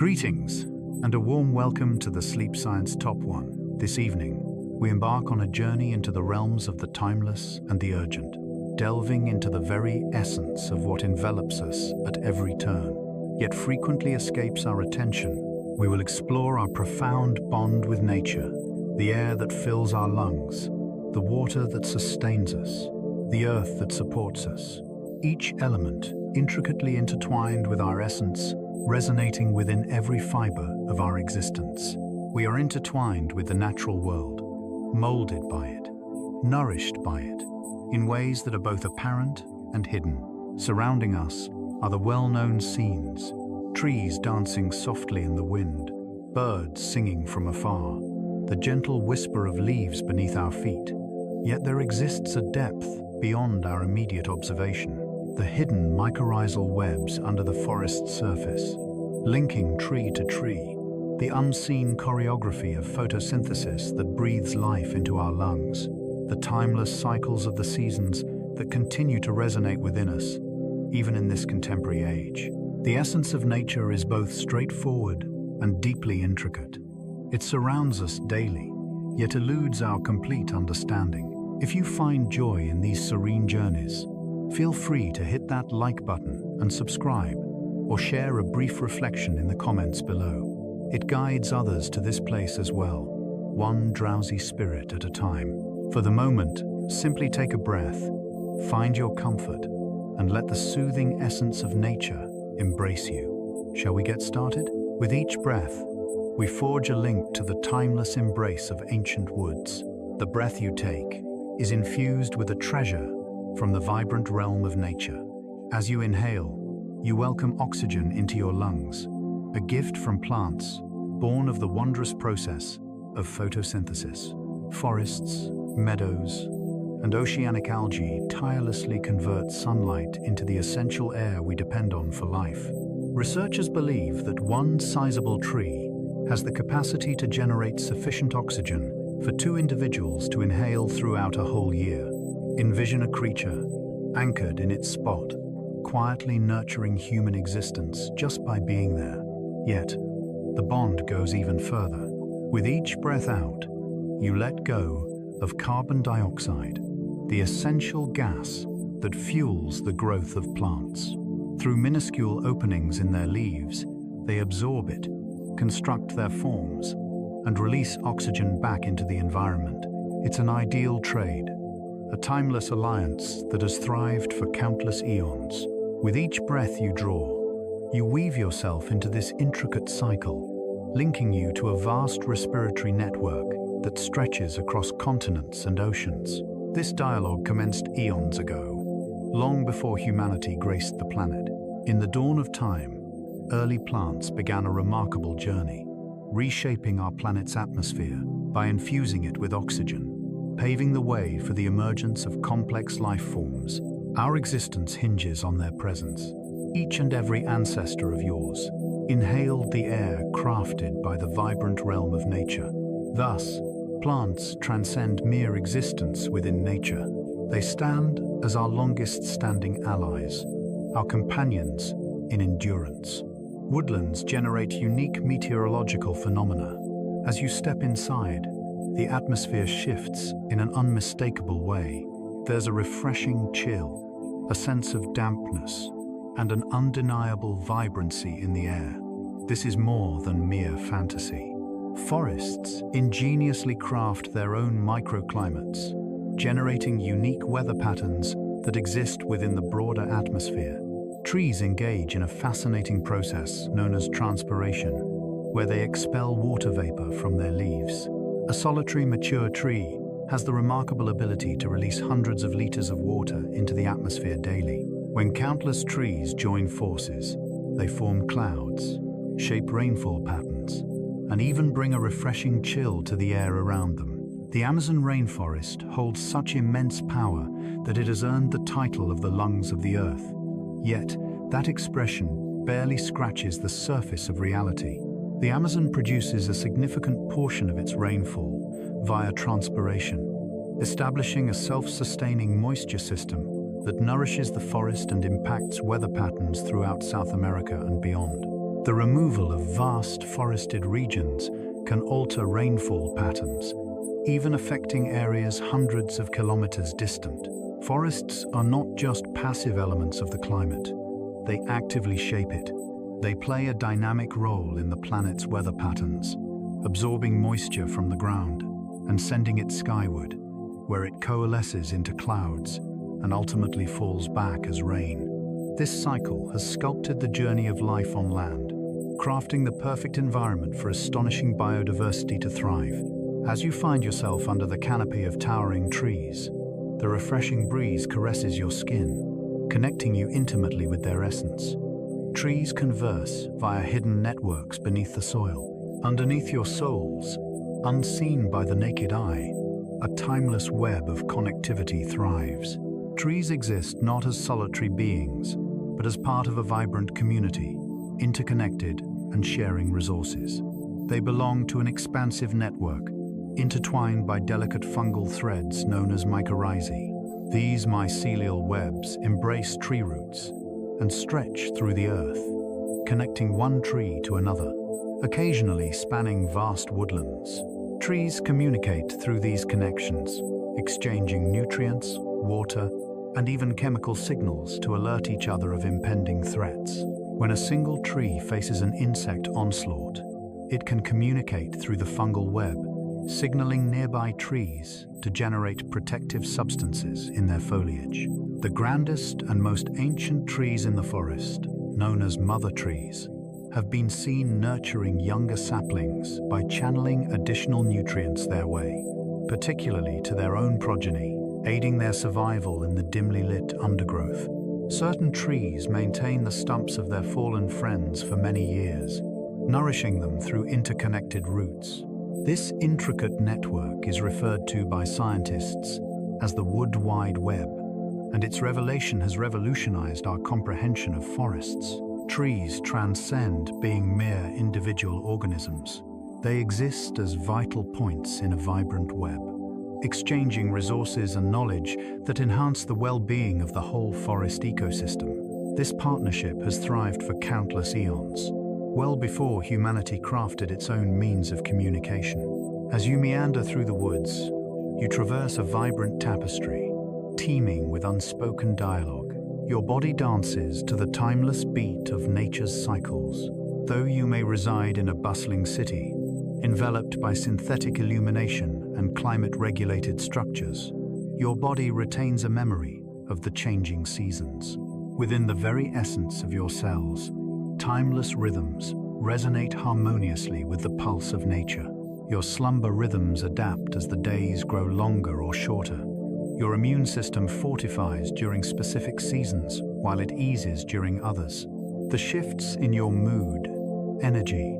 Greetings, and a warm welcome to the Sleep Science Top 1. This evening, we embark on a journey into the realms of the timeless and the urgent, delving into the very essence of what envelops us at every turn, yet frequently escapes our attention. We will explore our profound bond with nature, the air that fills our lungs, the water that sustains us, the earth that supports us, each element intricately intertwined with our essence, resonating within every fiber of our existence. We are intertwined with the natural world, molded by it, nourished by it, in ways that are both apparent and hidden. Surrounding us are the well-known scenes, trees dancing softly in the wind, birds singing from afar, the gentle whisper of leaves beneath our feet. Yet there exists a depth beyond our immediate observation. The hidden mycorrhizal webs under the forest's surface, linking tree to tree, the unseen choreography of photosynthesis that breathes life into our lungs, the timeless cycles of the seasons that continue to resonate within us, even in this contemporary age. The essence of nature is both straightforward and deeply intricate. It surrounds us daily, yet eludes our complete understanding. If you find joy in these serene journeys, feel free to hit that like button and subscribe, or share a brief reflection in the comments below. It guides others to this place as well, one drowsy spirit at a time. For the moment, simply take a breath, find your comfort, and let the soothing essence of nature embrace you. Shall we get started? With each breath, we forge a link to the timeless embrace of ancient woods. The breath you take is infused with a treasure from the vibrant realm of nature. As you inhale, you welcome oxygen into your lungs, a gift from plants, born of the wondrous process of photosynthesis. Forests, meadows, and oceanic algae tirelessly convert sunlight into the essential air we depend on for life. Researchers believe that one sizable tree has the capacity to generate sufficient oxygen for 2 individuals to inhale throughout a whole year. Envision a creature, anchored in its spot, quietly nurturing human existence just by being there. Yet, the bond goes even further. With each breath out, you let go of carbon dioxide, the essential gas that fuels the growth of plants. Through minuscule openings in their leaves, they absorb it, construct their forms, and release oxygen back into the environment. It's an ideal trade, a timeless alliance that has thrived for countless eons. With each breath you draw, you weave yourself into this intricate cycle, linking you to a vast respiratory network that stretches across continents and oceans. This dialogue commenced eons ago, long before humanity graced the planet. In the dawn of time, early plants began a remarkable journey, reshaping our planet's atmosphere by infusing it with oxygen, paving the way for the emergence of complex life forms. Our existence hinges on their presence. Each and every ancestor of yours inhaled the air crafted by the vibrant realm of nature. Thus, plants transcend mere existence within nature. They stand as our longest-standing allies, our companions in endurance. Woodlands generate unique meteorological phenomena. As you step inside, the atmosphere shifts in an unmistakable way. There's a refreshing chill, a sense of dampness, and an undeniable vibrancy in the air. This is more than mere fantasy. Forests ingeniously craft their own microclimates, generating unique weather patterns that exist within the broader atmosphere. Trees engage in a fascinating process known as transpiration, where they expel water vapor from their leaves. A solitary mature tree has the remarkable ability to release hundreds of liters of water into the atmosphere daily. When countless trees join forces, they form clouds, shape rainfall patterns, and even bring a refreshing chill to the air around them. The Amazon rainforest holds such immense power that it has earned the title of the lungs of the earth. Yet, that expression barely scratches the surface of reality. The Amazon produces a significant portion of its rainfall via transpiration, establishing a self-sustaining moisture system that nourishes the forest and impacts weather patterns throughout South America and beyond. The removal of vast forested regions can alter rainfall patterns, even affecting areas hundreds of kilometers distant. Forests are not just passive elements of the climate. They actively shape it. They play a dynamic role in the planet's weather patterns, absorbing moisture from the ground and sending it skyward, where it coalesces into clouds and ultimately falls back as rain. This cycle has sculpted the journey of life on land, crafting the perfect environment for astonishing biodiversity to thrive. As you find yourself under the canopy of towering trees, the refreshing breeze caresses your skin, connecting you intimately with their essence. Trees converse via hidden networks beneath the soil. Underneath your soles, unseen by the naked eye, a timeless web of connectivity thrives. Trees exist not as solitary beings, but as part of a vibrant community, interconnected and sharing resources. They belong to an expansive network, intertwined by delicate fungal threads known as mycorrhizae. These mycelial webs embrace tree roots and stretch through the earth, connecting one tree to another, occasionally spanning vast woodlands. Trees communicate through these connections, exchanging nutrients, water, and even chemical signals to alert each other of impending threats. When a single tree faces an insect onslaught, it can communicate through the fungal web, signaling nearby trees to generate protective substances in their foliage. The grandest and most ancient trees in the forest, known as mother trees, have been seen nurturing younger saplings by channeling additional nutrients their way, particularly to their own progeny, aiding their survival in the dimly lit undergrowth. Certain trees maintain the stumps of their fallen friends for many years, nourishing them through interconnected roots. This intricate network is referred to by scientists as the Wood Wide Web, and its revelation has revolutionized our comprehension of forests. Trees transcend being mere individual organisms. They exist as vital points in a vibrant web, exchanging resources and knowledge that enhance the well-being of the whole forest ecosystem. This partnership has thrived for countless eons, well before humanity crafted its own means of communication. As you meander through the woods, you traverse a vibrant tapestry, teeming with unspoken dialogue. Your body dances to the timeless beat of nature's cycles. Though you may reside in a bustling city, enveloped by synthetic illumination and climate-regulated structures, your body retains a memory of the changing seasons. Within the very essence of your cells, timeless rhythms resonate harmoniously with the pulse of nature. Your slumber rhythms adapt as the days grow longer or shorter. Your immune system fortifies during specific seasons, while it eases during others. The shifts in your mood, energy,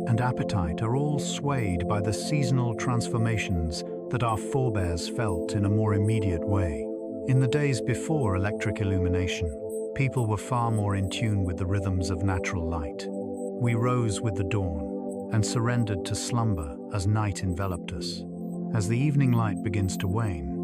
and appetite are all swayed by the seasonal transformations that our forebears felt in a more immediate way. In the days before electric illumination, people were far more in tune with the rhythms of natural light. We rose with the dawn and surrendered to slumber as night enveloped us. As the evening light begins to wane,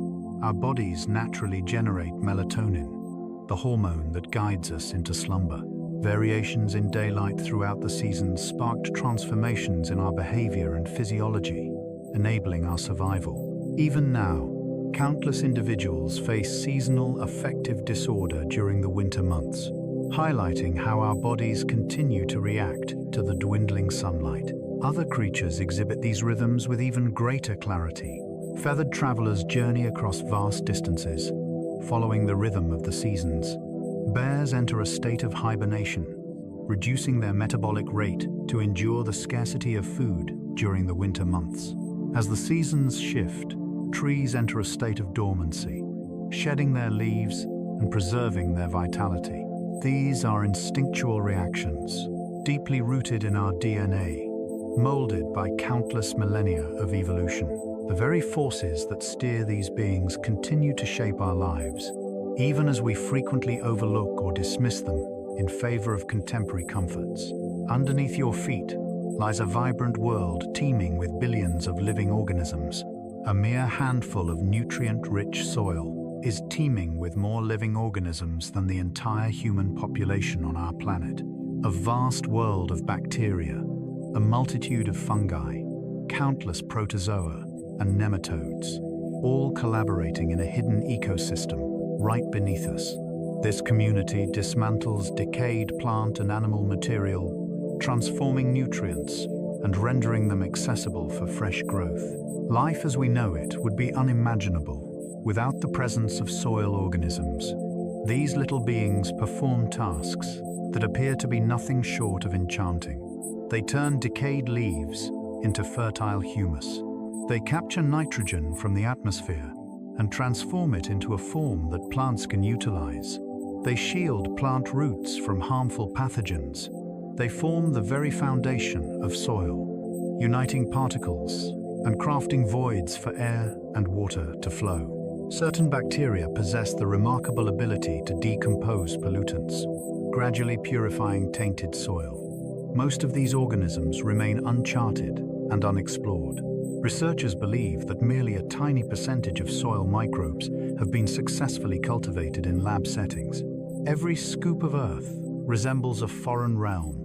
our bodies naturally generate melatonin, the hormone that guides us into slumber. Variations in daylight throughout the seasons sparked transformations in our behavior and physiology, enabling our survival. Even now, countless individuals face seasonal affective disorder during the winter months, highlighting how our bodies continue to react to the dwindling sunlight. Other creatures exhibit these rhythms with even greater clarity. Feathered travelers journey across vast distances, following the rhythm of the seasons. Bears enter a state of hibernation, reducing their metabolic rate to endure the scarcity of food during the winter months. As the seasons shift, trees enter a state of dormancy, shedding their leaves and preserving their vitality. These are instinctual reactions, deeply rooted in our DNA, molded by countless millennia of evolution. The very forces that steer these beings continue to shape our lives, even as we frequently overlook or dismiss them in favor of contemporary comforts. Underneath your feet lies a vibrant world teeming with billions of living organisms. A mere handful of nutrient-rich soil is teeming with more living organisms than the entire human population on our planet. A vast world of bacteria, a multitude of fungi, countless protozoa and nematodes, all collaborating in a hidden ecosystem right beneath us. This community dismantles decayed plant and animal material, transforming nutrients and rendering them accessible for fresh growth. Life as we know it would be unimaginable without the presence of soil organisms. These little beings perform tasks that appear to be nothing short of enchanting. They turn decayed leaves into fertile humus. They capture nitrogen from the atmosphere and transform it into a form that plants can utilize. They shield plant roots from harmful pathogens. They form the very foundation of soil, uniting particles and crafting voids for air and water to flow. Certain bacteria possess the remarkable ability to decompose pollutants, gradually purifying tainted soil. Most of these organisms remain uncharted and unexplored. Researchers believe that merely a tiny percentage of soil microbes have been successfully cultivated in lab settings. Every scoop of earth resembles a foreign realm,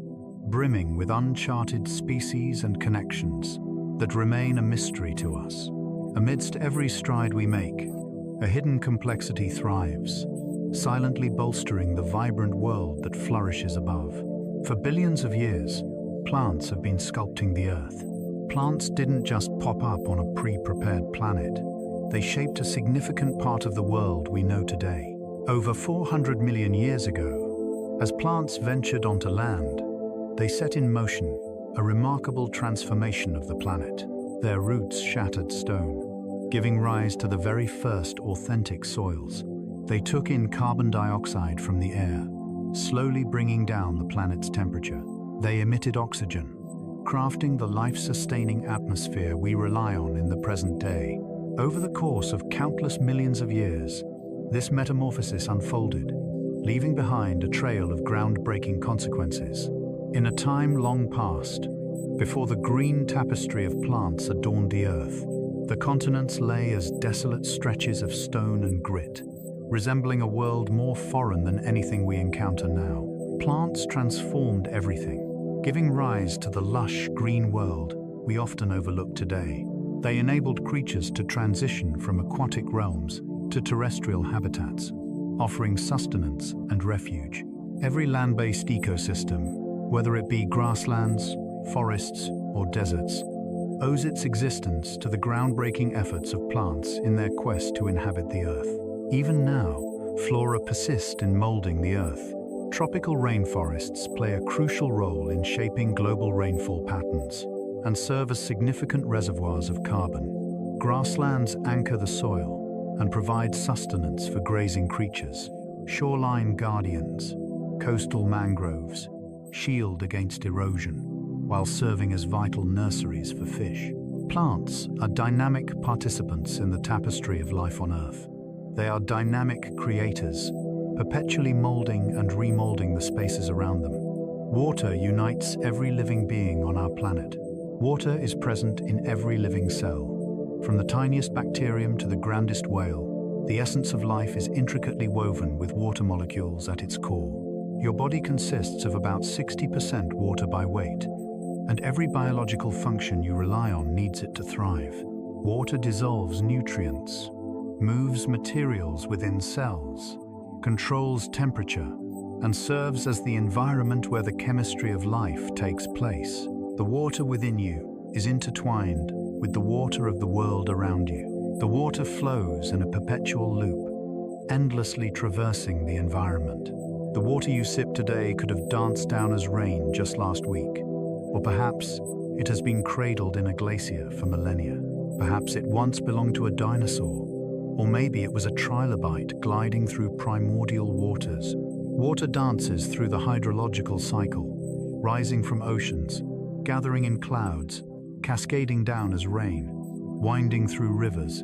brimming with uncharted species and connections that remain a mystery to us. Amidst every stride we make, a hidden complexity thrives, silently bolstering the vibrant world that flourishes above. For billions of years, plants have been sculpting the earth. Plants didn't just pop up on a pre-prepared planet. They shaped a significant part of the world we know today. Over 400 million years ago, as plants ventured onto land, they set in motion a remarkable transformation of the planet. Their roots shattered stone, giving rise to the very first authentic soils. They took in carbon dioxide from the air, slowly bringing down the planet's temperature. They emitted oxygen, crafting the life-sustaining atmosphere we rely on in the present day. Over the course of countless millions of years, this metamorphosis unfolded, leaving behind a trail of groundbreaking consequences. In a time long past, before the green tapestry of plants adorned the earth, the continents lay as desolate stretches of stone and grit, resembling a world more foreign than anything we encounter now. Plants transformed everything, giving rise to the lush green world we often overlook today. They enabled creatures to transition from aquatic realms to terrestrial habitats, offering sustenance and refuge. Every land-based ecosystem, whether it be grasslands, forests, or deserts, owes its existence to the groundbreaking efforts of plants in their quest to inhabit the earth. Even now, flora persist in molding the earth. Tropical rainforests play a crucial role in shaping global rainfall patterns and serve as significant reservoirs of carbon. Grasslands anchor the soil and provide sustenance for grazing creatures. Shoreline guardians, coastal mangroves, shield against erosion, while serving as vital nurseries for fish. Plants are dynamic participants in the tapestry of life on Earth. They are dynamic creators, perpetually molding and remolding the spaces around them. Water unites every living being on our planet. Water is present in every living cell. From the tiniest bacterium to the grandest whale, the essence of life is intricately woven with water molecules at its core. Your body consists of about 60% water by weight, and every biological function you rely on needs it to thrive. Water dissolves nutrients, moves materials within cells, controls temperature, and serves as the environment where the chemistry of life takes place. The water within you is intertwined with the water of the world around you. The water flows in a perpetual loop, endlessly traversing the environment. The water you sip today could have danced down as rain just last week, or perhaps it has been cradled in a glacier for millennia. Perhaps it once belonged to a dinosaur, or maybe it was a trilobite gliding through primordial waters. Water dances through the hydrological cycle, rising from oceans, gathering in clouds, cascading down as rain, winding through rivers,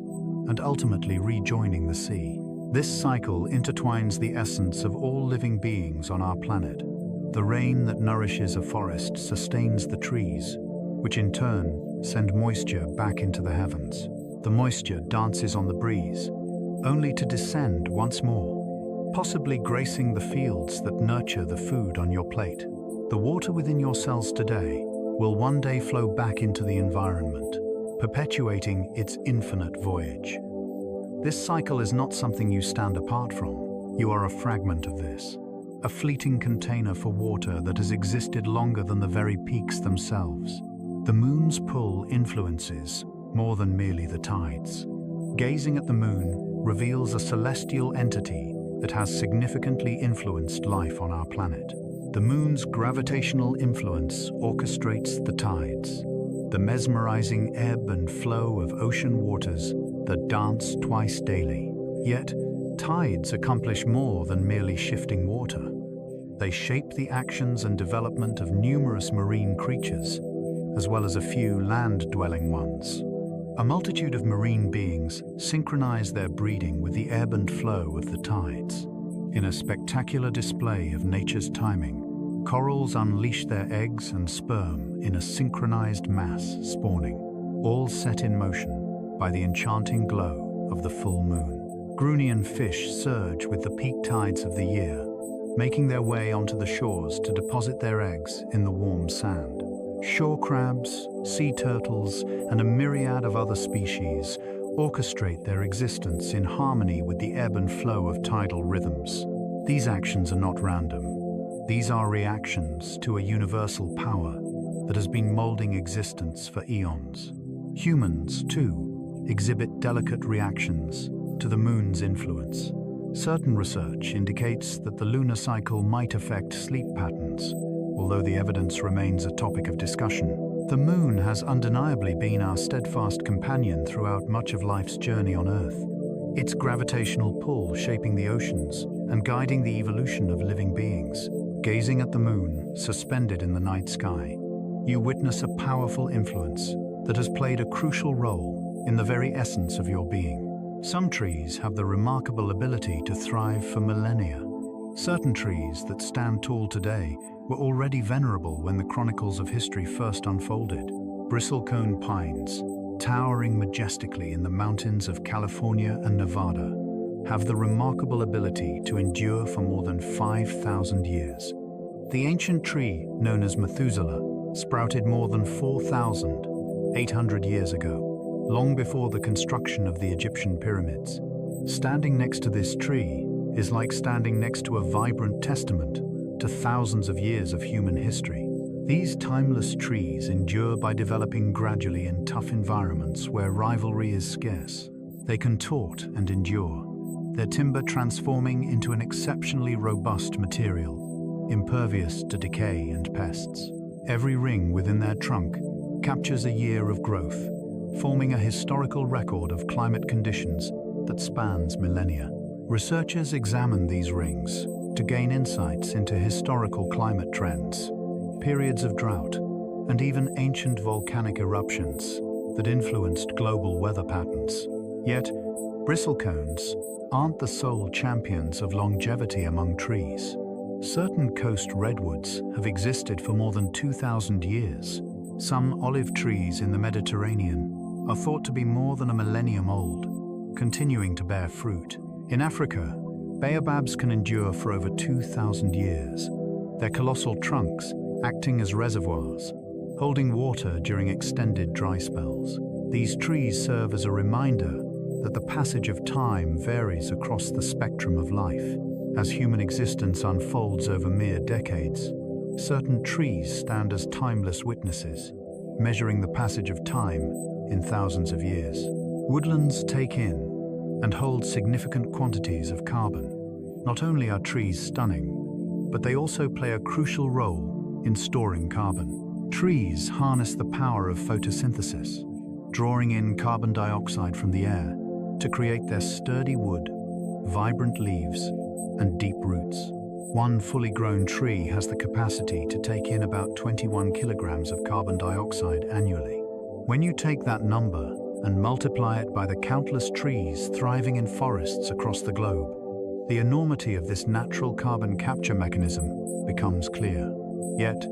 and ultimately rejoining the sea. This cycle intertwines the essence of all living beings on our planet. The rain that nourishes a forest sustains the trees, which in turn send moisture back into the heavens. The moisture dances on the breeze, only to descend once more, possibly gracing the fields that nurture the food on your plate. The water within your cells today will one day flow back into the environment, perpetuating its infinite voyage. This cycle is not something you stand apart from. You are a fragment of this, a fleeting container for water that has existed longer than the very peaks themselves. The moon's pull influences more than merely the tides. Gazing at the moon reveals a celestial entity that has significantly influenced life on our planet. The moon's gravitational influence orchestrates the tides, the mesmerizing ebb and flow of ocean waters that dance twice daily. Yet, tides accomplish more than merely shifting water. They shape the actions and development of numerous marine creatures, as well as a few land-dwelling ones. A multitude of marine beings synchronize their breeding with the ebb and flow of the tides. In a spectacular display of nature's timing, corals unleash their eggs and sperm in a synchronized mass spawning, all set in motion by the enchanting glow of the full moon. Grunion fish surge with the peak tides of the year, making their way onto the shores to deposit their eggs in the warm sand. Shore crabs, sea turtles, and a myriad of other species orchestrate their existence in harmony with the ebb and flow of tidal rhythms. These actions are not random. These are reactions to a universal power that has been molding existence for eons. Humans, too, exhibit delicate reactions to the moon's influence. Certain research indicates that the lunar cycle might affect sleep patterns, although the evidence remains a topic of discussion. The moon has undeniably been our steadfast companion throughout much of life's journey on Earth, its gravitational pull shaping the oceans and guiding the evolution of living beings. Gazing at the moon, suspended in the night sky, you witness a powerful influence that has played a crucial role in the very essence of your being. Some trees have the remarkable ability to thrive for millennia. Certain trees that stand tall today were already venerable when the chronicles of history first unfolded. Bristlecone pines, towering majestically in the mountains of California and Nevada, have the remarkable ability to endure for more than 5,000 years. The ancient tree, known as Methuselah, sprouted more than 4,800 years ago, long before the construction of the Egyptian pyramids. Standing next to this tree is like standing next to a vibrant testament to thousands of years of human history. These timeless trees endure by developing gradually in tough environments where rivalry is scarce. They contort and endure, their timber transforming into an exceptionally robust material, impervious to decay and pests. Every ring within their trunk captures a year of growth, forming a historical record of climate conditions that spans millennia. Researchers examine these rings to gain insights into historical climate trends, periods of drought, and even ancient volcanic eruptions that influenced global weather patterns. Yet, bristlecones aren't the sole champions of longevity among trees. Certain coast redwoods have existed for more than 2,000 years. Some olive trees in the Mediterranean are thought to be more than a millennium old, continuing to bear fruit. In Africa, baobabs can endure for over 2,000 years, their colossal trunks acting as reservoirs, holding water during extended dry spells. These trees serve as a reminder that the passage of time varies across the spectrum of life. As human existence unfolds over mere decades, certain trees stand as timeless witnesses, measuring the passage of time in thousands of years. Woodlands take in and hold significant quantities of carbon. Not only are trees stunning, but they also play a crucial role in storing carbon. Trees harness the power of photosynthesis, drawing in carbon dioxide from the air to create their sturdy wood, vibrant leaves, and deep roots. One fully grown tree has the capacity to take in about 21 kilograms of carbon dioxide annually. When you take that number and multiply it by the countless trees thriving in forests across the globe, the enormity of this natural carbon capture mechanism becomes clear. Yet,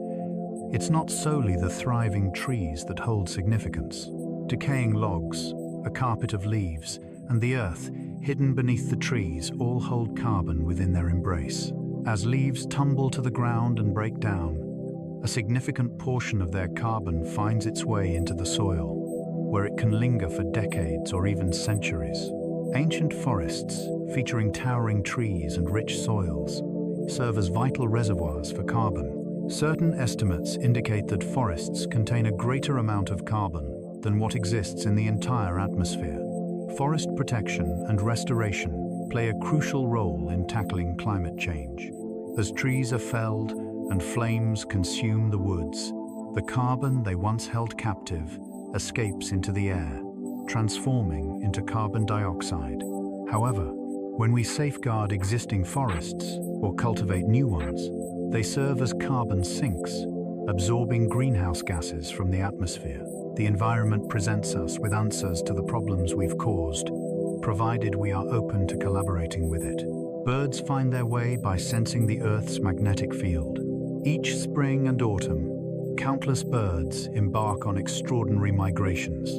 it's not solely the thriving trees that hold significance. Decaying logs, a carpet of leaves, and the earth hidden beneath the trees all hold carbon within their embrace. As leaves tumble to the ground and break down, a significant portion of their carbon finds its way into the soil, where it can linger for decades or even centuries. Ancient forests, featuring towering trees and rich soils, serve as vital reservoirs for carbon. Certain estimates indicate that forests contain a greater amount of carbon than what exists in the entire atmosphere. Forest protection and restoration play a crucial role in tackling climate change. As trees are felled and flames consume the woods, the carbon they once held captive escapes into the air, transforming into carbon dioxide. However, when we safeguard existing forests or cultivate new ones, they serve as carbon sinks, absorbing greenhouse gases from the atmosphere. The environment presents us with answers to the problems we've caused, provided we are open to collaborating with it. Birds find their way by sensing the Earth's magnetic field. Each spring and autumn, countless birds embark on extraordinary migrations,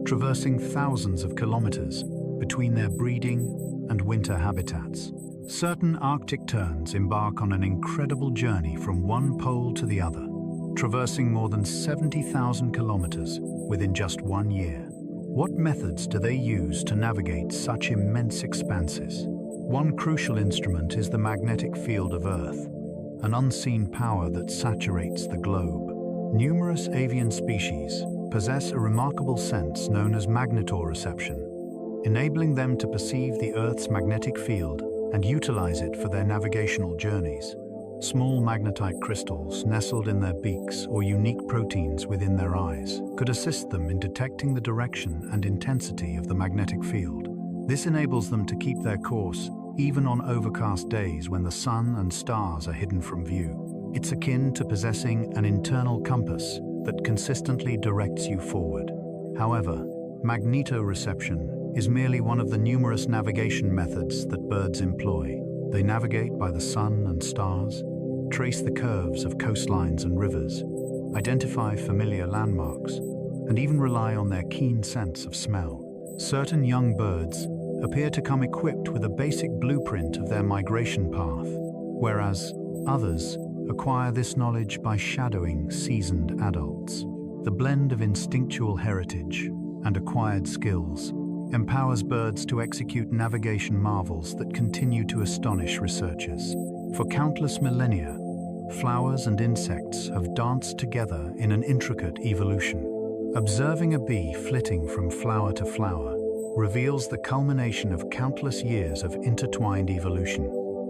traversing thousands of kilometers between their breeding and winter habitats. Certain Arctic terns embark on an incredible journey from one pole to the other, traversing more than 70,000 kilometers within just 1 year. What methods do they use to navigate such immense expanses? One crucial instrument is the magnetic field of Earth, an unseen power that saturates the globe. Numerous avian species possess a remarkable sense known as magnetoreception, enabling them to perceive the Earth's magnetic field and utilize it for their navigational journeys. Small magnetite crystals nestled in their beaks or unique proteins within their eyes could assist them in detecting the direction and intensity of the magnetic field. This enables them to keep their course even on overcast days when the sun and stars are hidden from view. It's akin to possessing an internal compass that consistently directs you forward. However, magnetoreception is merely one of the numerous navigation methods that birds employ. They navigate by the sun and stars, trace the curves of coastlines and rivers, identify familiar landmarks, and even rely on their keen sense of smell. Certain young birds appear to come equipped with a basic blueprint of their migration path, whereas others acquire this knowledge by shadowing seasoned adults. The blend of instinctual heritage and acquired skills empowers birds to execute navigation marvels that continue to astonish researchers. For countless millennia, flowers and insects have danced together in an intricate evolution. Observing a bee flitting from flower to flower reveals the culmination of countless years of intertwined evolution.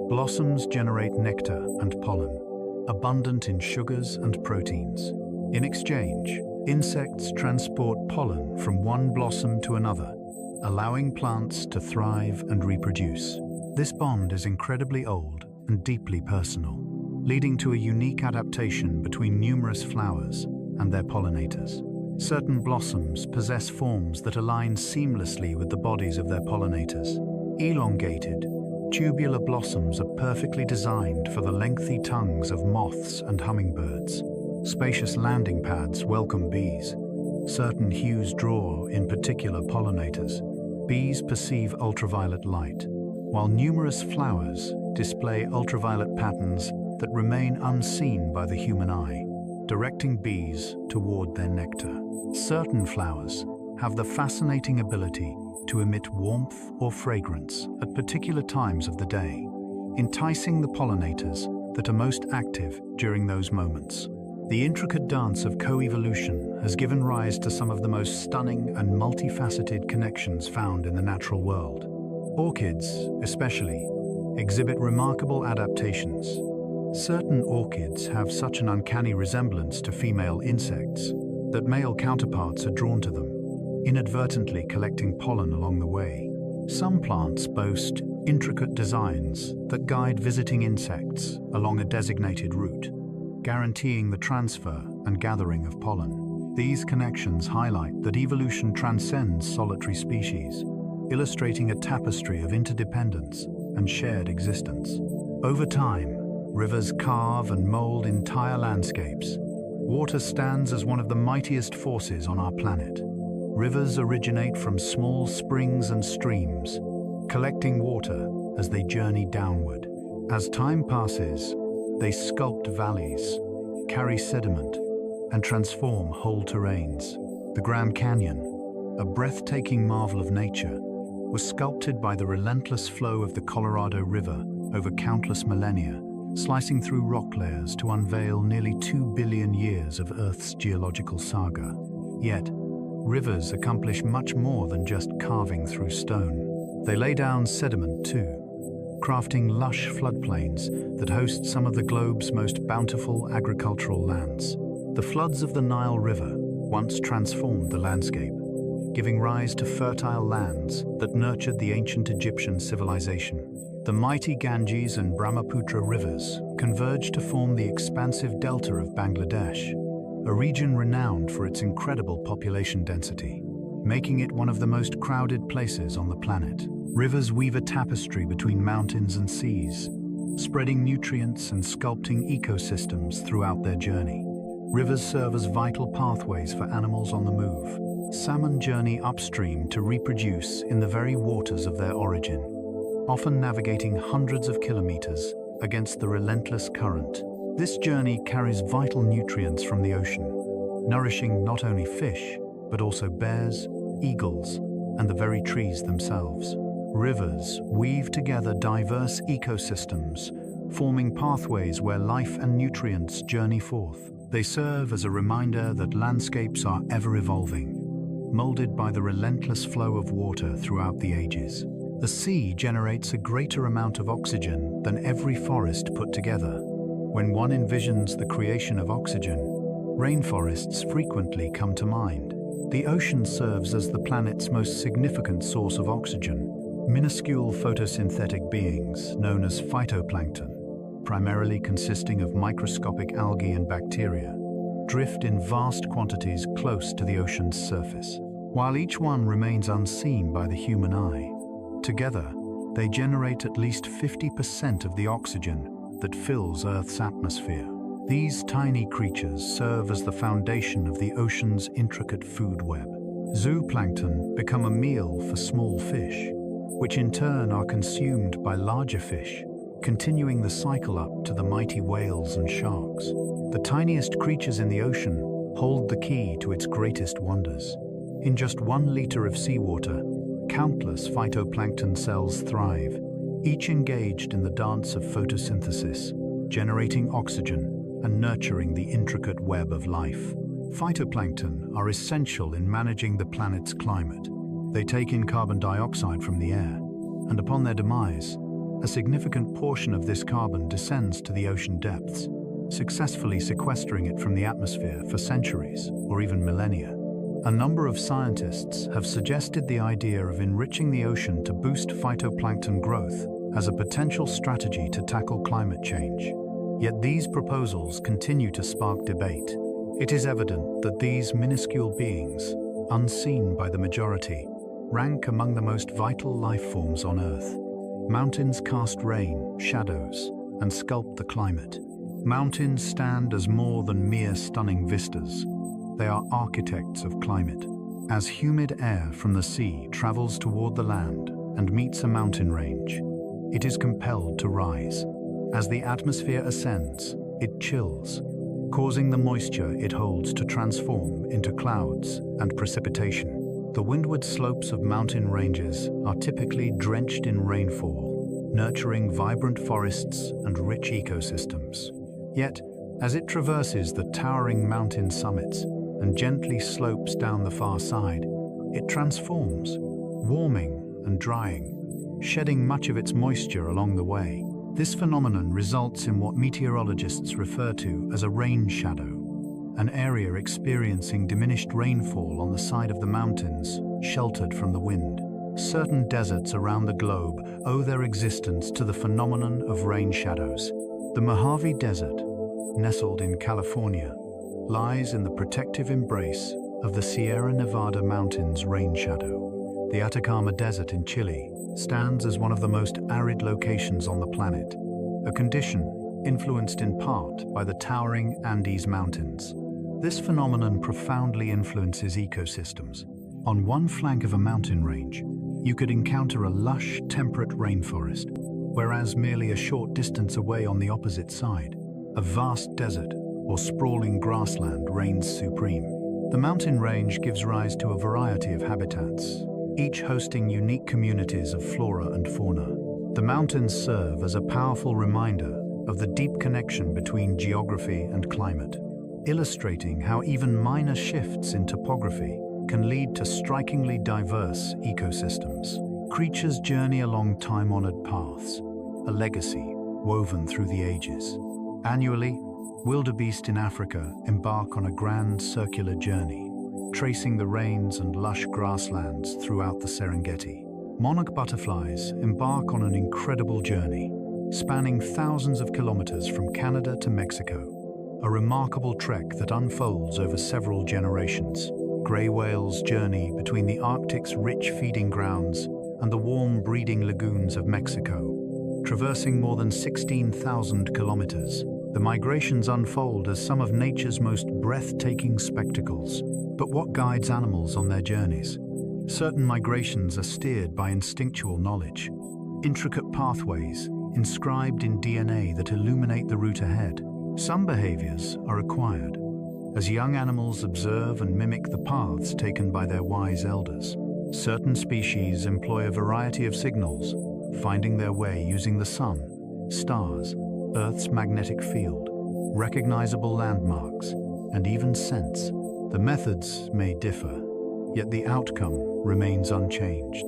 Blossoms generate nectar and pollen, abundant in sugars and proteins. In exchange, insects transport pollen from one blossom to another, allowing plants to thrive and reproduce. This bond is incredibly old and deeply personal, leading to a unique adaptation between numerous flowers and their pollinators. Certain blossoms possess forms that align seamlessly with the bodies of their pollinators. Elongated, tubular blossoms are perfectly designed for the lengthy tongues of moths and hummingbirds. Spacious landing pads welcome bees. Certain hues draw in particular pollinators. Bees perceive ultraviolet light, while numerous flowers display ultraviolet patterns that remain unseen by the human eye, directing bees toward their nectar. Certain flowers have the fascinating ability to emit warmth or fragrance at particular times of the day, enticing the pollinators that are most active during those moments. The intricate dance of coevolution has given rise to some of the most stunning and multifaceted connections found in the natural world. Orchids, especially, exhibit remarkable adaptations. Certain orchids have such an uncanny resemblance to female insects that male counterparts are drawn to them, inadvertently collecting pollen along the way. Some plants boast intricate designs that guide visiting insects along a designated route, guaranteeing the transfer and gathering of pollen. These connections highlight that evolution transcends solitary species, illustrating a tapestry of interdependence and shared existence. Over time, rivers carve and mold entire landscapes. Water stands as one of the mightiest forces on our planet. Rivers originate from small springs and streams, collecting water as they journey downward. As time passes, they sculpt valleys, carry sediment, and transform whole terrains. The Grand Canyon, a breathtaking marvel of nature, was sculpted by the relentless flow of the Colorado River over countless millennia, slicing through rock layers to unveil nearly 2 billion years of Earth's geological saga. Yet, rivers accomplish much more than just carving through stone. They lay down sediment too, crafting lush floodplains that host some of the globe's most bountiful agricultural lands. The floods of the Nile River once transformed the landscape, giving rise to fertile lands that nurtured the ancient Egyptian civilization. The mighty Ganges and Brahmaputra rivers converge to form the expansive delta of Bangladesh, a region renowned for its incredible population density, making it one of the most crowded places on the planet. Rivers weave a tapestry between mountains and seas, spreading nutrients and sculpting ecosystems throughout their journey. Rivers serve as vital pathways for animals on the move. Salmon journey upstream to reproduce in the very waters of their origin, often navigating hundreds of kilometers against the relentless current. This journey carries vital nutrients from the ocean, nourishing not only fish, but also bears, eagles, and the very trees themselves. Rivers weave together diverse ecosystems, forming pathways where life and nutrients journey forth. They serve as a reminder that landscapes are ever-evolving, molded by the relentless flow of water throughout the ages. The sea generates a greater amount of oxygen than every forest put together. When one envisions the creation of oxygen, rainforests frequently come to mind. The ocean serves as the planet's most significant source of oxygen. Minuscule photosynthetic beings, known as phytoplankton, primarily consisting of microscopic algae and bacteria, drift in vast quantities close to the ocean's surface. While each one remains unseen by the human eye, together, they generate at least 50% of the oxygen that fills Earth's atmosphere. These tiny creatures serve as the foundation of the ocean's intricate food web. Zooplankton become a meal for small fish, which in turn are consumed by larger fish, continuing the cycle up to the mighty whales and sharks. The tiniest creatures in the ocean hold the key to its greatest wonders. In just 1 liter of seawater, countless phytoplankton cells thrive, each engaged in the dance of photosynthesis, generating oxygen and nurturing the intricate web of life. Phytoplankton are essential in managing the planet's climate. They take in carbon dioxide from the air, and upon their demise, a significant portion of this carbon descends to the ocean depths, successfully sequestering it from the atmosphere for centuries or even millennia. A number of scientists have suggested the idea of enriching the ocean to boost phytoplankton growth as a potential strategy to tackle climate change. Yet these proposals continue to spark debate. It is evident that these minuscule beings, unseen by the majority, rank among the most vital life forms on Earth. Mountains cast rain, shadows, and sculpt the climate. Mountains stand as more than mere stunning vistas. They are architects of climate. As humid air from the sea travels toward the land and meets a mountain range, it is compelled to rise. As the atmosphere ascends, it chills, causing the moisture it holds to transform into clouds and precipitation. The windward slopes of mountain ranges are typically drenched in rainfall, nurturing vibrant forests and rich ecosystems. Yet, as it traverses the towering mountain summits and gently slopes down the far side, it transforms, warming and drying, shedding much of its moisture along the way. This phenomenon results in what meteorologists refer to as a rain shadow, an area experiencing diminished rainfall on the side of the mountains, sheltered from the wind. Certain deserts around the globe owe their existence to the phenomenon of rain shadows. The Mojave Desert, nestled in California, lies in the protective embrace of the Sierra Nevada Mountains rain shadow. The Atacama Desert in Chile stands as one of the most arid locations on the planet, a condition influenced in part by the towering Andes Mountains. This phenomenon profoundly influences ecosystems. On one flank of a mountain range, you could encounter a lush, temperate rainforest, whereas merely a short distance away on the opposite side, a vast desert or sprawling grassland reigns supreme. The mountain range gives rise to a variety of habitats, each hosting unique communities of flora and fauna. The mountains serve as a powerful reminder of the deep connection between geography and climate, illustrating how even minor shifts in topography can lead to strikingly diverse ecosystems. Creatures journey along time-honored paths, a legacy woven through the ages. Annually, wildebeest in Africa embark on a grand circular journey, tracing the rains and lush grasslands throughout the Serengeti. Monarch butterflies embark on an incredible journey, spanning thousands of kilometers from Canada to Mexico, a remarkable trek that unfolds over several generations. Grey whales journey between the Arctic's rich feeding grounds and the warm breeding lagoons of Mexico, traversing more than 16,000 kilometers. The migrations unfold as some of nature's most breathtaking spectacles. But what guides animals on their journeys? Certain migrations are steered by instinctual knowledge, intricate pathways inscribed in DNA that illuminate the route ahead. Some behaviors are acquired, as young animals observe and mimic the paths taken by their wise elders. Certain species employ a variety of signals, finding their way using the sun, stars, Earth's magnetic field, recognizable landmarks, and even scents. The methods may differ, yet the outcome remains unchanged.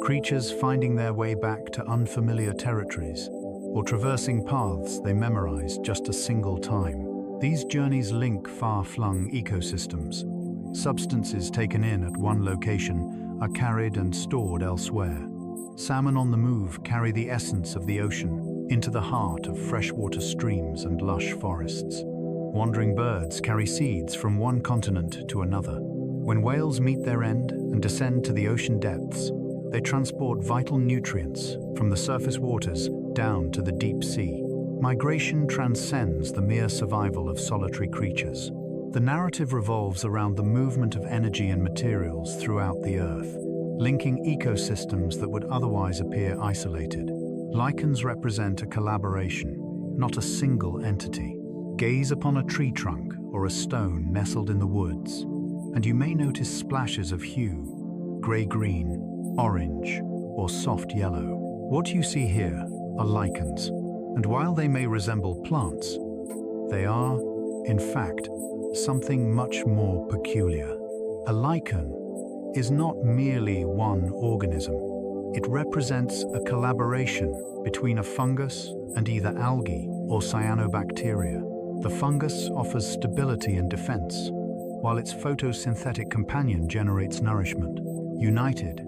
Creatures finding their way back to unfamiliar territories or traversing paths they memorized just a single time. These journeys link far-flung ecosystems. Substances taken in at one location are carried and stored elsewhere. Salmon on the move carry the essence of the ocean into the heart of freshwater streams and lush forests. Wandering birds carry seeds from one continent to another. When whales meet their end and descend to the ocean depths, they transport vital nutrients from the surface waters down to the deep sea. Migration transcends the mere survival of solitary creatures. The narrative revolves around the movement of energy and materials throughout the Earth, linking ecosystems that would otherwise appear isolated. Lichens represent a collaboration, not a single entity. Gaze upon a tree trunk or a stone nestled in the woods, and you may notice splashes of hue, grey-green, orange, or soft yellow. What you see here are lichens, and while they may resemble plants, they are, in fact, something much more peculiar. A lichen is not merely one organism. It represents a collaboration between a fungus and either algae or cyanobacteria. The fungus offers stability and defense, while its photosynthetic companion generates nourishment. United,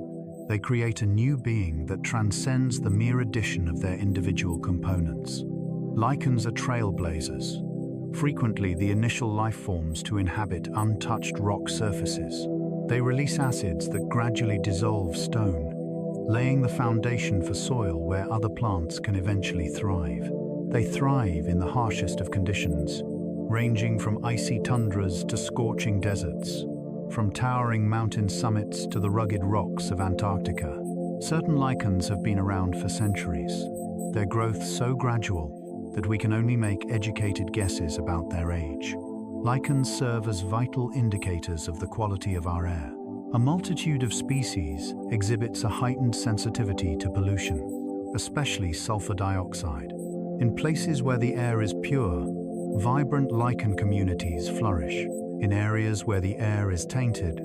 they create a new being that transcends the mere addition of their individual components. Lichens are trailblazers, frequently the initial life forms to inhabit untouched rock surfaces. They release acids that gradually dissolve stone, laying the foundation for soil where other plants can eventually thrive. They thrive in the harshest of conditions, ranging from icy tundras to scorching deserts, from towering mountain summits to the rugged rocks of Antarctica. Certain lichens have been around for centuries, their growth so gradual that we can only make educated guesses about their age. Lichens serve as vital indicators of the quality of our air. A multitude of species exhibits a heightened sensitivity to pollution, especially sulfur dioxide. In places where the air is pure, vibrant lichen communities flourish. In areas where the air is tainted,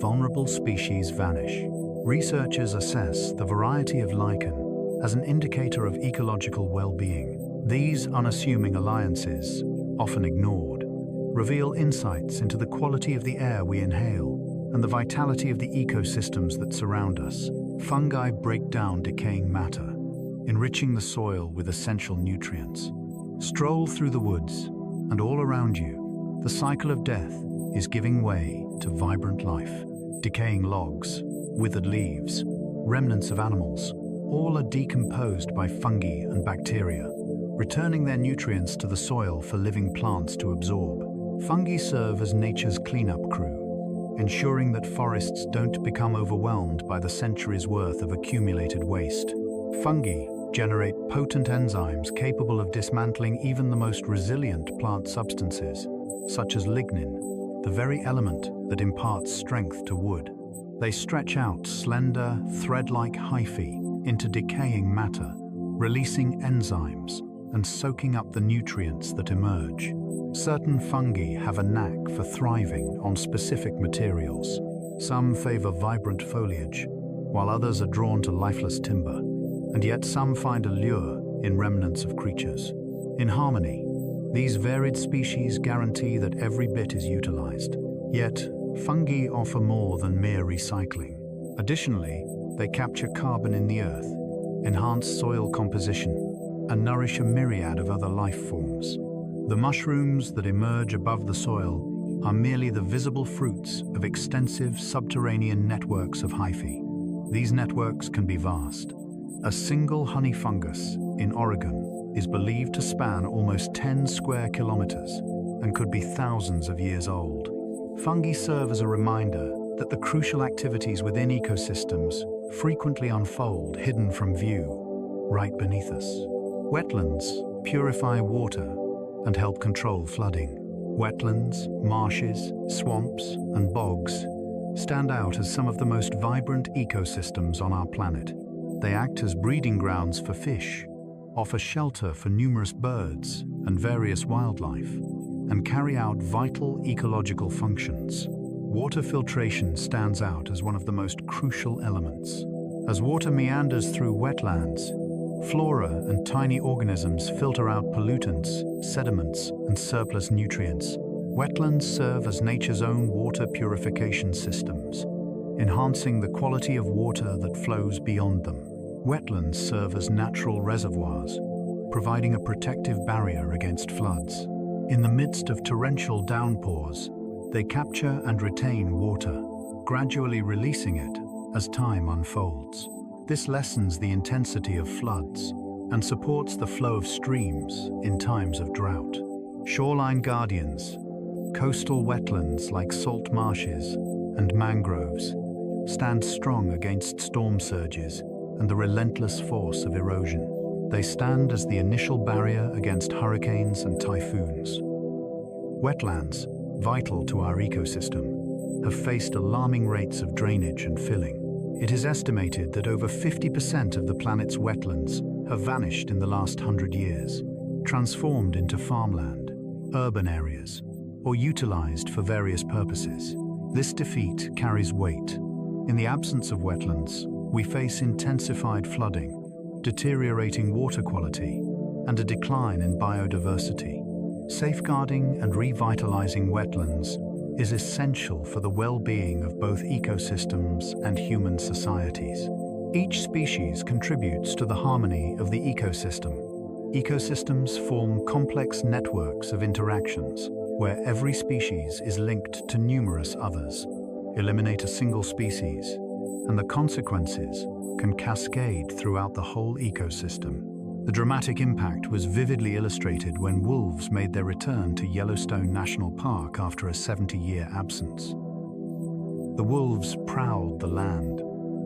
vulnerable species vanish. Researchers assess the variety of lichen as an indicator of ecological well-being. These unassuming alliances, often ignored, reveal insights into the quality of the air we inhale and the vitality of the ecosystems that surround us. Fungi break down decaying matter, enriching the soil with essential nutrients. Stroll through the woods, and all around you, the cycle of death is giving way to vibrant life. Decaying logs, withered leaves, remnants of animals, all are decomposed by fungi and bacteria, returning their nutrients to the soil for living plants to absorb. Fungi serve as nature's cleanup crew, ensuring that forests don't become overwhelmed by the centuries' worth of accumulated waste. Fungi, generate potent enzymes capable of dismantling even the most resilient plant substances, such as lignin, the very element that imparts strength to wood. They stretch out slender, thread-like hyphae into decaying matter, releasing enzymes and soaking up the nutrients that emerge. Certain fungi have a knack for thriving on specific materials. Some favor vibrant foliage, while others are drawn to lifeless timber, and yet some find a lure in remnants of creatures. In harmony, these varied species guarantee that every bit is utilized. Yet, fungi offer more than mere recycling. Additionally, they capture carbon in the earth, enhance soil composition, and nourish a myriad of other life forms. The mushrooms that emerge above the soil are merely the visible fruits of extensive subterranean networks of hyphae. These networks can be vast. A single honey fungus in Oregon is believed to span almost 10 square kilometers and could be thousands of years old. Fungi serve as a reminder that the crucial activities within ecosystems frequently unfold hidden from view, right beneath us. Wetlands purify water and help control flooding. Wetlands, marshes, swamps, and bogs stand out as some of the most vibrant ecosystems on our planet. They act as breeding grounds for fish, offer shelter for numerous birds and various wildlife, and carry out vital ecological functions. Water filtration stands out as one of the most crucial elements. As water meanders through wetlands, flora and tiny organisms filter out pollutants, sediments, and surplus nutrients. Wetlands serve as nature's own water purification systems, enhancing the quality of water that flows beyond them. Wetlands serve as natural reservoirs, providing a protective barrier against floods. In the midst of torrential downpours, they capture and retain water, gradually releasing it as time unfolds. This lessens the intensity of floods and supports the flow of streams in times of drought. Shoreline guardians, coastal wetlands like salt marshes and mangroves, stand strong against storm surges and the relentless force of erosion. They stand as the initial barrier against hurricanes and typhoons. Wetlands, vital to our ecosystem, have faced alarming rates of drainage and filling. It is estimated that over 50% of the planet's wetlands have vanished in the last 100 years, transformed into farmland, urban areas, or utilized for various purposes. This defeat carries weight. In the absence of wetlands, we face intensified flooding, deteriorating water quality, and a decline in biodiversity. Safeguarding and revitalizing wetlands is essential for the well-being of both ecosystems and human societies. Each species contributes to the harmony of the ecosystem. Ecosystems form complex networks of interactions where every species is linked to numerous others. Eliminate a single species, and the consequences can cascade throughout the whole ecosystem. The dramatic impact was vividly illustrated when wolves made their return to Yellowstone National Park after a 70-year absence. The wolves prowled the land,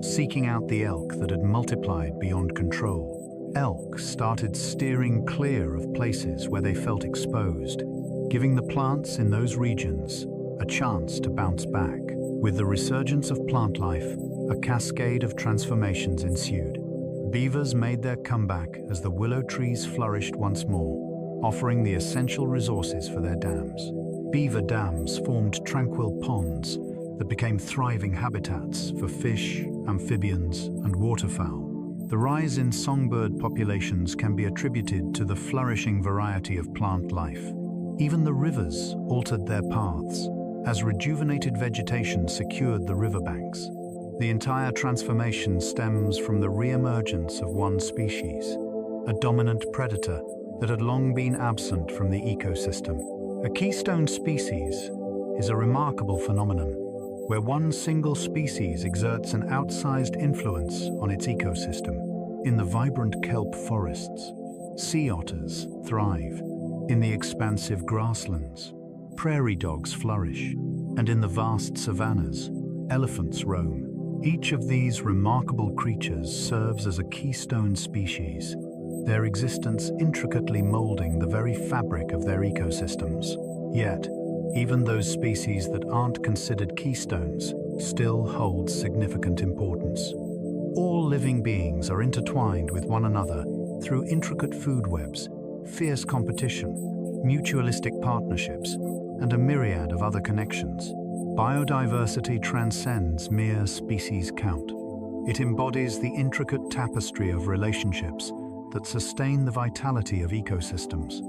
seeking out the elk that had multiplied beyond control. Elk started steering clear of places where they felt exposed, giving the plants in those regions a chance to bounce back. With the resurgence of plant life, a cascade of transformations ensued. Beavers made their comeback as the willow trees flourished once more, offering the essential resources for their dams. Beaver dams formed tranquil ponds that became thriving habitats for fish, amphibians, and waterfowl. The rise in songbird populations can be attributed to the flourishing variety of plant life. Even the rivers altered their paths, as rejuvenated vegetation secured the riverbanks. The entire transformation stems from the re-emergence of one species, a dominant predator that had long been absent from the ecosystem. A keystone species is a remarkable phenomenon where one single species exerts an outsized influence on its ecosystem. In the vibrant kelp forests, sea otters thrive. In the expansive grasslands, prairie dogs flourish. And in the vast savannas, elephants roam. Each of these remarkable creatures serves as a keystone species, their existence intricately molding the very fabric of their ecosystems. Yet, even those species that aren't considered keystones still hold significant importance. All living beings are intertwined with one another through intricate food webs, fierce competition, mutualistic partnerships, and a myriad of other connections. Biodiversity transcends mere species count. It embodies the intricate tapestry of relationships that sustain the vitality of ecosystems.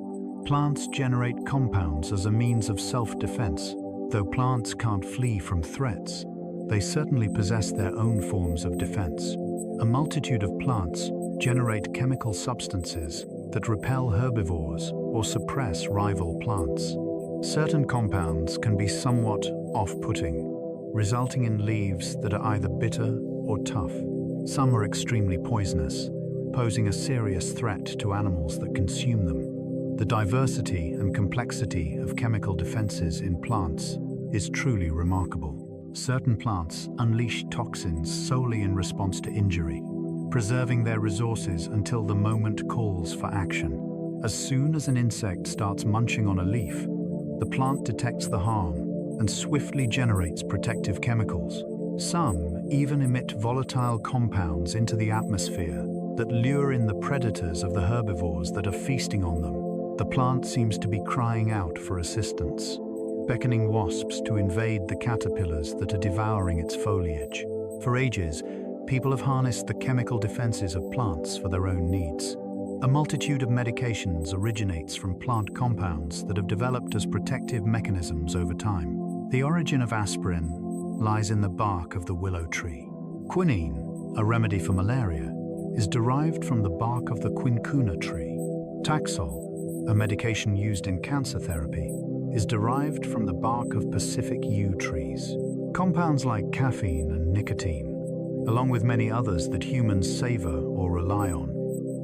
Plants generate compounds as a means of self-defense. Though plants can't flee from threats, they certainly possess their own forms of defense. A multitude of plants generate chemical substances that repel herbivores or suppress rival plants. Certain compounds can be somewhat off-putting, resulting in leaves that are either bitter or tough. Some are extremely poisonous, posing a serious threat to animals that consume them. The diversity and complexity of chemical defenses in plants is truly remarkable. Certain plants unleash toxins solely in response to injury, preserving their resources until the moment calls for action. As soon as an insect starts munching on a leaf, the plant detects the harm and swiftly generates protective chemicals. Some even emit volatile compounds into the atmosphere that lure in the predators of the herbivores that are feasting on them. The plant seems to be crying out for assistance, beckoning wasps to invade the caterpillars that are devouring its foliage. For ages, people have harnessed the chemical defenses of plants for their own needs. A multitude of medications originates from plant compounds that have developed as protective mechanisms over time. The origin of aspirin lies in the bark of the willow tree. Quinine, a remedy for malaria, is derived from the bark of the quinquina tree. Taxol, a medication used in cancer therapy, is derived from the bark of Pacific yew trees. Compounds like caffeine and nicotine, along with many others that humans savor or rely on,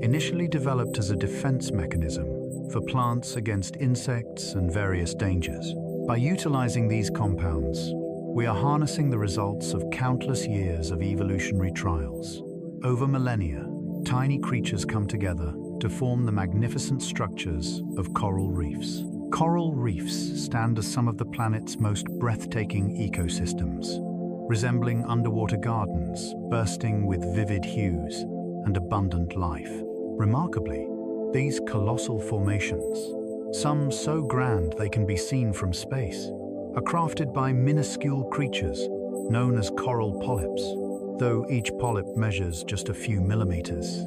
initially developed as a defense mechanism for plants against insects and various dangers. By utilizing these compounds, we are harnessing the results of countless years of evolutionary trials. Over millennia, tiny creatures come together to form the magnificent structures of coral reefs. Coral reefs stand as some of the planet's most breathtaking ecosystems, resembling underwater gardens bursting with vivid hues and abundant life. Remarkably, these colossal formations, some so grand they can be seen from space, are crafted by minuscule creatures known as coral polyps. Though each polyp measures just a few millimeters,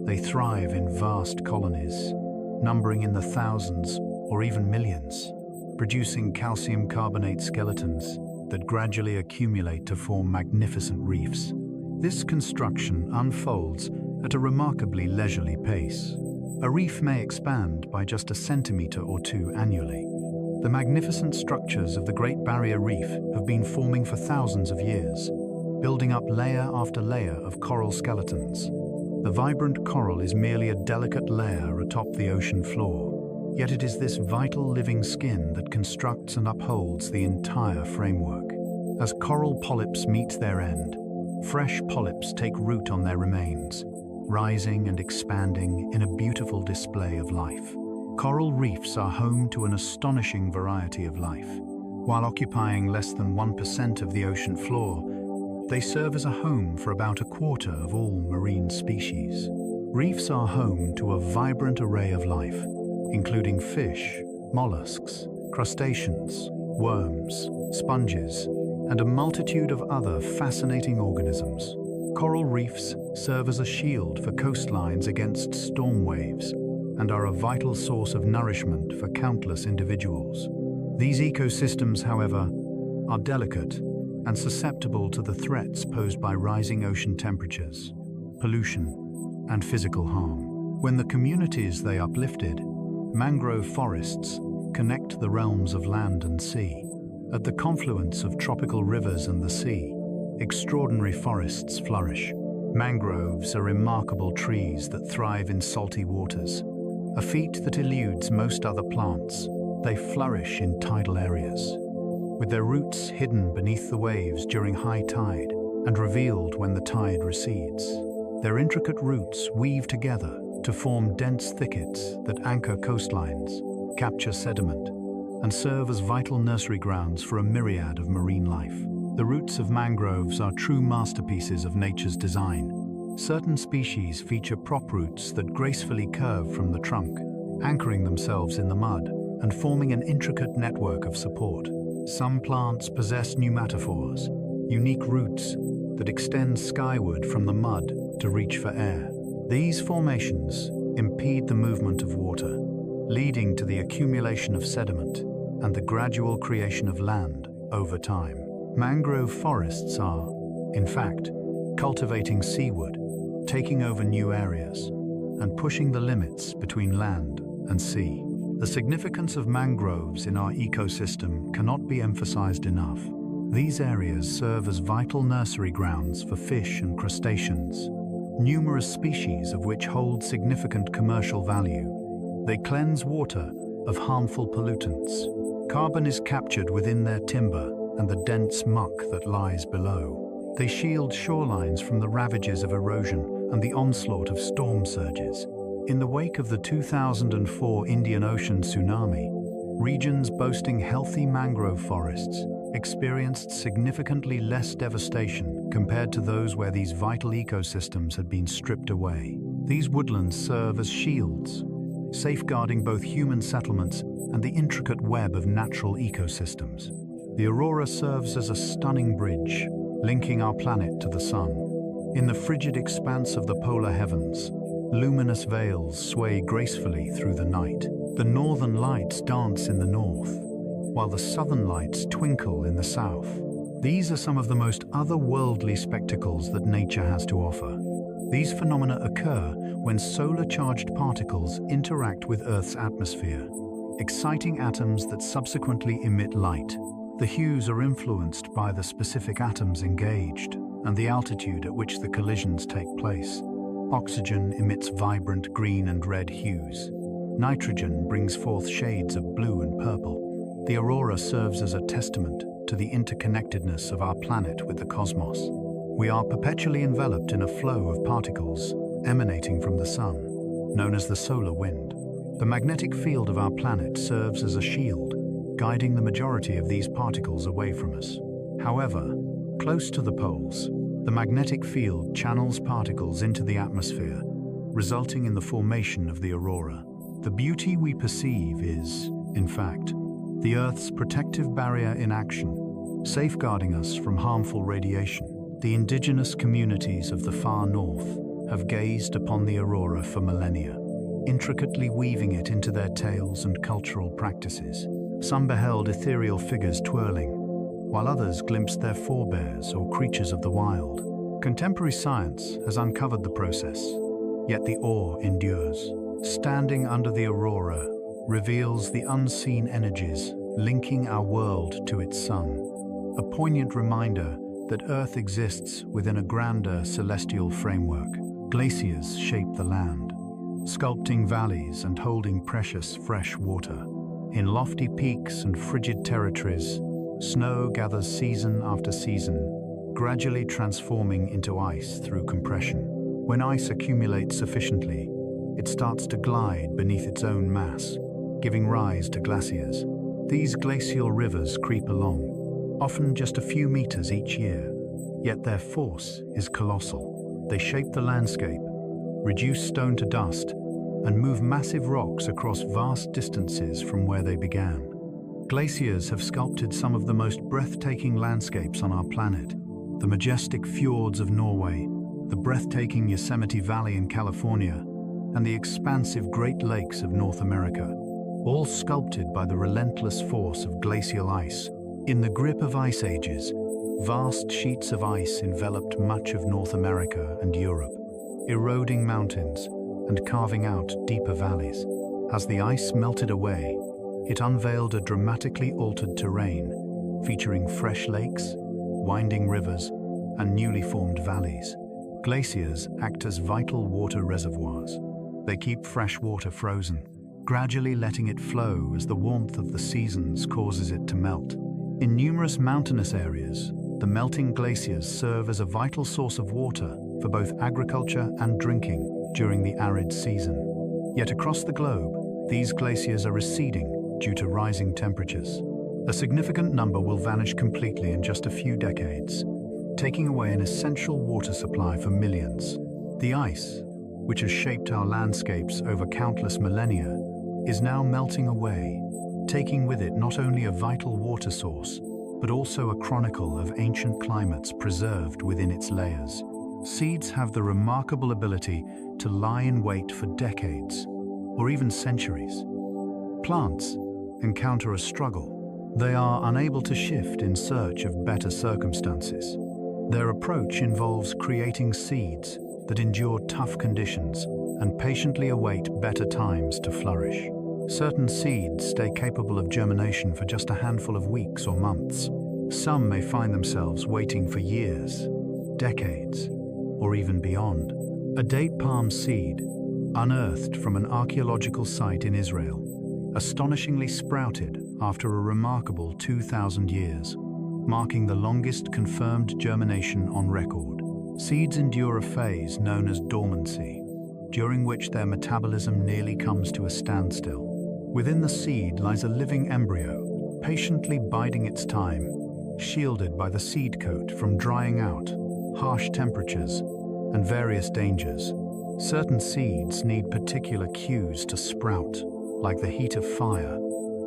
they thrive in vast colonies, numbering in the thousands or even millions, producing calcium carbonate skeletons that gradually accumulate to form magnificent reefs. This construction unfolds at a remarkably leisurely pace. A reef may expand by just a centimeter or two annually. The magnificent structures of the Great Barrier Reef have been forming for thousands of years, building up layer after layer of coral skeletons. The vibrant coral is merely a delicate layer atop the ocean floor, yet it is this vital living skin that constructs and upholds the entire framework. As coral polyps meet their end, fresh polyps take root on their remains, rising and expanding in a beautiful display of life. Coral reefs are home to an astonishing variety of life. While occupying less than 1% of the ocean floor, they serve as a home for about a quarter of all marine species. Reefs are home to a vibrant array of life, including fish, mollusks, crustaceans, worms, sponges, and a multitude of other fascinating organisms. Coral reefs serve as a shield for coastlines against storm waves and are a vital source of nourishment for countless individuals. These ecosystems, however, are delicate and susceptible to the threats posed by rising ocean temperatures, pollution, and physical harm. When the communities they uplifted, mangrove forests, connect the realms of land and sea. At the confluence of tropical rivers and the sea, extraordinary forests flourish. Mangroves are remarkable trees that thrive in salty waters, a feat that eludes most other plants. They flourish in tidal areas, with their roots hidden beneath the waves during high tide. and revealed when the tide recedes. Their intricate roots weave together to form dense thickets that anchor coastlines, capture sediment, and serve as vital nursery grounds for a myriad of marine life. The roots of mangroves are true masterpieces of nature's design. Certain species feature prop roots that gracefully curve from the trunk, anchoring themselves in the mud and forming an intricate network of support. Some plants possess pneumatophores, unique roots that extend skyward from the mud to reach for air. These formations impede the movement of water, leading to the accumulation of sediment and the gradual creation of land over time. Mangrove forests are, in fact, cultivating seaward, taking over new areas, and pushing the limits between land and sea. The significance of mangroves in our ecosystem cannot be emphasized enough. These areas serve as vital nursery grounds for fish and crustaceans, numerous species of which hold significant commercial value. They cleanse water of harmful pollutants. Carbon is captured within their timber and the dense muck that lies below. They shield shorelines from the ravages of erosion and the onslaught of storm surges. In the wake of the 2004 Indian Ocean tsunami, regions boasting healthy mangrove forests experienced significantly less devastation compared to those where these vital ecosystems had been stripped away. These woodlands serve as shields, safeguarding both human settlements and the intricate web of natural ecosystems. The aurora serves as a stunning bridge, linking our planet to the sun. In the frigid expanse of the polar heavens, luminous veils sway gracefully through the night. The northern lights dance in the north, while the southern lights twinkle in the south. These are some of the most otherworldly spectacles that nature has to offer. These phenomena occur when solar-charged particles interact with Earth's atmosphere, exciting atoms that subsequently emit light. The hues are influenced by the specific atoms engaged and the altitude at which the collisions take place. Oxygen emits vibrant green and red hues. Nitrogen brings forth shades of blue and purple. The aurora serves as a testament to the interconnectedness of our planet with the cosmos. We are perpetually enveloped in a flow of particles emanating from the sun, known as the solar wind. The magnetic field of our planet serves as a shield, guiding the majority of these particles away from us. However, close to the poles, the magnetic field channels particles into the atmosphere, resulting in the formation of the aurora. The beauty we perceive is, in fact, the Earth's protective barrier in action, safeguarding us from harmful radiation. The indigenous communities of the far north have gazed upon the aurora for millennia, intricately weaving it into their tales and cultural practices. Some beheld ethereal figures twirling, while others glimpsed their forebears or creatures of the wild. Contemporary science has uncovered the process, yet the awe endures. Standing under the aurora reveals the unseen energies linking our world to its sun, a poignant reminder that Earth exists within a grander celestial framework. Glaciers shape the land, sculpting valleys and holding precious fresh water. In lofty peaks and frigid territories, snow gathers season after season, gradually transforming into ice through compression. When ice accumulates sufficiently, it starts to glide beneath its own mass, giving rise to glaciers. These glacial rivers creep along, often just a few meters each year, yet their force is colossal. They shape the landscape, reduce stone to dust, and move massive rocks across vast distances from where they began. Glaciers have sculpted some of the most breathtaking landscapes on our planet. The majestic fjords of Norway, the breathtaking Yosemite Valley in California, and the expansive Great Lakes of North America, all sculpted by the relentless force of glacial ice. In the grip of ice ages, vast sheets of ice enveloped much of North America and Europe, eroding mountains and carving out deeper valleys. As the ice melted away, it unveiled a dramatically altered terrain, featuring fresh lakes, winding rivers, and newly formed valleys. Glaciers act as vital water reservoirs. They keep fresh water frozen, gradually letting it flow as the warmth of the seasons causes it to melt. In numerous mountainous areas, the melting glaciers serve as a vital source of water for both agriculture and drinking during the arid season. Yet across the globe, these glaciers are receding due to rising temperatures. A significant number will vanish completely in just a few decades, taking away an essential water supply for millions. The ice, which has shaped our landscapes over countless millennia, is now melting away, taking with it not only a vital water source, but also a chronicle of ancient climates preserved within its layers. Seeds have the remarkable ability to lie in wait for decades, or even centuries. Plants encounter a struggle. They are unable to shift in search of better circumstances. Their approach involves creating seeds that endure tough conditions and patiently await better times to flourish. Certain seeds stay capable of germination for just a handful of weeks or months. Some may find themselves waiting for years, decades, or even beyond. A date palm seed, unearthed from an archaeological site in Israel, astonishingly sprouted after a remarkable 2,000 years, marking the longest confirmed germination on record. Seeds endure a phase known as dormancy, during which their metabolism nearly comes to a standstill. Within the seed lies a living embryo, patiently biding its time, shielded by the seed coat from drying out, harsh temperatures, and various dangers. Certain seeds need particular cues to sprout, like the heat of fire,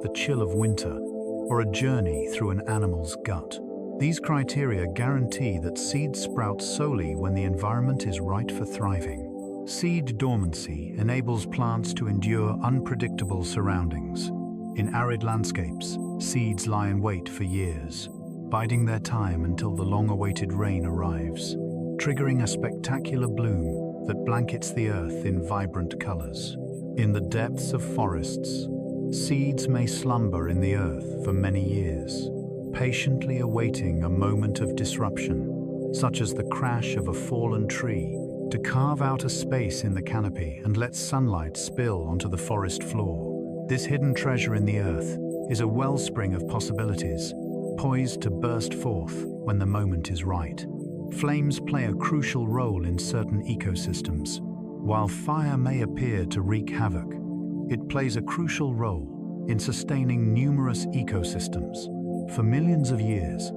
the chill of winter, or a journey through an animal's gut. These criteria guarantee that seeds sprout solely when the environment is right for thriving. Seed dormancy enables plants to endure unpredictable surroundings. In arid landscapes, seeds lie in wait for years, biding their time until the long-awaited rain arrives, triggering a spectacular bloom that blankets the earth in vibrant colors. In the depths of forests, seeds may slumber in the earth for many years, patiently awaiting a moment of disruption, such as the crash of a fallen tree, to carve out a space in the canopy and let sunlight spill onto the forest floor. This hidden treasure in the earth is a wellspring of possibilities, poised to burst forth when the moment is right. Flames play a crucial role in certain ecosystems. While fire may appear to wreak havoc, it plays a crucial role in sustaining numerous ecosystems. For millions of years,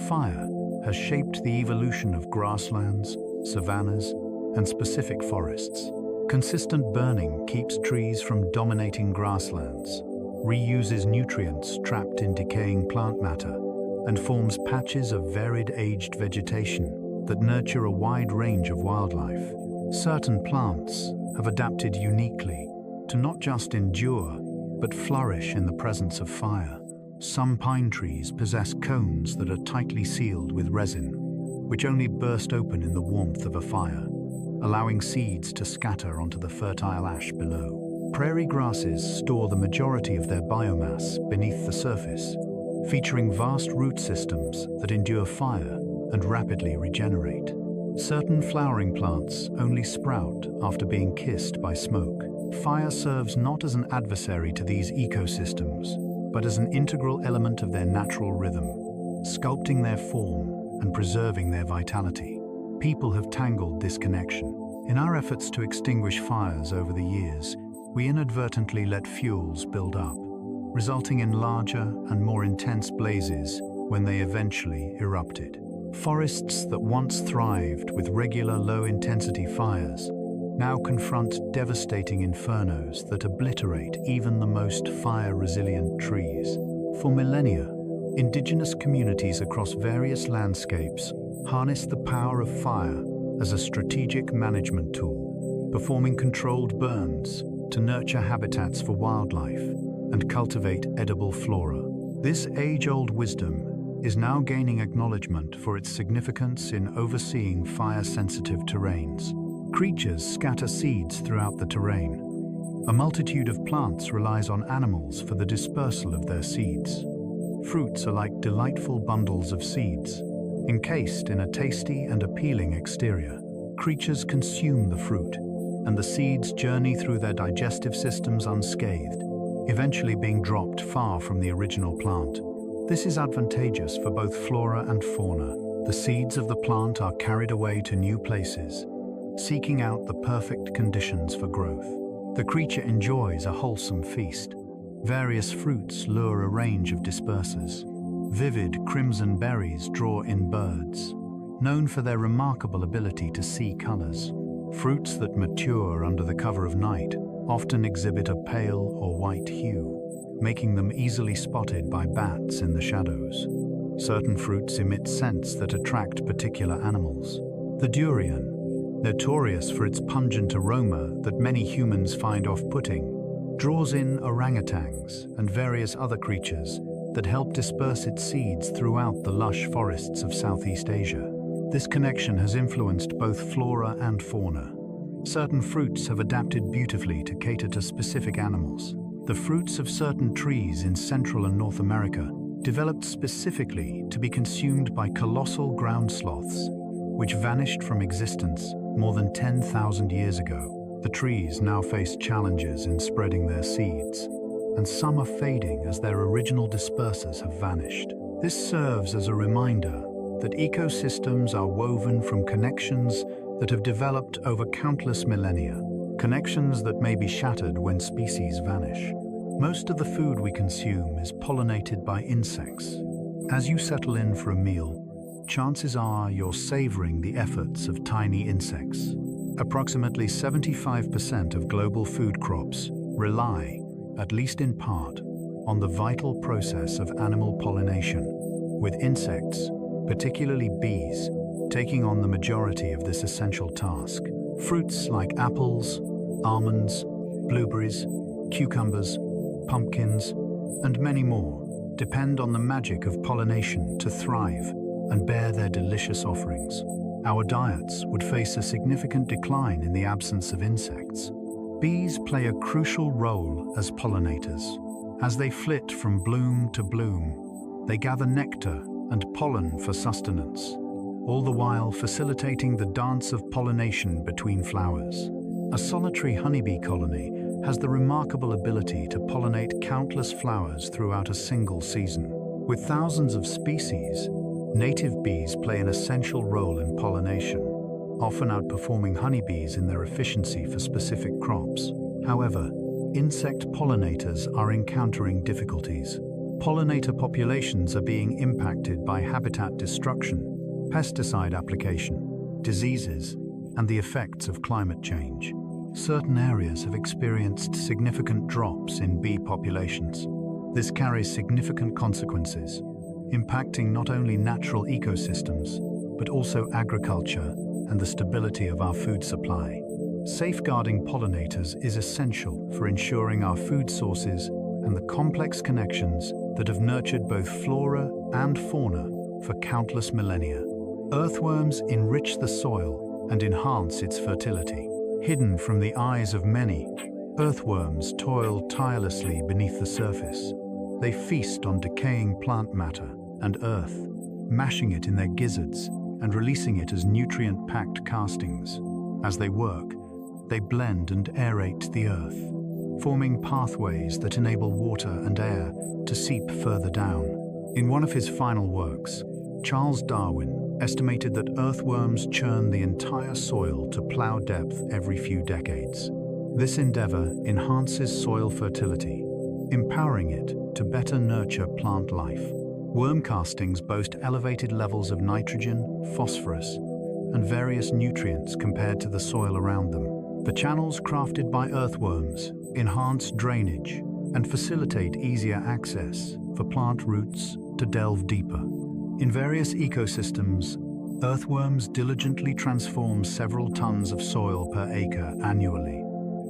fire has shaped the evolution of grasslands, savannas, and specific forests. Consistent burning keeps trees from dominating grasslands, reuses nutrients trapped in decaying plant matter, and forms patches of varied aged vegetation that nurture a wide range of wildlife. Certain plants have adapted uniquely to not just endure, but flourish in the presence of fire. Some pine trees possess cones that are tightly sealed with resin, which only burst open in the warmth of a fire, allowing seeds to scatter onto the fertile ash below. Prairie grasses store the majority of their biomass beneath the surface, featuring vast root systems that endure fire and rapidly regenerate. Certain flowering plants only sprout after being kissed by smoke. Fire serves not as an adversary to these ecosystems, but as an integral element of their natural rhythm, sculpting their form and preserving their vitality. People have tangled this connection. In our efforts to extinguish fires over the years, we inadvertently let fuels build up, resulting in larger and more intense blazes when they eventually erupted. Forests that once thrived with regular low-intensity fires now confront devastating infernos that obliterate even the most fire-resilient trees. For millennia, indigenous communities across various landscapes harnessed the power of fire as a strategic management tool, performing controlled burns to nurture habitats for wildlife and cultivate edible flora. This age-old wisdom is now gaining acknowledgement for its significance in overseeing fire-sensitive terrains. Creatures scatter seeds throughout the terrain. A multitude of plants relies on animals for the dispersal of their seeds. Fruits are like delightful bundles of seeds, encased in a tasty and appealing exterior. Creatures consume the fruit, and the seeds journey through their digestive systems unscathed, eventually being dropped far from the original plant. This is advantageous for both flora and fauna, the seeds of the plant are carried away to new places, seeking out the perfect conditions for growth. The creature enjoys a wholesome feast. Various fruits lure a range of dispersers. Vivid crimson berries draw in birds, known for their remarkable ability to see colors. Fruits that mature under the cover of night often exhibit a pale or white hue, making them easily spotted by bats in the shadows. Certain fruits emit scents that attract particular animals. The durian, notorious for its pungent aroma that many humans find off-putting, draws in orangutans and various other creatures that help disperse its seeds throughout the lush forests of Southeast Asia. This connection has influenced both flora and fauna. Certain fruits have adapted beautifully to cater to specific animals. The fruits of certain trees in Central and North America developed specifically to be consumed by colossal ground sloths, which vanished from existence more than 10,000 years ago. The trees now face challenges in spreading their seeds, and some are fading as their original dispersers have vanished. This serves as a reminder that ecosystems are woven from connections that have developed over countless millennia, connections that may be shattered when species vanish. Most of the food we consume is pollinated by insects. As you settle in for a meal, chances are you're savoring the efforts of tiny insects. Approximately 75% of global food crops rely, at least in part, on the vital process of animal pollination, with insects, particularly bees, taking on the majority of this essential task. Fruits like apples, almonds, blueberries, cucumbers, pumpkins, and many more depend on the magic of pollination to thrive and bear their delicious offerings. Our diets would face a significant decline in the absence of insects. Bees play a crucial role as pollinators. As they flit from bloom to bloom, they gather nectar and pollen for sustenance, all the while facilitating the dance of pollination between flowers. A solitary honeybee colony has the remarkable ability to pollinate countless flowers throughout a single season. With thousands of species, native bees play an essential role in pollination, often outperforming honeybees in their efficiency for specific crops. However, insect pollinators are encountering difficulties. Pollinator populations are being impacted by habitat destruction, pesticide application, diseases, and the effects of climate change. Certain areas have experienced significant drops in bee populations. This carries significant consequences, impacting not only natural ecosystems, but also agriculture and the stability of our food supply. Safeguarding pollinators is essential for ensuring our food sources and the complex connections that have nurtured both flora and fauna for countless millennia. Earthworms enrich the soil and enhance its fertility. Hidden from the eyes of many, earthworms toil tirelessly beneath the surface. They feast on decaying plant matter and earth, mashing it in their gizzards and releasing it as nutrient-packed castings. As they work, they blend and aerate the earth, forming pathways that enable water and air to seep further down. In one of his final works, Charles Darwin estimated that earthworms churn the entire soil to plow depth every few decades. This endeavor enhances soil fertility, empowering it to better nurture plant life. Worm castings boast elevated levels of nitrogen, phosphorus, and various nutrients compared to the soil around them. The channels crafted by earthworms enhance drainage and facilitate easier access for plant roots to delve deeper. In various ecosystems, earthworms diligently transform several tons of soil per acre annually,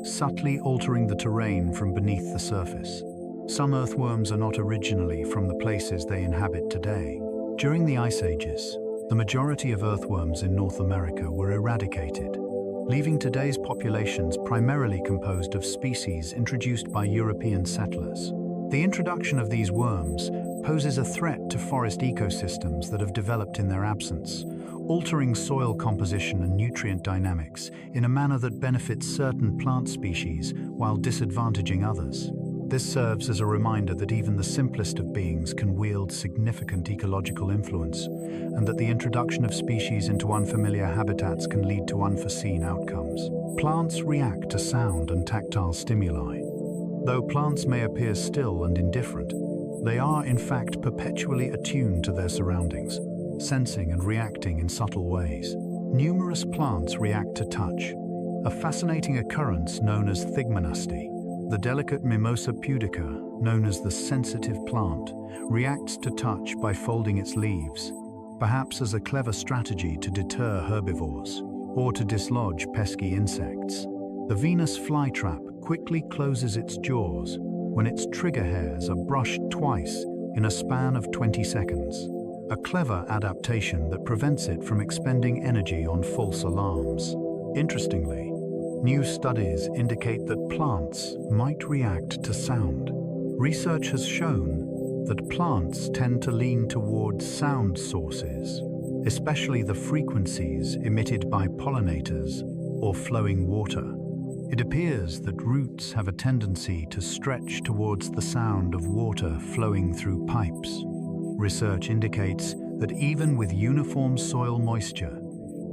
subtly altering the terrain from beneath the surface. Some earthworms are not originally from the places they inhabit today. During the Ice Ages, the majority of earthworms in North America were eradicated, leaving today's populations primarily composed of species introduced by European settlers. The introduction of these worms poses a threat to forest ecosystems that have developed in their absence, altering soil composition and nutrient dynamics in a manner that benefits certain plant species while disadvantaging others. This serves as a reminder that even the simplest of beings can wield significant ecological influence, and that the introduction of species into unfamiliar habitats can lead to unforeseen outcomes. Plants react to sound and tactile stimuli. Though plants may appear still and indifferent, they are in fact perpetually attuned to their surroundings, sensing and reacting in subtle ways. Numerous plants react to touch, a fascinating occurrence known as thigmonasty. The delicate Mimosa pudica, known as the sensitive plant, reacts to touch by folding its leaves, perhaps as a clever strategy to deter herbivores or to dislodge pesky insects. The Venus flytrap quickly closes its jaws when its trigger hairs are brushed twice in a span of 20 seconds, a clever adaptation that prevents it from expending energy on false alarms. Interestingly, new studies indicate that plants might react to sound. Research has shown that plants tend to lean towards sound sources, especially the frequencies emitted by pollinators or flowing water. It appears that roots have a tendency to stretch towards the sound of water flowing through pipes. Research indicates that even with uniform soil moisture,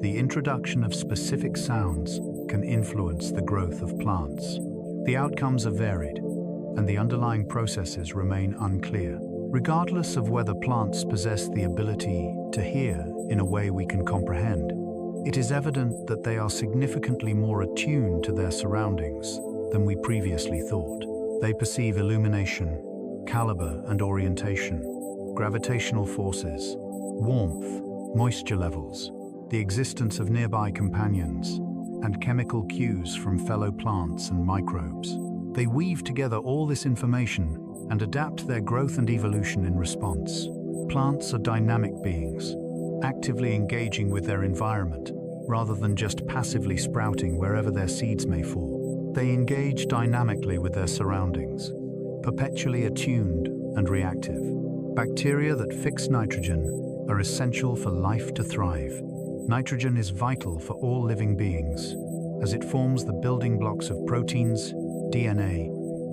the introduction of specific sounds can influence the growth of plants. The outcomes are varied, and the underlying processes remain unclear. Regardless of whether plants possess the ability to hear in a way we can comprehend, it is evident that they are significantly more attuned to their surroundings than we previously thought. They perceive illumination, caliber and orientation, gravitational forces, warmth, moisture levels, the existence of nearby companions, and chemical cues from fellow plants and microbes. They weave together all this information and adapt their growth and evolution in response. Plants are dynamic beings, actively engaging with their environment, rather than just passively sprouting wherever their seeds may fall. They engage dynamically with their surroundings, perpetually attuned and reactive. Bacteria that fix nitrogen are essential for life to thrive. Nitrogen is vital for all living beings, as it forms the building blocks of proteins, DNA,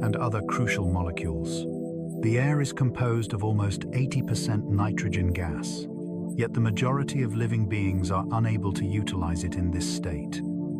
and other crucial molecules. The air is composed of almost 80% nitrogen gas, yet the majority of living beings are unable to utilize it in this state.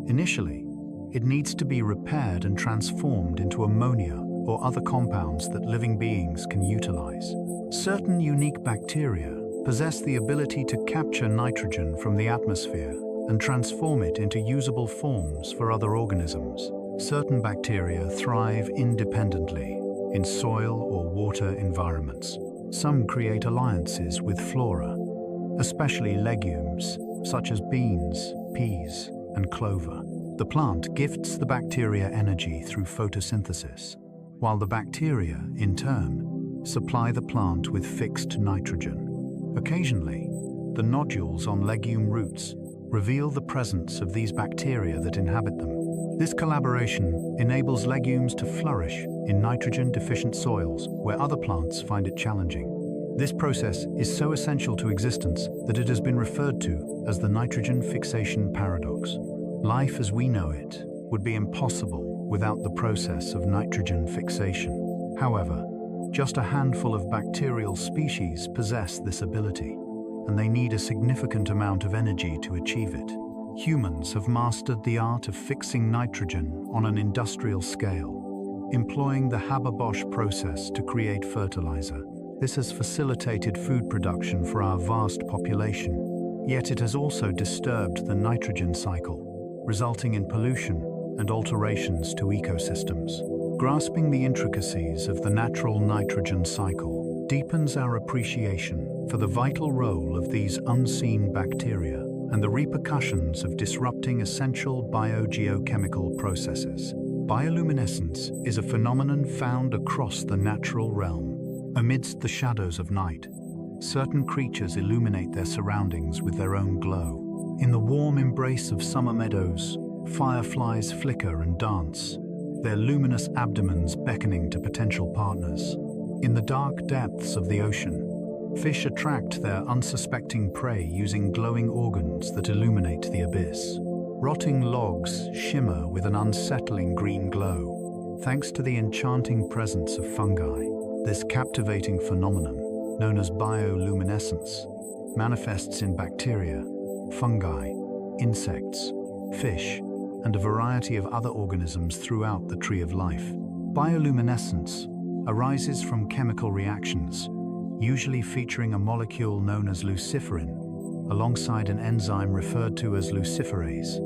Initially, it needs to be repaired and transformed into ammonia or other compounds that living beings can utilize. Certain unique bacteria possess the ability to capture nitrogen from the atmosphere and transform it into usable forms for other organisms. Certain bacteria thrive independently in soil or water environments. Some create alliances with flora, especially legumes such as beans, peas, and clover. The plant gifts the bacteria energy through photosynthesis, while the bacteria, in turn, supply the plant with fixed nitrogen. Occasionally, the nodules on legume roots reveal the presence of these bacteria that inhabit them. This collaboration enables legumes to flourish in nitrogen-deficient soils where other plants find it challenging. This process is so essential to existence that it has been referred to as the nitrogen fixation paradox. Life as we know it would be impossible without the process of nitrogen fixation. However, just a handful of bacterial species possess this ability, and they need a significant amount of energy to achieve it. Humans have mastered the art of fixing nitrogen on an industrial scale, employing the Haber-Bosch process to create fertilizer. This has facilitated food production for our vast population, yet it has also disturbed the nitrogen cycle, resulting in pollution and alterations to ecosystems. Grasping the intricacies of the natural nitrogen cycle deepens our appreciation for the vital role of these unseen bacteria and the repercussions of disrupting essential biogeochemical processes. Bioluminescence is a phenomenon found across the natural realm. Amidst the shadows of night, certain creatures illuminate their surroundings with their own glow. In the warm embrace of summer meadows, fireflies flicker and dance, their luminous abdomens beckoning to potential partners. In the dark depths of the ocean, fish attract their unsuspecting prey using glowing organs that illuminate the abyss. Rotting logs shimmer with an unsettling green glow, Thanks to the enchanting presence of fungi, this captivating phenomenon, known as bioluminescence, manifests in bacteria, fungi, insects, fish, and a variety of other organisms throughout the tree of life. Bioluminescence arises from chemical reactions, usually featuring a molecule known as luciferin, alongside an enzyme referred to as luciferase.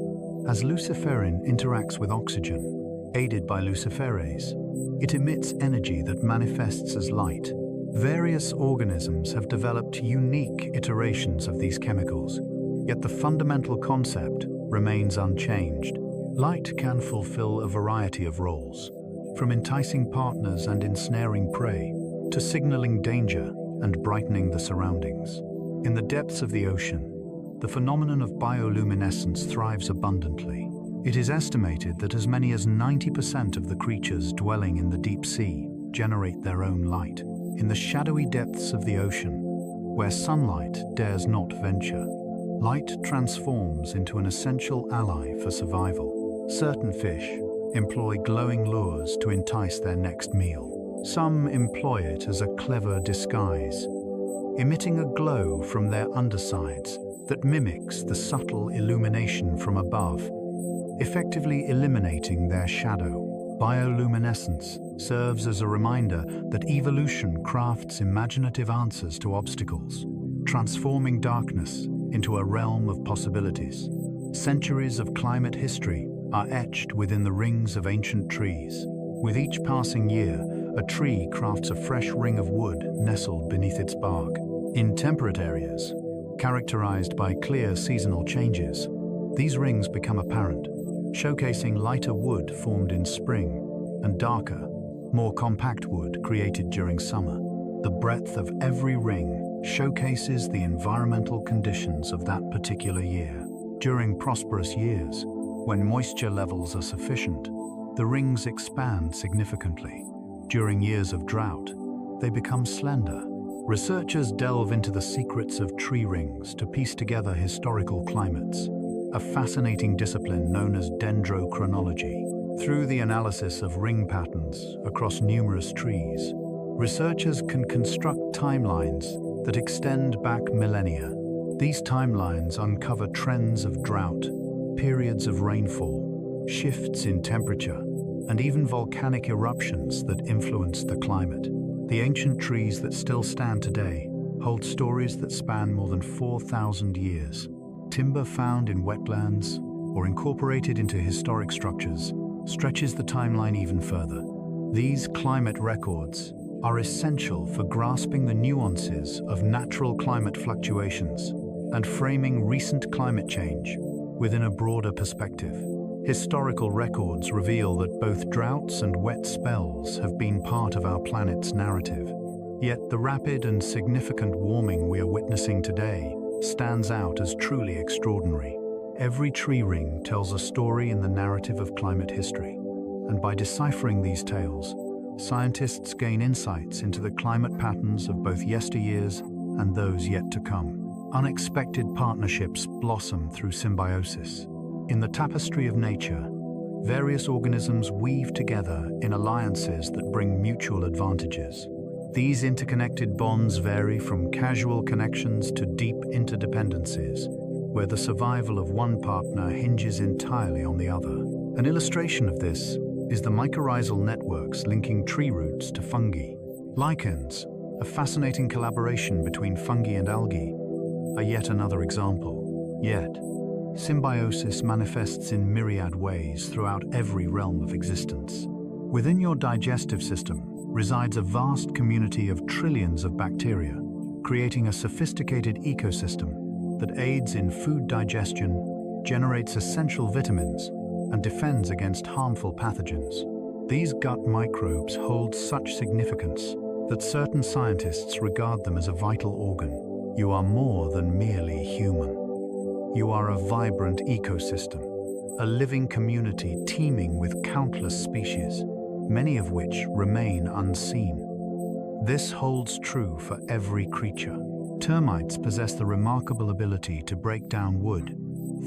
As luciferin interacts with oxygen, aided by luciferase, it emits energy that manifests as light. Various organisms have developed unique iterations of these chemicals, yet the fundamental concept remains unchanged. Light can fulfill a variety of roles, from enticing partners and ensnaring prey, to signaling danger and brightening the surroundings. In the depths of the ocean, the phenomenon of bioluminescence thrives abundantly. It is estimated that as many as 90% of the creatures dwelling in the deep sea generate their own light. In the shadowy depths of the ocean, where sunlight dares not venture, light transforms into an essential ally for survival. Certain fish employ glowing lures to entice their next meal. Some employ it as a clever disguise, emitting a glow from their undersides that mimics the subtle illumination from above, effectively eliminating their shadow. Bioluminescence serves as a reminder that evolution crafts imaginative answers to obstacles, transforming darkness into a realm of possibilities. Centuries of climate history are etched within the rings of ancient trees. With each passing year, a tree crafts a fresh ring of wood nestled beneath its bark. In temperate areas, characterized by clear seasonal changes, these rings become apparent, showcasing lighter wood formed in spring and darker, more compact wood created during summer. The breadth of every ring showcases the environmental conditions of that particular year. During prosperous years, when moisture levels are sufficient, the rings expand significantly. During years of drought, they become slender. Researchers delve into the secrets of tree rings to piece together historical climates, a fascinating discipline known as dendrochronology. Through the analysis of ring patterns across numerous trees, researchers can construct timelines that extend back millennia. These timelines uncover trends of drought, periods of rainfall, shifts in temperature, and even volcanic eruptions that influence the climate. The ancient trees that still stand today hold stories that span more than 4,000 years. Timber found in wetlands or incorporated into historic structures stretches the timeline even further. These climate records are essential for grasping the nuances of natural climate fluctuations and framing recent climate change within a broader perspective. Historical records reveal that both droughts and wet spells have been part of our planet's narrative. Yet the rapid and significant warming we are witnessing today stands out as truly extraordinary. Every tree ring tells a story in the narrative of climate history, and by deciphering these tales, scientists gain insights into the climate patterns of both yesteryears and those yet to come. Unexpected partnerships blossom through symbiosis. In the tapestry of nature, various organisms weave together in alliances that bring mutual advantages. These interconnected bonds vary from casual connections to deep interdependencies, where the survival of one partner hinges entirely on the other. An illustration of this is the mycorrhizal networks linking tree roots to fungi. Lichens, a fascinating collaboration between fungi and algae, are yet another example. Yet, symbiosis manifests in myriad ways throughout every realm of existence. Within your digestive system resides a vast community of trillions of bacteria, creating a sophisticated ecosystem that aids in food digestion, generates essential vitamins, and defends against harmful pathogens. These gut microbes hold such significance that certain scientists regard them as a vital organ. You are more than merely human. You are a vibrant ecosystem, a living community teeming with countless species, many of which remain unseen. This holds true for every creature. Termites possess the remarkable ability to break down wood,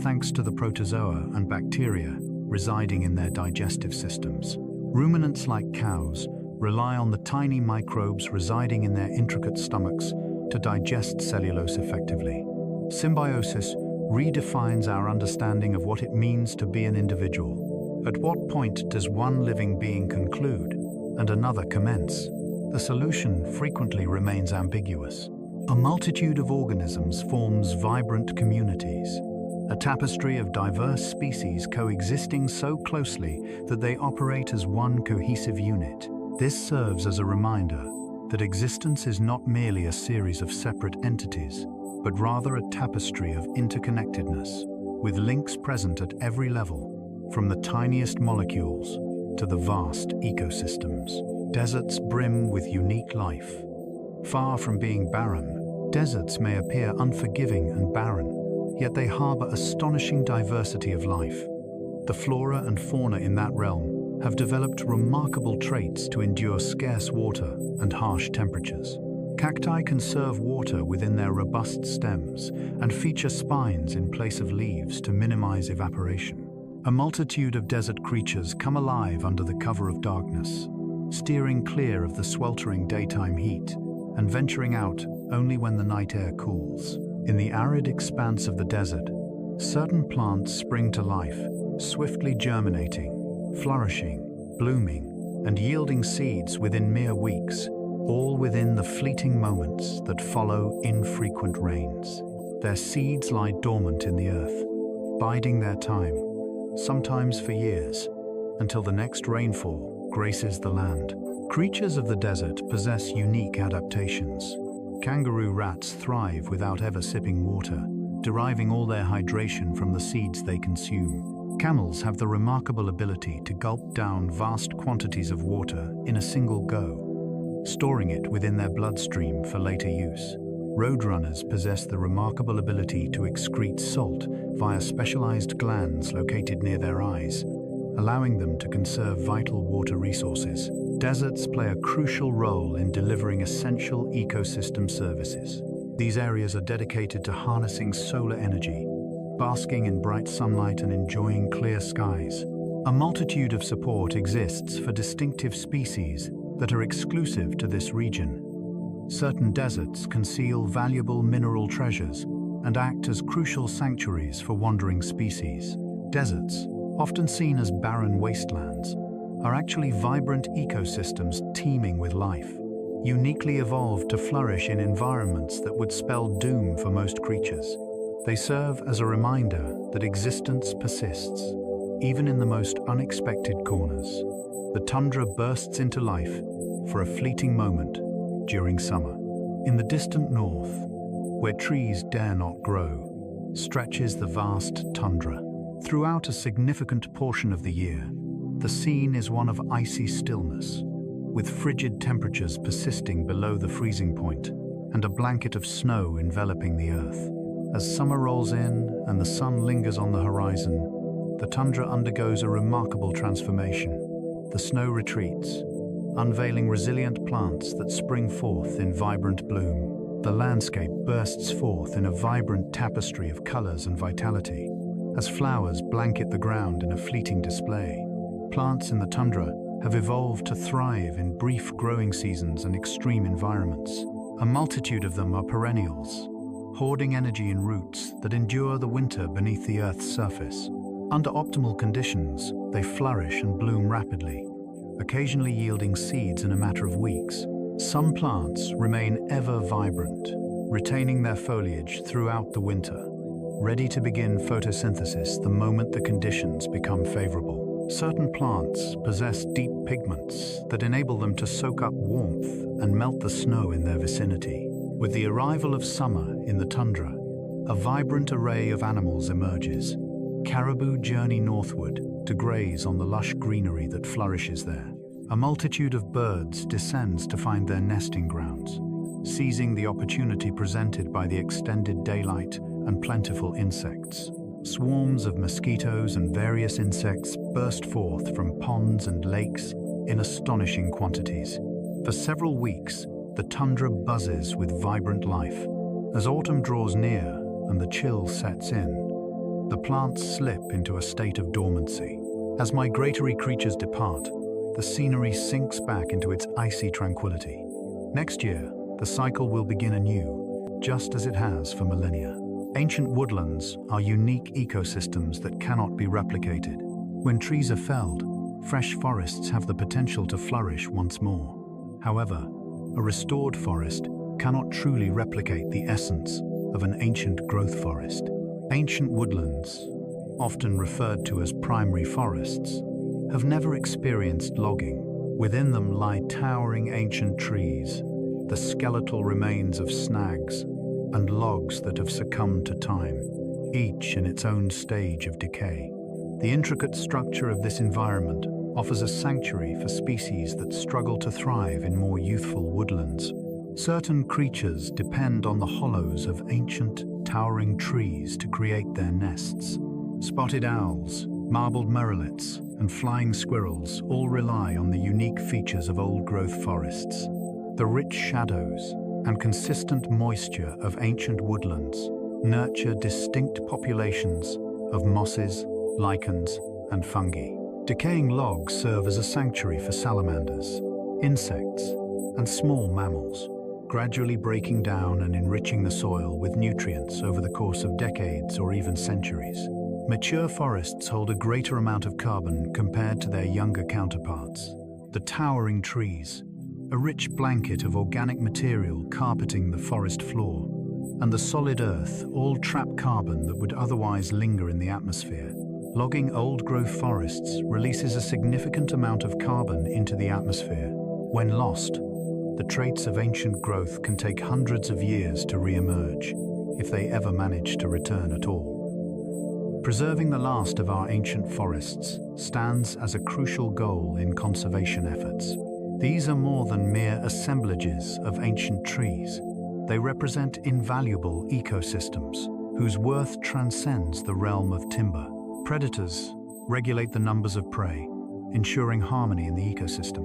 thanks to the protozoa and bacteria residing in their digestive systems. Ruminants like cows rely on the tiny microbes residing in their intricate stomachs to digest cellulose effectively. Symbiosis redefines our understanding of what it means to be an individual. At what point does one living being conclude and another commence? The solution frequently remains ambiguous. A multitude of organisms forms vibrant communities, a tapestry of diverse species coexisting so closely that they operate as one cohesive unit. This serves as a reminder that existence is not merely a series of separate entities, but rather a tapestry of interconnectedness, with links present at every level, from the tiniest molecules to the vast ecosystems. Deserts brim with unique life. Far from being barren, deserts may appear unforgiving and barren, yet they harbor astonishing diversity of life. The flora and fauna in that realm have developed remarkable traits to endure scarce water and harsh temperatures. Cacti conserve water within their robust stems and feature spines in place of leaves to minimize evaporation. A multitude of desert creatures come alive under the cover of darkness, steering clear of the sweltering daytime heat and venturing out only when the night air cools. In the arid expanse of the desert, certain plants spring to life, swiftly germinating, flourishing, blooming, and yielding seeds within mere weeks, all within the fleeting moments that follow infrequent rains. Their seeds lie dormant in the earth, biding their time, sometimes for years, until the next rainfall graces the land. Creatures of the desert possess unique adaptations. Kangaroo rats thrive without ever sipping water, deriving all their hydration from the seeds they consume. Camels have the remarkable ability to gulp down vast quantities of water in a single go, storing it within their bloodstream for later use. Roadrunners possess the remarkable ability to excrete salt via specialized glands located near their eyes, allowing them to conserve vital water resources. Deserts play a crucial role in delivering essential ecosystem services. These areas are dedicated to harnessing solar energy, basking in bright sunlight and enjoying clear skies. A multitude of support exists for distinctive species that are exclusive to this region. Certain deserts conceal valuable mineral treasures and act as crucial sanctuaries for wandering species. Deserts, often seen as barren wastelands, are actually vibrant ecosystems teeming with life, uniquely evolved to flourish in environments that would spell doom for most creatures. They serve as a reminder that existence persists, even in the most unexpected corners. The tundra bursts into life for a fleeting moment during summer. In the distant north, where trees dare not grow, stretches the vast tundra. Throughout a significant portion of the year, the scene is one of icy stillness, with frigid temperatures persisting below the freezing point and a blanket of snow enveloping the earth. As summer rolls in and the sun lingers on the horizon, the tundra undergoes a remarkable transformation. The snow retreats, unveiling resilient plants that spring forth in vibrant bloom. The landscape bursts forth in a vibrant tapestry of colors and vitality, as flowers blanket the ground in a fleeting display. Plants in the tundra have evolved to thrive in brief growing seasons and extreme environments. A multitude of them are perennials, hoarding energy in roots that endure the winter beneath the Earth's surface. Under optimal conditions, they flourish and bloom rapidly, occasionally yielding seeds in a matter of weeks. Some plants remain ever vibrant, retaining their foliage throughout the winter, ready to begin photosynthesis the moment the conditions become favorable. Certain plants possess deep pigments that enable them to soak up warmth and melt the snow in their vicinity. With the arrival of summer in the tundra, a vibrant array of animals emerges. Caribou journey northward to graze on the lush greenery that flourishes there. A multitude of birds descends to find their nesting grounds, seizing the opportunity presented by the extended daylight and plentiful insects. Swarms of mosquitoes and various insects burst forth from ponds and lakes in astonishing quantities. For several weeks, the tundra buzzes with vibrant life. As autumn draws near and the chill sets in, the plants slip into a state of dormancy. As migratory creatures depart, the scenery sinks back into its icy tranquility. Next year, the cycle will begin anew, just as it has for millennia. Ancient woodlands are unique ecosystems that cannot be replicated. When trees are felled, fresh forests have the potential to flourish once more. However, a restored forest cannot truly replicate the essence of an ancient growth forest. Ancient woodlands, often referred to as primary forests, have never experienced logging. Within them lie towering ancient trees, the skeletal remains of snags, and logs that have succumbed to time, each in its own stage of decay. The intricate structure of this environment offers a sanctuary for species that struggle to thrive in more youthful woodlands. Certain creatures depend on the hollows of ancient, towering trees to create their nests. Spotted owls, marbled murrelets, and flying squirrels all rely on the unique features of old-growth forests. The rich shadows and consistent moisture of ancient woodlands nurture distinct populations of mosses, lichens, and fungi. Decaying logs serve as a sanctuary for salamanders, insects, and small mammals, gradually breaking down and enriching the soil with nutrients over the course of decades or even centuries. Mature forests hold a greater amount of carbon compared to their younger counterparts. The towering trees, a rich blanket of organic material carpeting the forest floor, and the solid earth all trap carbon that would otherwise linger in the atmosphere. Logging old-growth forests releases a significant amount of carbon into the atmosphere. When lost, the traits of ancient growth can take hundreds of years to re-emerge, if they ever manage to return at all. Preserving the last of our ancient forests stands as a crucial goal in conservation efforts. These are more than mere assemblages of ancient trees. They represent invaluable ecosystems whose worth transcends the realm of timber. Predators regulate the numbers of prey, ensuring harmony in the ecosystem.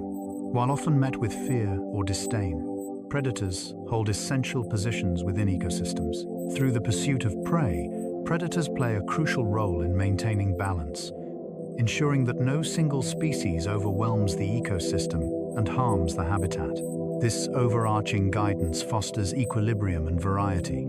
While often met with fear or disdain, predators hold essential positions within ecosystems. Through the pursuit of prey, predators play a crucial role in maintaining balance, ensuring that no single species overwhelms the ecosystem and harms the habitat. This overarching guidance fosters equilibrium and variety.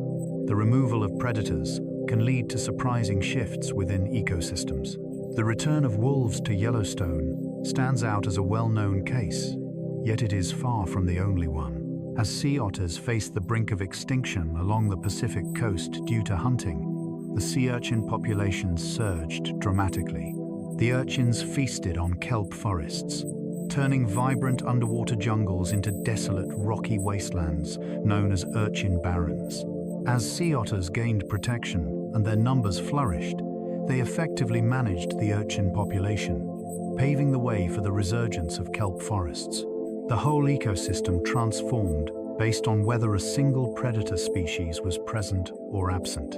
The removal of predators can lead to surprising shifts within ecosystems. The return of wolves to Yellowstone stands out as a well-known case, yet it is far from the only one. As sea otters face the brink of extinction along the Pacific coast due to hunting, the sea urchin populations surged dramatically. The urchins feasted on kelp forests, turning vibrant underwater jungles into desolate rocky wastelands known as urchin barrens. As sea otters gained protection and their numbers flourished, they effectively managed the urchin population, paving the way for the resurgence of kelp forests. The whole ecosystem transformed based on whether a single predator species was present or absent.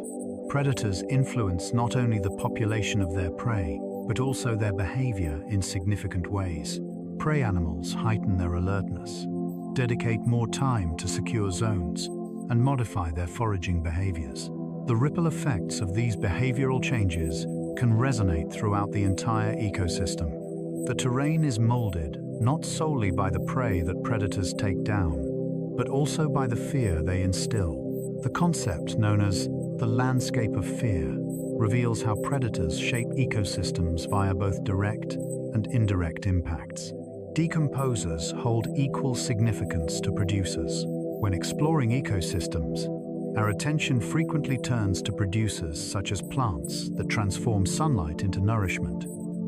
Predators influence not only the population of their prey, but also their behavior in significant ways. Prey animals heighten their alertness, dedicate more time to secure zones, and modify their foraging behaviors. The ripple effects of these behavioral changes can resonate throughout the entire ecosystem. The terrain is molded not solely by the prey that predators take down, but also by the fear they instill. The concept known as the landscape of fear reveals how predators shape ecosystems via both direct and indirect impacts. Decomposers hold equal significance to producers. When exploring ecosystems, our attention frequently turns to producers such as plants that transform sunlight into nourishment,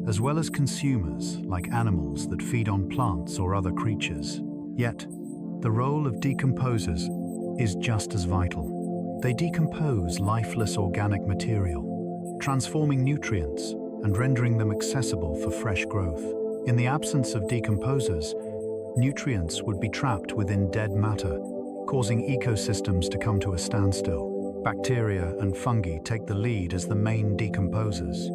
as well as consumers like animals that feed on plants or other creatures. Yet, the role of decomposers is just as vital. They decompose lifeless organic material, transforming nutrients and rendering them accessible for fresh growth. In the absence of decomposers, nutrients would be trapped within dead matter, causing ecosystems to come to a standstill. Bacteria and fungi take the lead as the main decomposers,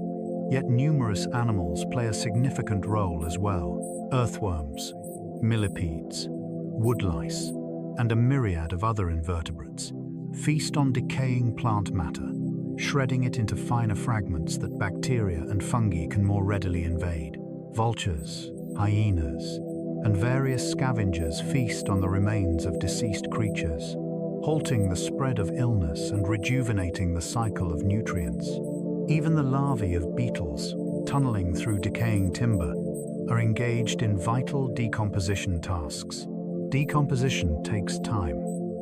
yet numerous animals play a significant role as well. Earthworms, millipedes, woodlice, and a myriad of other invertebrates feast on decaying plant matter, shredding it into finer fragments that bacteria and fungi can more readily invade. Vultures, hyenas, and various scavengers feast on the remains of deceased creatures, halting the spread of illness and rejuvenating the cycle of nutrients. Even the larvae of beetles, tunneling through decaying timber, are engaged in vital decomposition tasks. Decomposition takes time.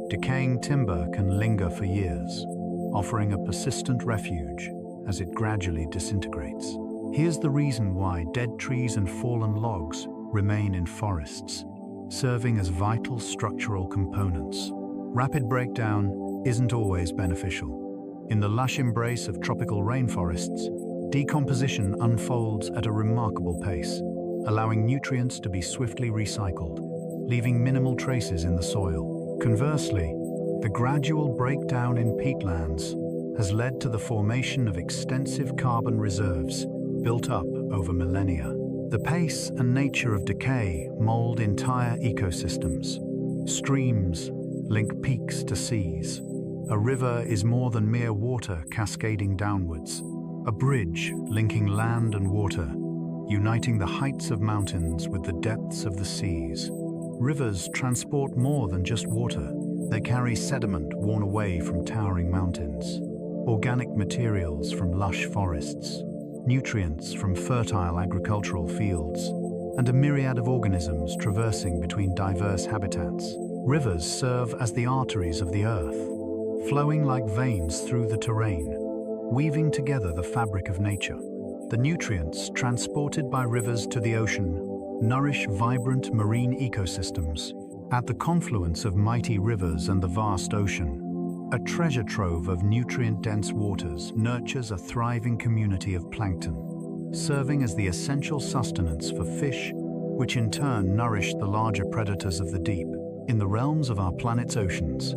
Decaying timber can linger for years, offering a persistent refuge as it gradually disintegrates. Here's the reason why dead trees and fallen logs remain in forests, serving as vital structural components. Rapid breakdown isn't always beneficial. In the lush embrace of tropical rainforests, decomposition unfolds at a remarkable pace, allowing nutrients to be swiftly recycled, leaving minimal traces in the soil. Conversely, the gradual breakdown in peatlands has led to the formation of extensive carbon reserves built up over millennia. The pace and nature of decay mold entire ecosystems. Streams link peaks to seas. A river is more than mere water cascading downwards. A bridge linking land and water, uniting the heights of mountains with the depths of the seas. Rivers transport more than just water. They carry sediment worn away from towering mountains, organic materials from lush forests, nutrients from fertile agricultural fields, and a myriad of organisms traversing between diverse habitats. Rivers serve as the arteries of the earth, flowing like veins through the terrain, weaving together the fabric of nature. The nutrients transported by rivers to the ocean nourish vibrant marine ecosystems. At the confluence of mighty rivers and the vast ocean, a treasure trove of nutrient-dense waters nurtures a thriving community of plankton, serving as the essential sustenance for fish, which in turn nourish the larger predators of the deep. In the realms of our planet's oceans,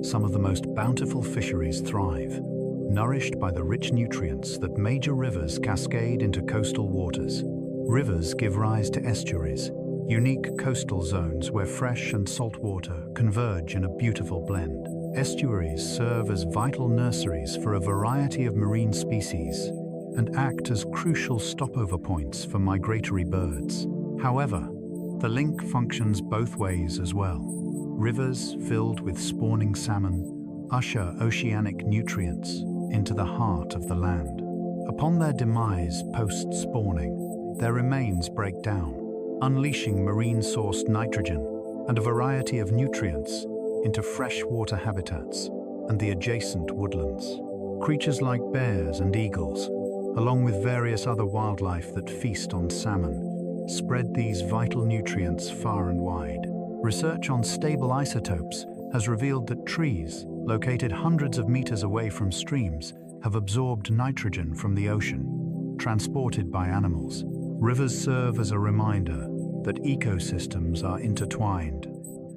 some of the most bountiful fisheries thrive, nourished by the rich nutrients that major rivers cascade into coastal waters. Rivers give rise to estuaries, unique coastal zones where fresh and salt water converge in a beautiful blend. Estuaries serve as vital nurseries for a variety of marine species and act as crucial stopover points for migratory birds. However, the link functions both ways as well. Rivers filled with spawning salmon usher oceanic nutrients into the heart of the land. Upon their demise post-spawning, their remains break down, unleashing marine-sourced nitrogen and a variety of nutrients into freshwater habitats and the adjacent woodlands. Creatures like bears and eagles, along with various other wildlife that feast on salmon, spread these vital nutrients far and wide. Research on stable isotopes has revealed that trees, located hundreds of meters away from streams, have absorbed nitrogen from the ocean, transported by animals. Rivers serve as a reminder that ecosystems are intertwined,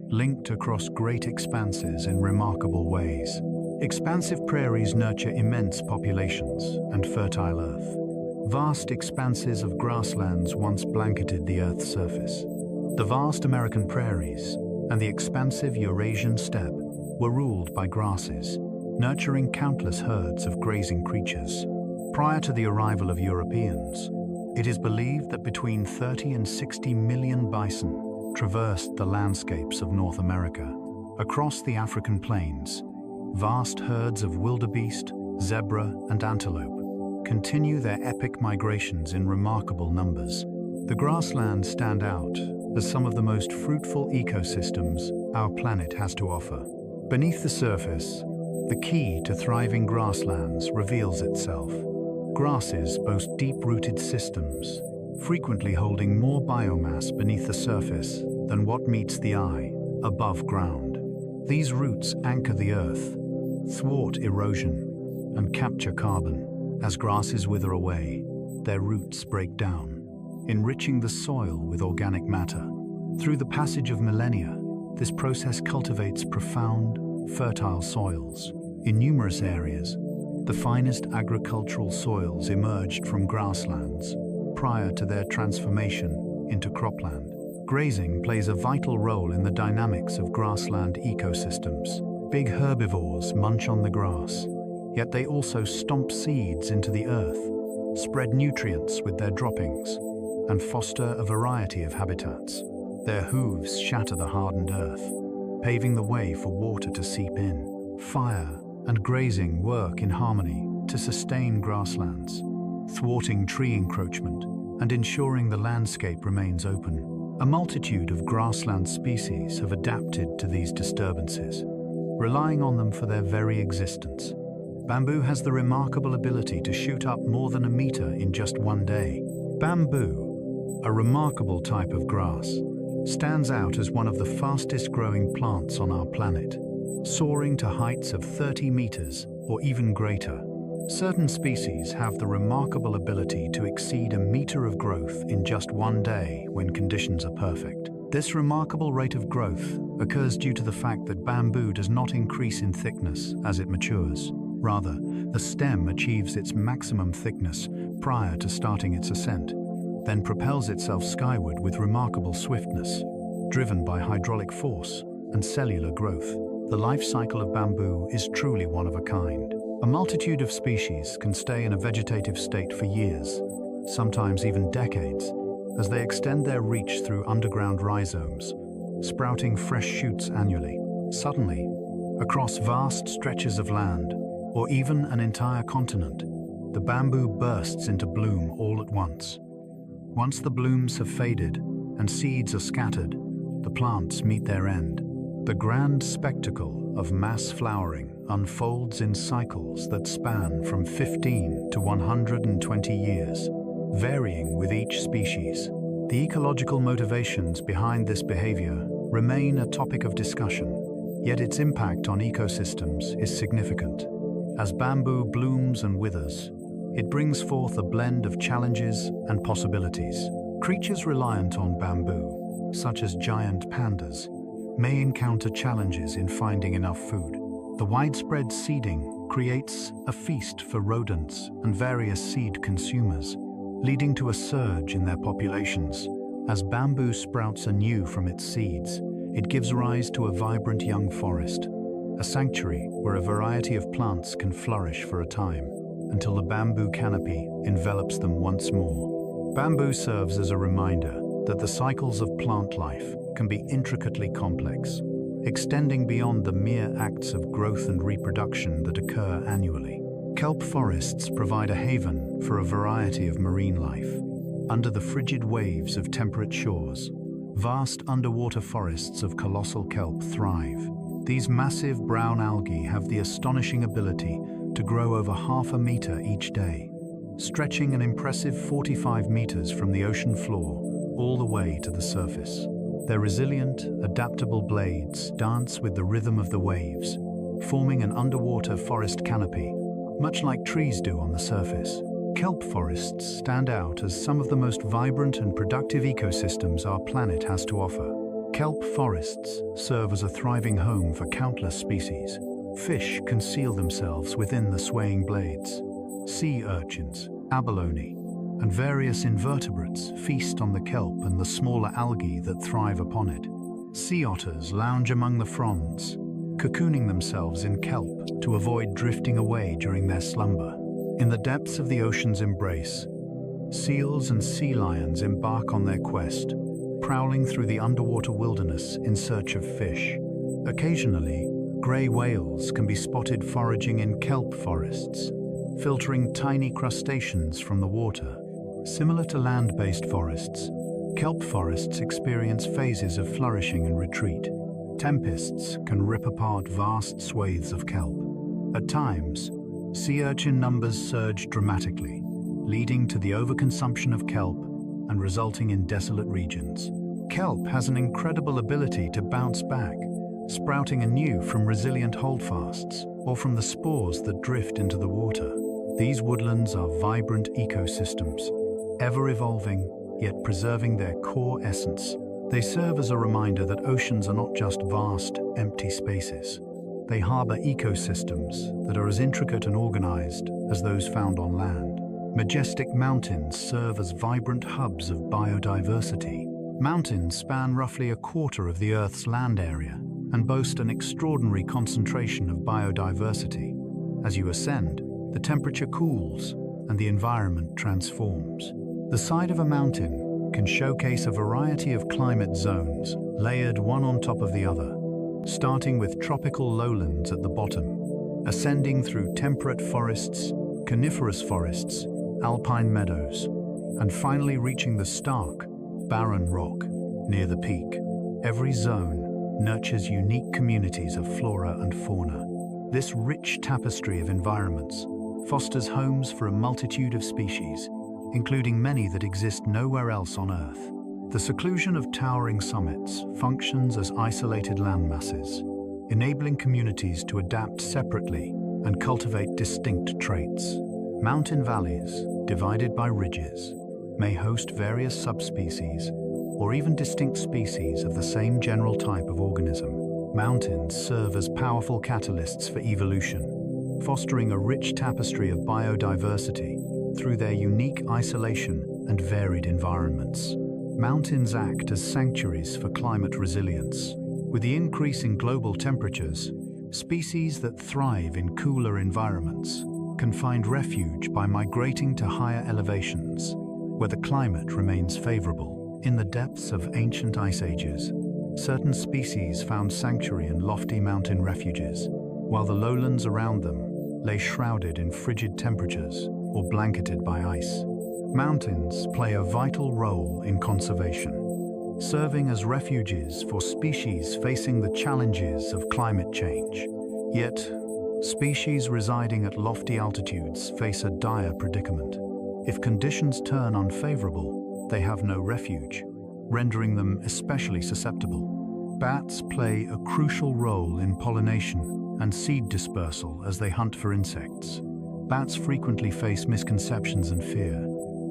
linked across great expanses in remarkable ways. Expansive prairies nurture immense populations and fertile earth. Vast expanses of grasslands once blanketed the Earth's surface. The vast American prairies and the expansive Eurasian steppe were ruled by grasses, nurturing countless herds of grazing creatures. Prior to the arrival of Europeans, it is believed that between 30 and 60 million bison traversed the landscapes of North America. Across the African plains, vast herds of wildebeest, zebra, and antelope continue their epic migrations in remarkable numbers. The grasslands stand out as some of the most fruitful ecosystems our planet has to offer. Beneath the surface, the key to thriving grasslands reveals itself. Grasses boast deep-rooted systems, frequently holding more biomass beneath the surface than what meets the eye above ground. These roots anchor the earth, thwart erosion, and capture carbon. As grasses wither away, their roots break down, enriching the soil with organic matter. Through the passage of millennia, this process cultivates profound, fertile soils. In numerous areas, the finest agricultural soils emerged from grasslands prior to their transformation into cropland. Grazing plays a vital role in the dynamics of grassland ecosystems. Big herbivores munch on the grass, yet they also stomp seeds into the earth, spread nutrients with their droppings, and foster a variety of habitats. Their hooves shatter the hardened earth, paving the way for water to seep in. Fire and grazing work in harmony to sustain grasslands, thwarting tree encroachment and ensuring the landscape remains open. A multitude of grassland species have adapted to these disturbances, relying on them for their very existence. Bamboo has the remarkable ability to shoot up more than a meter in just one day. Bamboo, a remarkable type of grass, stands out as one of the fastest growing plants on our planet, soaring to heights of 30 meters or even greater. Certain species have the remarkable ability to exceed a meter of growth in just one day when conditions are perfect. This remarkable rate of growth occurs due to the fact that bamboo does not increase in thickness as it matures. Rather, the stem achieves its maximum thickness prior to starting its ascent, then propels itself skyward with remarkable swiftness, driven by hydraulic force and cellular growth. The life cycle of bamboo is truly one of a kind. A multitude of species can stay in a vegetative state for years, sometimes even decades, as they extend their reach through underground rhizomes, sprouting fresh shoots annually. Suddenly, across vast stretches of land, or even an entire continent, the bamboo bursts into bloom all at once. Once the blooms have faded and seeds are scattered, the plants meet their end. The grand spectacle of mass flowering unfolds in cycles that span from 15 to 120 years, varying with each species. The ecological motivations behind this behavior remain a topic of discussion, yet its impact on ecosystems is significant. As bamboo blooms and withers, it brings forth a blend of challenges and possibilities. Creatures reliant on bamboo, such as giant pandas, may encounter challenges in finding enough food. The widespread seeding creates a feast for rodents and various seed consumers, leading to a surge in their populations. As bamboo sprouts anew from its seeds, it gives rise to a vibrant young forest, a sanctuary where a variety of plants can flourish for a time, until the bamboo canopy envelops them once more. Bamboo serves as a reminder that the cycles of plant life can be intricately complex, extending beyond the mere acts of growth and reproduction that occur annually. Kelp forests provide a haven for a variety of marine life. Under the frigid waves of temperate shores, vast underwater forests of colossal kelp thrive. These massive brown algae have the astonishing ability to grow over half a meter each day, stretching an impressive 45 meters from the ocean floor all the way to the surface. Their resilient, adaptable blades dance with the rhythm of the waves, forming an underwater forest canopy, much like trees do on the surface. Kelp forests stand out as some of the most vibrant and productive ecosystems our planet has to offer. Kelp forests serve as a thriving home for countless species. Fish conceal themselves within the swaying blades. Sea urchins, abalone, and various invertebrates feast on the kelp and the smaller algae that thrive upon it. Sea otters lounge among the fronds, cocooning themselves in kelp to avoid drifting away during their slumber. In the depths of the ocean's embrace, seals and sea lions embark on their quest, prowling through the underwater wilderness in search of fish. Occasionally, grey whales can be spotted foraging in kelp forests, filtering tiny crustaceans from the water. Similar to land-based forests, kelp forests experience phases of flourishing and retreat. Tempests can rip apart vast swathes of kelp. At times, sea urchin numbers surge dramatically, leading to the overconsumption of kelp and resulting in desolate regions. Kelp has an incredible ability to bounce back, sprouting anew from resilient holdfasts or from the spores that drift into the water. These woodlands are vibrant ecosystems, ever evolving, yet preserving their core essence. They serve as a reminder that oceans are not just vast, empty spaces. They harbor ecosystems that are as intricate and organized as those found on land. Majestic mountains serve as vibrant hubs of biodiversity. Mountains span roughly a quarter of the Earth's land area and boast an extraordinary concentration of biodiversity. As you ascend, the temperature cools and the environment transforms. The side of a mountain can showcase a variety of climate zones, layered one on top of the other, starting with tropical lowlands at the bottom, ascending through temperate forests, coniferous forests, alpine meadows, and finally reaching the stark, barren rock near the peak. Every zone nurtures unique communities of flora and fauna. This rich tapestry of environments fosters homes for a multitude of species, including many that exist nowhere else on Earth. The seclusion of towering summits functions as isolated landmasses, enabling communities to adapt separately and cultivate distinct traits. Mountain valleys, divided by ridges, may host various subspecies or even distinct species of the same general type of organism. Mountains serve as powerful catalysts for evolution, fostering a rich tapestry of biodiversity through their unique isolation and varied environments. Mountains act as sanctuaries for climate resilience. With the increase in global temperatures, species that thrive in cooler environments can find refuge by migrating to higher elevations, where the climate remains favorable. In the depths of ancient ice ages, certain species found sanctuary in lofty mountain refuges, while the lowlands around them lay shrouded in frigid temperatures or blanketed by ice. Mountains play a vital role in conservation, serving as refuges for species facing the challenges of climate change. Yet, species residing at lofty altitudes face a dire predicament. If conditions turn unfavorable, they have no refuge, rendering them especially susceptible. Bats play a crucial role in pollination and seed dispersal as they hunt for insects. Bats frequently face misconceptions and fear,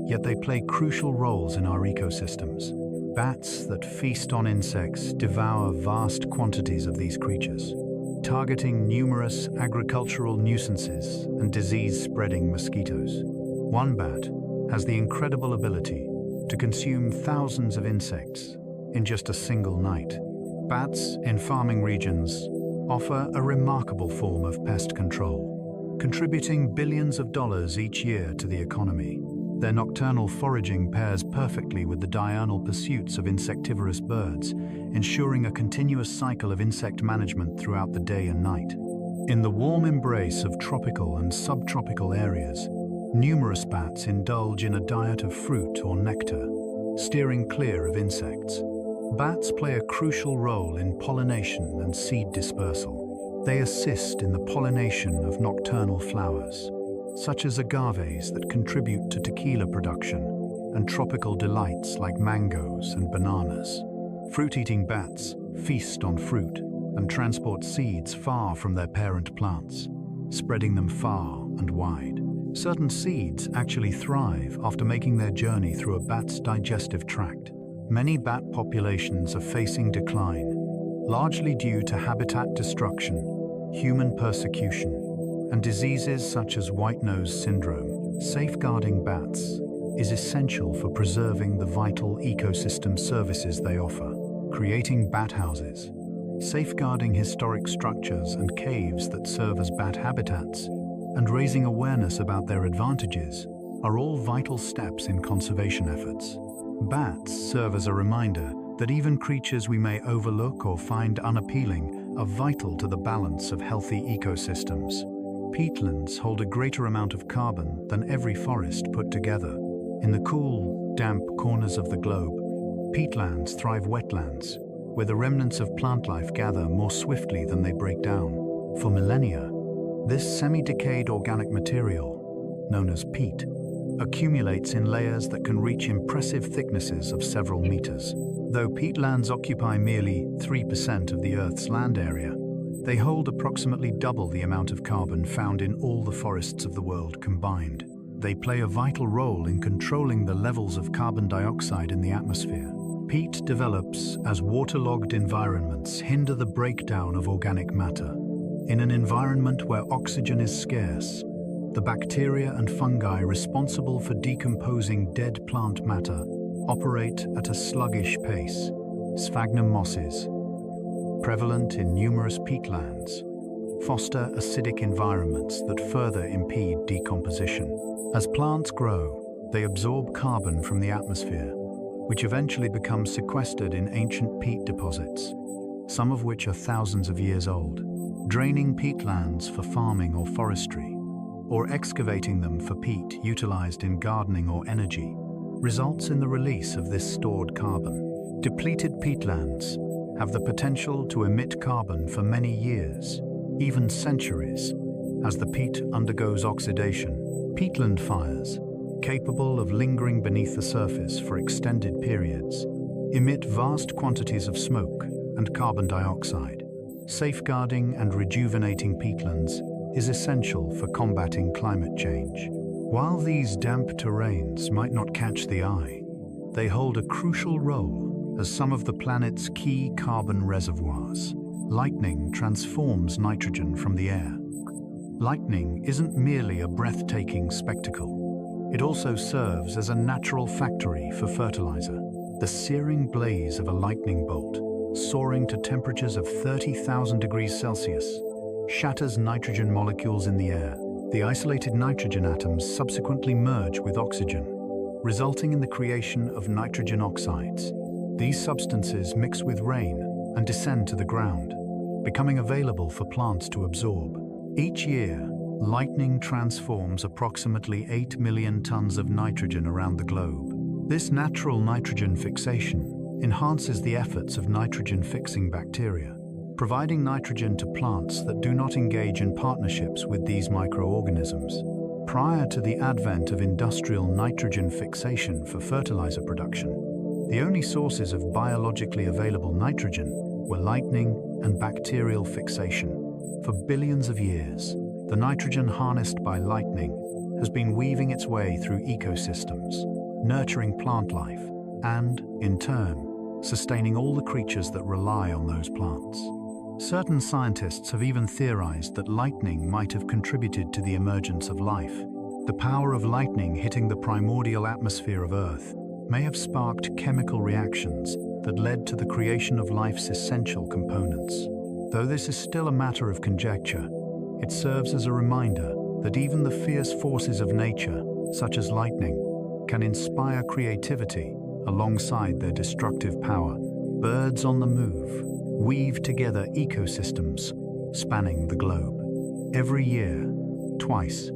yet they play crucial roles in our ecosystems. Bats that feast on insects devour vast quantities of these creatures, targeting numerous agricultural nuisances and disease-spreading mosquitoes. One bat has the incredible ability to consume thousands of insects in just a single night. Bats in farming regions offer a remarkable form of pest control, contributing billions of dollars each year to the economy. Their nocturnal foraging pairs perfectly with the diurnal pursuits of insectivorous birds, ensuring a continuous cycle of insect management throughout the day and night. In the warm embrace of tropical and subtropical areas, numerous bats indulge in a diet of fruit or nectar, steering clear of insects. Bats play a crucial role in pollination and seed dispersal. They assist in the pollination of nocturnal flowers, such as agaves that contribute to tequila production, and tropical delights like mangoes and bananas. Fruit-eating bats feast on fruit and transport seeds far from their parent plants, spreading them far and wide. Certain seeds actually thrive after making their journey through a bat's digestive tract. Many bat populations are facing decline, largely due to habitat destruction, human persecution, and diseases such as white nose syndrome. Safeguarding bats is essential for preserving the vital ecosystem services they offer. Creating bat houses, safeguarding historic structures and caves that serve as bat habitats, and raising awareness about their advantages are all vital steps in conservation efforts. Bats serve as a reminder that even creatures we may overlook or find unappealing are vital to the balance of healthy ecosystems. Peatlands hold a greater amount of carbon than every forest put together. In the cool, damp corners of the globe, peatlands thrive wetlands, where the remnants of plant life gather more swiftly than they break down. For millennia, this semi-decayed organic material, known as peat, accumulates in layers that can reach impressive thicknesses of several meters. Though peatlands occupy merely 3% of the Earth's land area, they hold approximately double the amount of carbon found in all the forests of the world combined. They play a vital role in controlling the levels of carbon dioxide in the atmosphere. Peat develops as waterlogged environments hinder the breakdown of organic matter. In an environment where oxygen is scarce, the bacteria and fungi responsible for decomposing dead plant matter operate at a sluggish pace. Sphagnum mosses, prevalent in numerous peatlands, foster acidic environments that further impede decomposition. As plants grow, they absorb carbon from the atmosphere, which eventually become sequestered in ancient peat deposits, some of which are thousands of years old. Draining peatlands for farming or forestry, or excavating them for peat utilized in gardening or energy, results in the release of this stored carbon. Depleted peatlands have the potential to emit carbon for many years, even centuries, as the peat undergoes oxidation. Peatland fires, capable of lingering beneath the surface for extended periods, emit vast quantities of smoke and carbon dioxide. Safeguarding and rejuvenating peatlands is essential for combating climate change. While these damp terrains might not catch the eye, they hold a crucial role as some of the planet's key carbon reservoirs. Lightning transforms nitrogen from the air. Lightning isn't merely a breathtaking spectacle. It also serves as a natural factory for fertilizer. The searing blaze of a lightning bolt, soaring to temperatures of 30,000 degrees Celsius, shatters nitrogen molecules in the air. The isolated nitrogen atoms subsequently merge with oxygen, resulting in the creation of nitrogen oxides. These substances mix with rain and descend to the ground, becoming available for plants to absorb. Each year, lightning transforms approximately 8 million tons of nitrogen around the globe. This natural nitrogen fixation enhances the efforts of nitrogen-fixing bacteria, providing nitrogen to plants that do not engage in partnerships with these microorganisms. Prior to the advent of industrial nitrogen fixation for fertilizer production, the only sources of biologically available nitrogen were lightning and bacterial fixation. For billions of years, the nitrogen harnessed by lightning has been weaving its way through ecosystems, nurturing plant life, and, in turn, sustaining all the creatures that rely on those plants. Certain scientists have even theorized that lightning might have contributed to the emergence of life. The power of lightning hitting the primordial atmosphere of Earth may have sparked chemical reactions that led to the creation of life's essential components. Though this is still a matter of conjecture, it serves as a reminder that even the fierce forces of nature, such as lightning, can inspire creativity alongside their destructive power. Birds on the move weave together ecosystems spanning the globe. Every year, twice,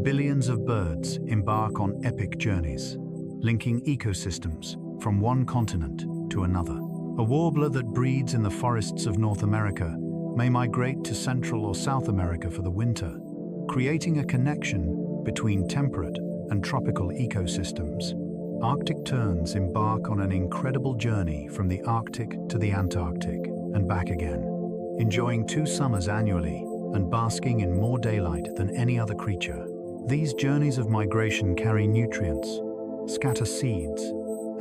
billions of birds embark on epic journeys, linking ecosystems from one continent to another. A warbler that breeds in the forests of North America may migrate to Central or South America for the winter, creating a connection between temperate and tropical ecosystems. Arctic terns embark on an incredible journey from the Arctic to the Antarctic and back again, enjoying 2 summers annually and basking in more daylight than any other creature. These journeys of migration carry nutrients, scatter seeds,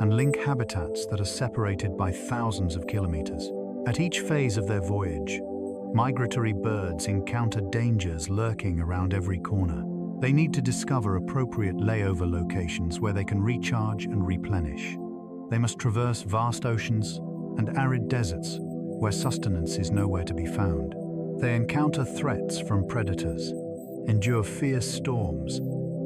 and link habitats that are separated by thousands of kilometers. At each phase of their voyage, migratory birds encounter dangers lurking around every corner. They need to discover appropriate layover locations where they can recharge and replenish. They must traverse vast oceans and arid deserts where sustenance is nowhere to be found. They encounter threats from predators, endure fierce storms,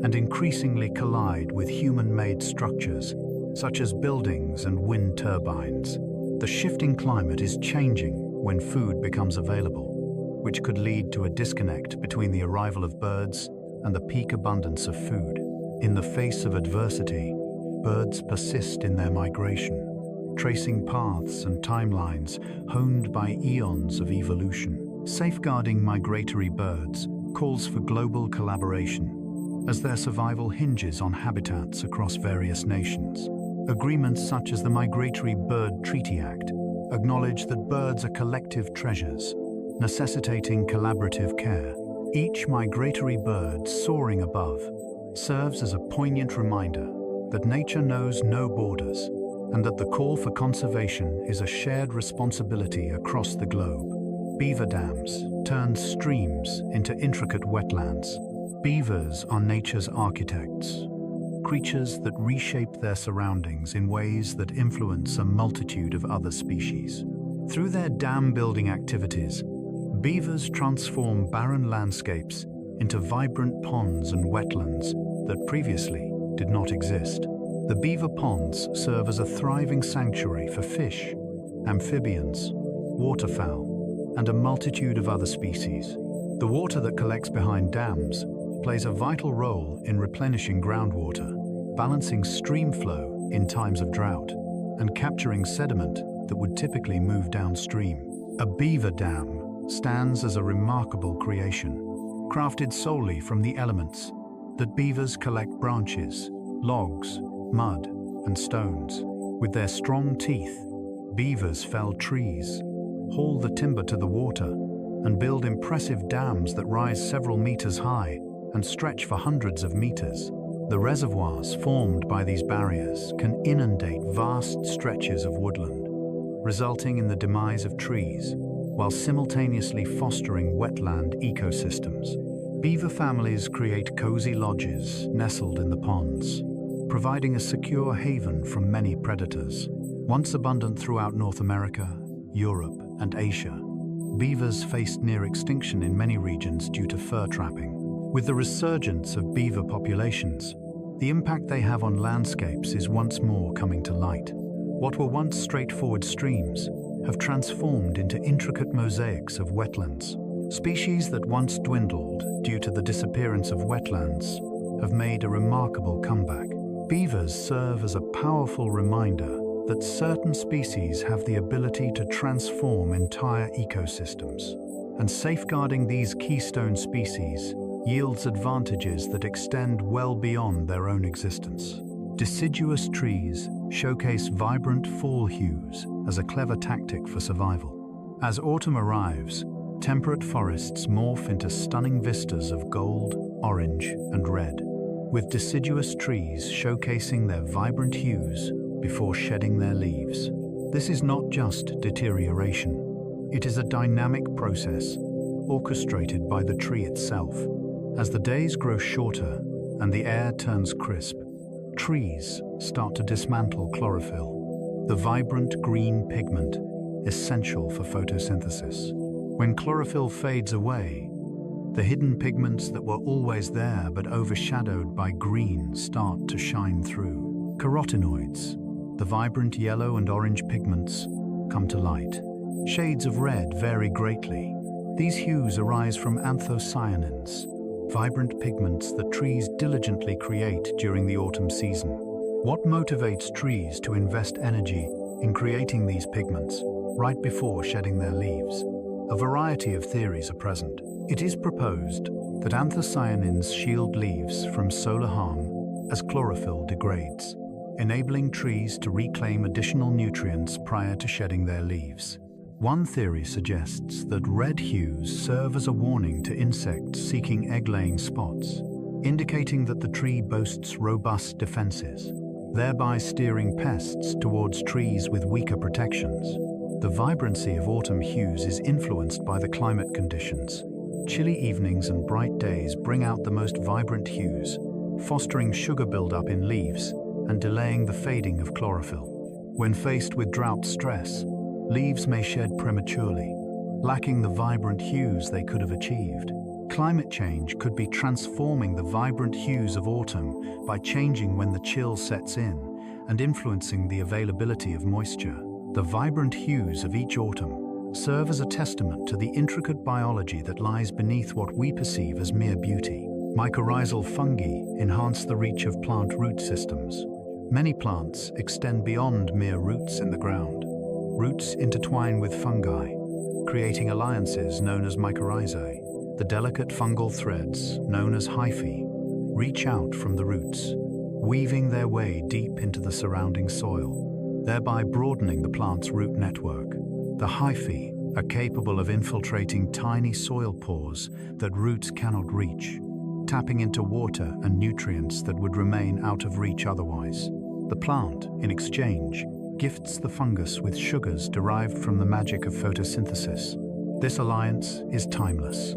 and increasingly collide with human-made structures, such as buildings and wind turbines. The shifting climate is changing when food becomes available, which could lead to a disconnect between the arrival of birds and the peak abundance of food. In the face of adversity, birds persist in their migration, tracing paths and timelines honed by eons of evolution. Safeguarding migratory birds calls for global collaboration, as their survival hinges on habitats across various nations. Agreements such as the Migratory Bird Treaty Act acknowledge that birds are collective treasures, necessitating collaborative care. Each migratory bird soaring above serves as a poignant reminder that nature knows no borders and that the call for conservation is a shared responsibility across the globe. Beaver dams turn streams into intricate wetlands. Beavers are nature's architects, creatures that reshape their surroundings in ways that influence a multitude of other species. Through their dam-building activities, beavers transform barren landscapes into vibrant ponds and wetlands that previously did not exist. The beaver ponds serve as a thriving sanctuary for fish, amphibians, waterfowl, and a multitude of other species. The water that collects behind dams plays a vital role in replenishing groundwater, balancing stream flow in times of drought, and capturing sediment that would typically move downstream. A beaver dam stands as a remarkable creation, crafted solely from the elements that beavers collect: branches, logs, mud, and stones. With their strong teeth, beavers fell trees, haul the timber to the water, and build impressive dams that rise several meters high and stretch for hundreds of meters. The reservoirs formed by these barriers can inundate vast stretches of woodland, resulting in the demise of trees, while simultaneously fostering wetland ecosystems. Beaver families create cozy lodges nestled in the ponds, providing a secure haven from many predators. Once abundant throughout North America, Europe, and Asia, beavers faced near extinction in many regions due to fur trapping. With the resurgence of beaver populations, the impact they have on landscapes is once more coming to light. What were once straightforward streams have transformed into intricate mosaics of wetlands. Species that once dwindled due to the disappearance of wetlands have made a remarkable comeback. Beavers serve as a powerful reminder that certain species have the ability to transform entire ecosystems, and safeguarding these keystone species yields advantages that extend well beyond their own existence. Deciduous trees showcase vibrant fall hues as a clever tactic for survival. As autumn arrives, temperate forests morph into stunning vistas of gold, orange, and red, with deciduous trees showcasing their vibrant hues before shedding their leaves. This is not just deterioration. It is a dynamic process orchestrated by the tree itself. As the days grow shorter and the air turns crisp, trees start to dismantle chlorophyll, the vibrant green pigment essential for photosynthesis. When chlorophyll fades away, the hidden pigments that were always there but overshadowed by green start to shine through. Carotenoids, the vibrant yellow and orange pigments, come to light. Shades of red vary greatly. These hues arise from anthocyanins, vibrant pigments that trees diligently create during the autumn season. What motivates trees to invest energy in creating these pigments right before shedding their leaves? A variety of theories are present. It is proposed that anthocyanins shield leaves from solar harm as chlorophyll degrades, enabling trees to reclaim additional nutrients prior to shedding their leaves. One theory suggests that red hues serve as a warning to insects seeking egg-laying spots, indicating that the tree boasts robust defenses, thereby steering pests towards trees with weaker protections. The vibrancy of autumn hues is influenced by the climate conditions. Chilly evenings and bright days bring out the most vibrant hues, fostering sugar buildup in leaves and delaying the fading of chlorophyll. When faced with drought stress, leaves may shed prematurely, lacking the vibrant hues they could have achieved. Climate change could be transforming the vibrant hues of autumn by changing when the chill sets in and influencing the availability of moisture. The vibrant hues of each autumn serve as a testament to the intricate biology that lies beneath what we perceive as mere beauty. Mycorrhizal fungi enhance the reach of plant root systems. Many plants extend beyond mere roots in the ground. Roots intertwine with fungi, creating alliances known as mycorrhizae. The delicate fungal threads, known as hyphae, reach out from the roots, weaving their way deep into the surrounding soil, thereby broadening the plant's root network. The hyphae are capable of infiltrating tiny soil pores that roots cannot reach, tapping into water and nutrients that would remain out of reach otherwise. The plant, in exchange, gifts the fungus with sugars derived from the magic of photosynthesis. This alliance is timeless,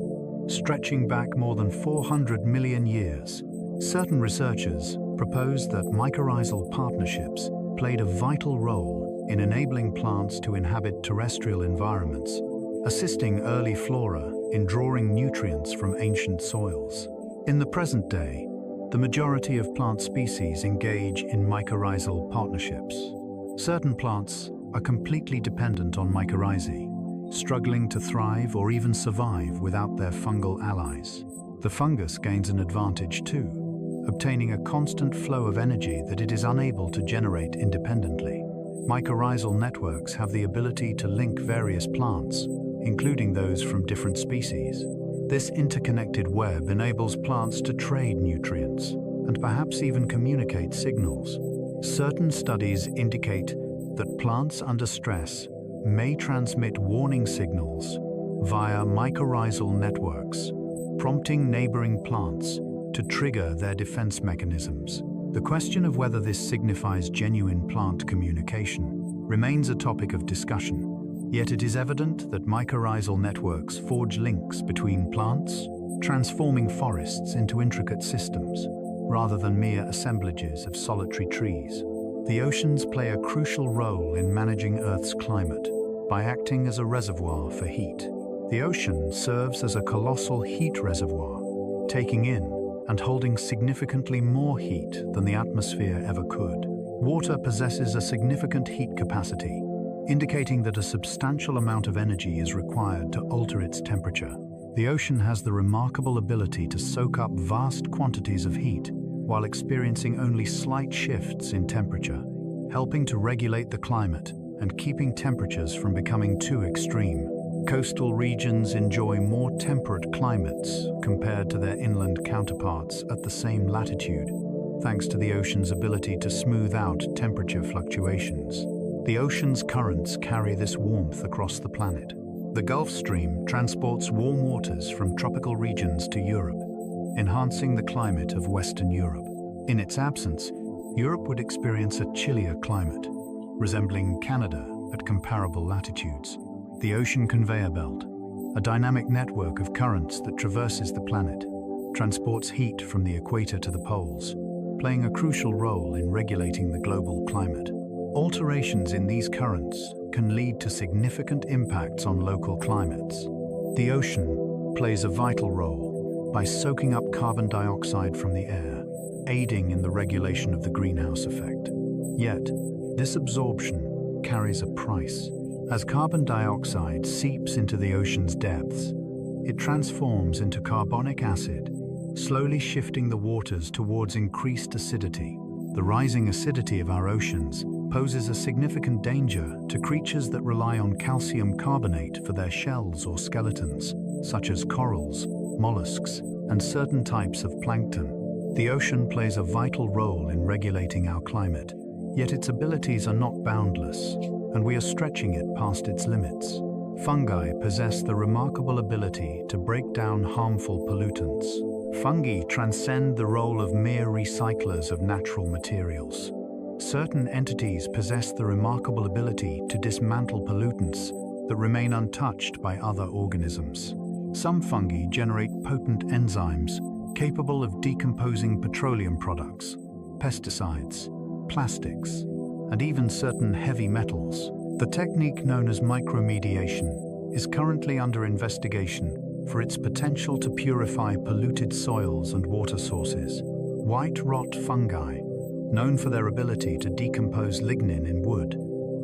stretching back more than 400 million years. Certain researchers propose that mycorrhizal partnerships played a vital role in enabling plants to inhabit terrestrial environments, assisting early flora in drawing nutrients from ancient soils. In the present day, the majority of plant species engage in mycorrhizal partnerships. Certain plants are completely dependent on mycorrhizae, struggling to thrive or even survive without their fungal allies. The fungus gains an advantage too, obtaining a constant flow of energy that it is unable to generate independently. Mycorrhizal networks have the ability to link various plants, including those from different species. This interconnected web enables plants to trade nutrients and perhaps even communicate signals. Certain studies indicate that plants under stress may transmit warning signals via mycorrhizal networks, prompting neighboring plants to trigger their defense mechanisms. The question of whether this signifies genuine plant communication remains a topic of discussion. Yet it is evident that mycorrhizal networks forge links between plants, transforming forests into intricate systems, rather than mere assemblages of solitary trees. The oceans play a crucial role in managing Earth's climate by acting as a reservoir for heat. The ocean serves as a colossal heat reservoir, taking in and holding significantly more heat than the atmosphere ever could. Water possesses a significant heat capacity, indicating that a substantial amount of energy is required to alter its temperature. The ocean has the remarkable ability to soak up vast quantities of heat while experiencing only slight shifts in temperature, helping to regulate the climate and keeping temperatures from becoming too extreme. Coastal regions enjoy more temperate climates compared to their inland counterparts at the same latitude, thanks to the ocean's ability to smooth out temperature fluctuations. The ocean's currents carry this warmth across the planet. The Gulf Stream transports warm waters from tropical regions to Europe, enhancing the climate of Western Europe. In its absence, Europe would experience a chillier climate, resembling Canada at comparable latitudes. The ocean conveyor belt, a dynamic network of currents that traverses the planet, transports heat from the equator to the poles, playing a crucial role in regulating the global climate. Alterations in these currents can lead to significant impacts on local climates. The ocean plays a vital role by soaking up carbon dioxide from the air, aiding in the regulation of the greenhouse effect. Yet, this absorption carries a price. As carbon dioxide seeps into the ocean's depths, it transforms into carbonic acid, slowly shifting the waters towards increased acidity. The rising acidity of our oceans poses a significant danger to creatures that rely on calcium carbonate for their shells or skeletons, such as corals, mollusks, and certain types of plankton. The ocean plays a vital role in regulating our climate, yet its abilities are not boundless, and we are stretching it past its limits. Fungi possess the remarkable ability to break down harmful pollutants. Fungi transcend the role of mere recyclers of natural materials. Certain entities possess the remarkable ability to dismantle pollutants that remain untouched by other organisms. Some fungi generate potent enzymes capable of decomposing petroleum products, pesticides, plastics, and even certain heavy metals. The technique known as micromediation is currently under investigation for its potential to purify polluted soils and water sources. White rot fungi, known for their ability to decompose lignin in wood,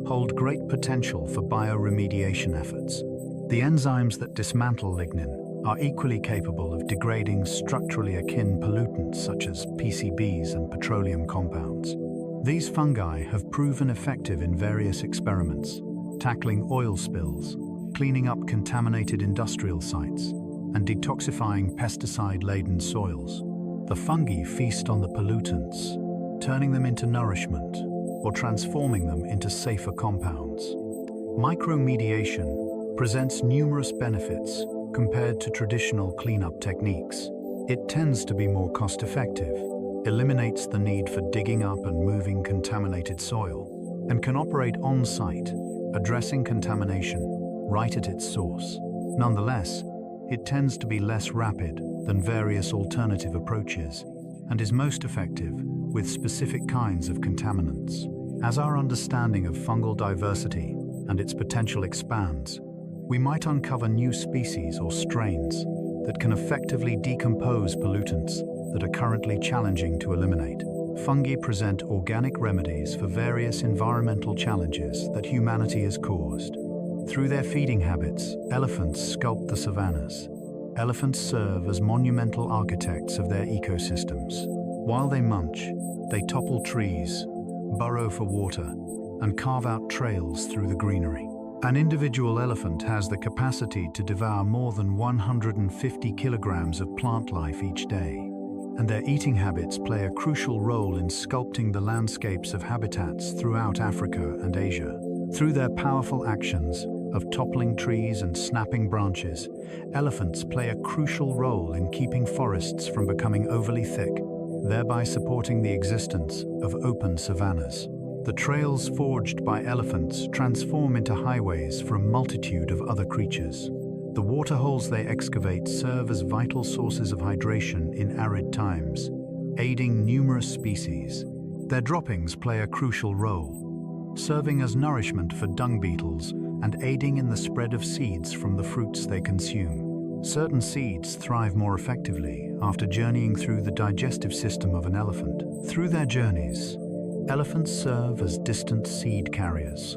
hold great potential for bioremediation efforts. The enzymes that dismantle lignin are equally capable of degrading structurally akin pollutants such as PCBs and petroleum compounds. These fungi have proven effective in various experiments, tackling oil spills, cleaning up contaminated industrial sites, and detoxifying pesticide-laden soils. The fungi feast on the pollutants, turning them into nourishment or transforming them into safer compounds. Micromediation presents numerous benefits compared to traditional cleanup techniques. It tends to be more cost-effective, eliminates the need for digging up and moving contaminated soil, and can operate on-site, addressing contamination right at its source. Nonetheless, it tends to be less rapid than various alternative approaches and is most effective with specific kinds of contaminants. As our understanding of fungal diversity and its potential expands, we might uncover new species or strains that can effectively decompose pollutants that are currently challenging to eliminate. Fungi present organic remedies for various environmental challenges that humanity has caused. Through their feeding habits, elephants sculpt the savannas. Elephants serve as monumental architects of their ecosystems. While they munch, they topple trees, burrow for water, and carve out trails through the greenery. An individual elephant has the capacity to devour more than 150 kilograms of plant life each day, and their eating habits play a crucial role in sculpting the landscapes of habitats throughout Africa and Asia. Through their powerful actions of toppling trees and snapping branches, elephants play a crucial role in keeping forests from becoming overly thick, thereby supporting the existence of open savannas. The trails forged by elephants transform into highways for a multitude of other creatures. The waterholes they excavate serve as vital sources of hydration in arid times, aiding numerous species. Their droppings play a crucial role, serving as nourishment for dung beetles and aiding in the spread of seeds from the fruits they consume. Certain seeds thrive more effectively after journeying through the digestive system of an elephant. Through their journeys, elephants serve as distant seed carriers,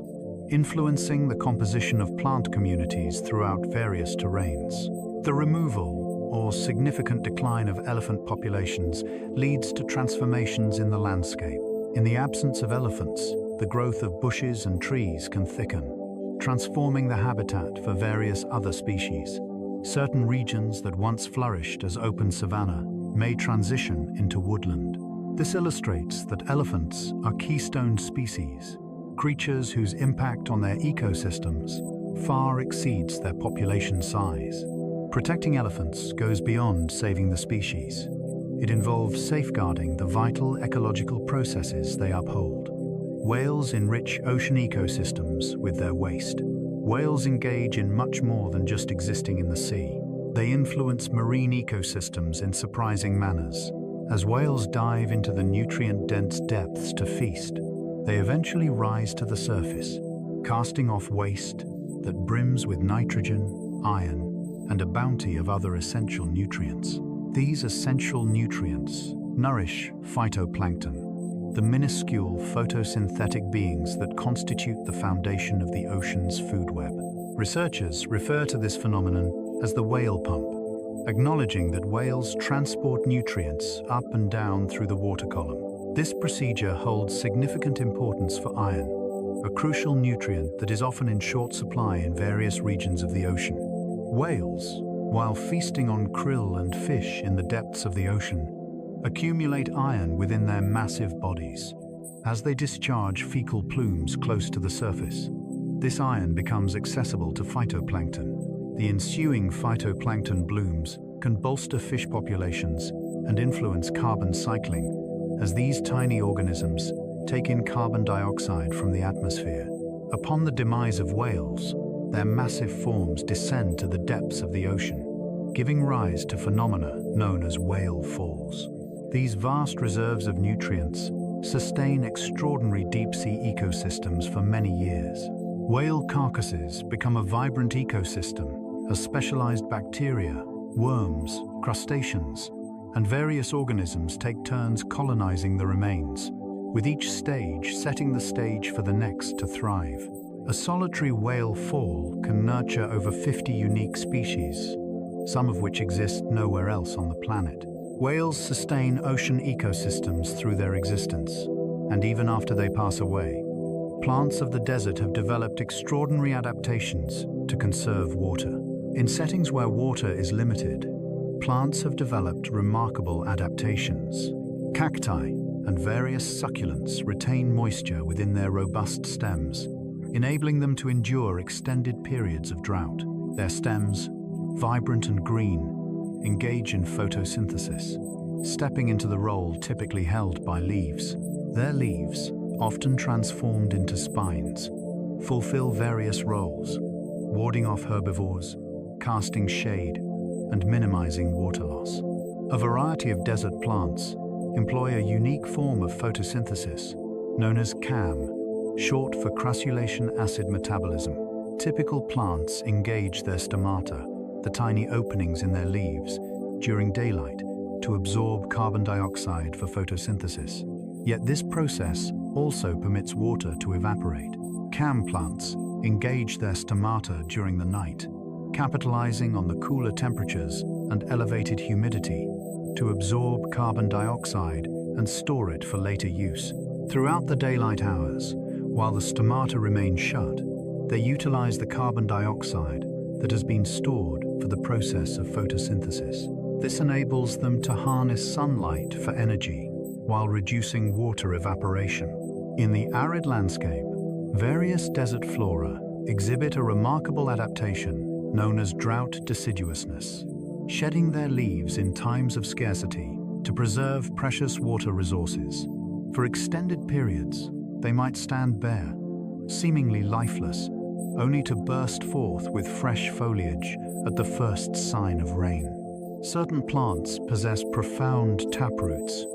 influencing the composition of plant communities throughout various terrains. The removal or significant decline of elephant populations leads to transformations in the landscape. In the absence of elephants, the growth of bushes and trees can thicken, transforming the habitat for various other species. Certain regions that once flourished as open savanna may transition into woodland. This illustrates that elephants are keystone species, creatures whose impact on their ecosystems far exceeds their population size. Protecting elephants goes beyond saving the species. It involves safeguarding the vital ecological processes they uphold. Whales enrich ocean ecosystems with their waste. Whales engage in much more than just existing in the sea. They influence marine ecosystems in surprising manners. As whales dive into the nutrient-dense depths to feast, they eventually rise to the surface, casting off waste that brims with nitrogen, iron, and a bounty of other essential nutrients. These essential nutrients nourish phytoplankton, the minuscule photosynthetic beings that constitute the foundation of the ocean's food web. Researchers refer to this phenomenon as the whale pump, acknowledging that whales transport nutrients up and down through the water column. This procedure holds significant importance for iron, a crucial nutrient that is often in short supply in various regions of the ocean. Whales, while feasting on krill and fish in the depths of the ocean, accumulate iron within their massive bodies. As they discharge fecal plumes close to the surface, this iron becomes accessible to phytoplankton. The ensuing phytoplankton blooms can bolster fish populations and influence carbon cycling, as these tiny organisms take in carbon dioxide from the atmosphere. Upon the demise of whales, their massive forms descend to the depths of the ocean, giving rise to phenomena known as whale falls. These vast reserves of nutrients sustain extraordinary deep-sea ecosystems for many years. Whale carcasses become a vibrant ecosystem as specialized bacteria, worms, crustaceans, and various organisms take turns colonizing the remains, with each stage setting the stage for the next to thrive. A solitary whale fall can nurture over 50 unique species, some of which exist nowhere else on the planet. Whales sustain ocean ecosystems through their existence, and even after they pass away, plants of the desert have developed extraordinary adaptations to conserve water. In settings where water is limited, plants have developed remarkable adaptations. Cacti and various succulents retain moisture within their robust stems, enabling them to endure extended periods of drought. Their stems, vibrant and green, engage in photosynthesis, stepping into the role typically held by leaves. Their leaves, often transformed into spines, fulfill various roles, warding off herbivores, casting shade, and minimizing water loss. A variety of desert plants employ a unique form of photosynthesis known as CAM, short for crassulacean acid metabolism. Typical plants engage their stomata, the tiny openings in their leaves, during daylight, to absorb carbon dioxide for photosynthesis. Yet this process also permits water to evaporate. Cam plants engage their stomata during the night, capitalizing on the cooler temperatures and elevated humidity to absorb carbon dioxide and store it for later use. Throughout the daylight hours, while the stomata remain shut, they utilize the carbon dioxide that has been stored for the process of photosynthesis. This enables them to harness sunlight for energy while reducing water evaporation. In the arid landscape, various desert flora exhibit a remarkable adaptation known as drought deciduousness, shedding their leaves in times of scarcity to preserve precious water resources. For extended periods, they might stand bare, seemingly lifeless, only to burst forth with fresh foliage at the first sign of rain. Certain plants possess profound taproots,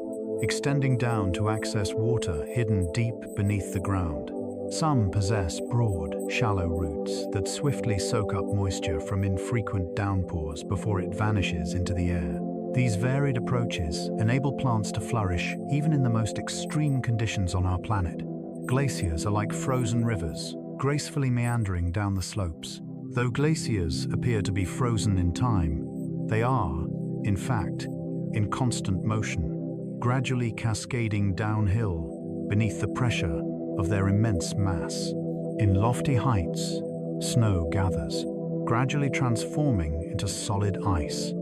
extending down to access water hidden deep beneath the ground. Some possess broad, shallow roots that swiftly soak up moisture from infrequent downpours before it vanishes into the air. These varied approaches enable plants to flourish even in the most extreme conditions on our planet. Glaciers are like frozen rivers, gracefully meandering down the slopes. Though glaciers appear to be frozen in time, they are, in fact, in constant motion, gradually cascading downhill beneath the pressure of their immense mass. In lofty heights, snow gathers, gradually transforming into solid ice.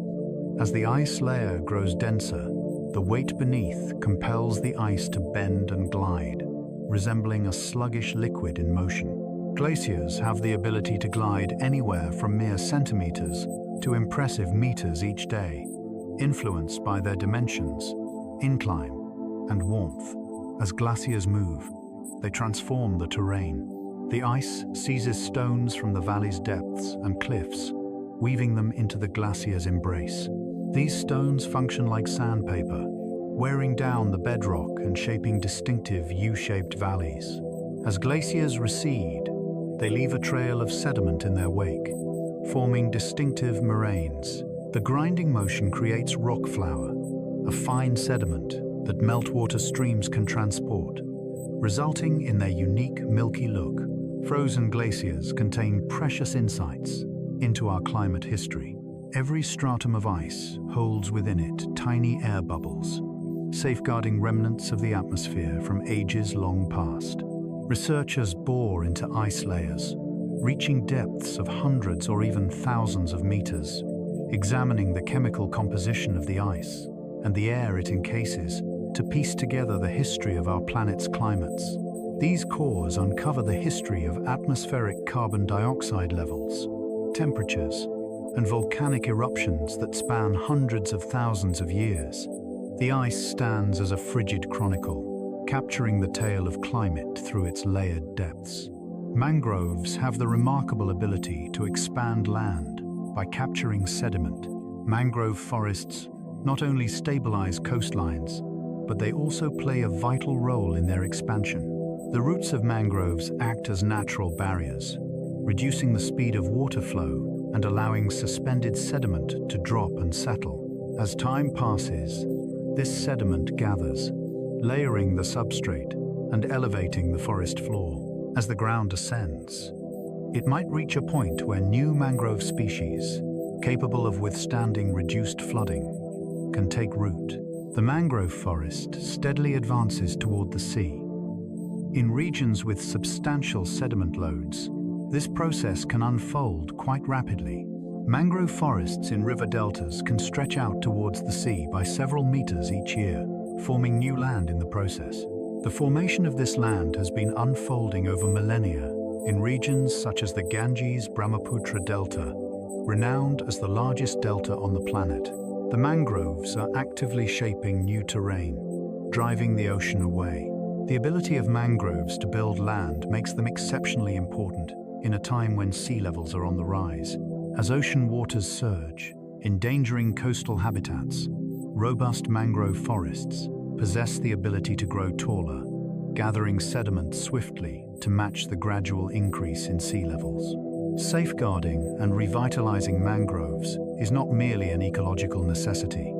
As the ice layer grows denser, the weight beneath compels the ice to bend and glide, resembling a sluggish liquid in motion. Glaciers have the ability to glide anywhere from mere centimeters to impressive meters each day, influenced by their dimensions, incline, and warmth. As glaciers move, they transform the terrain. The ice seizes stones from the valley's depths and cliffs, weaving them into the glacier's embrace. These stones function like sandpaper, wearing down the bedrock and shaping distinctive U-shaped valleys. As glaciers recede, they leave a trail of sediment in their wake, forming distinctive moraines. The grinding motion creates rock flour, a fine sediment that meltwater streams can transport, resulting in their unique milky look. Frozen glaciers contain precious insights into our climate history. Every stratum of ice holds within it tiny air bubbles, safeguarding remnants of the atmosphere from ages long past. Researchers bore into ice layers, reaching depths of hundreds or even thousands of meters, examining the chemical composition of the ice and the air it encases to piece together the history of our planet's climates. These cores uncover the history of atmospheric carbon dioxide levels, temperatures, and volcanic eruptions that span hundreds of thousands of years. The ice stands as a frigid chronicle, capturing the tale of climate through its layered depths. Mangroves have the remarkable ability to expand land by capturing sediment. Mangrove forests not only stabilize coastlines, but they also play a vital role in their expansion. The roots of mangroves act as natural barriers, reducing the speed of water flow and allowing suspended sediment to drop and settle. As time passes, this sediment gathers, layering the substrate and elevating the forest floor. As the ground ascends, it might reach a point where new mangrove species, capable of withstanding reduced flooding, can take root. The mangrove forest steadily advances toward the sea. In regions with substantial sediment loads, this process can unfold quite rapidly. Mangrove forests in river deltas can stretch out towards the sea by several meters each year, forming new land in the process. The formation of this land has been unfolding over millennia in regions such as the Ganges-Brahmaputra Delta, renowned as the largest delta on the planet. The mangroves are actively shaping new terrain, driving the ocean away. The ability of mangroves to build land makes them exceptionally important in a time when sea levels are on the rise. As ocean waters surge, endangering coastal habitats, robust mangrove forests possess the ability to grow taller, gathering sediment swiftly to match the gradual increase in sea levels. Safeguarding and revitalizing mangroves is not merely an ecological necessity.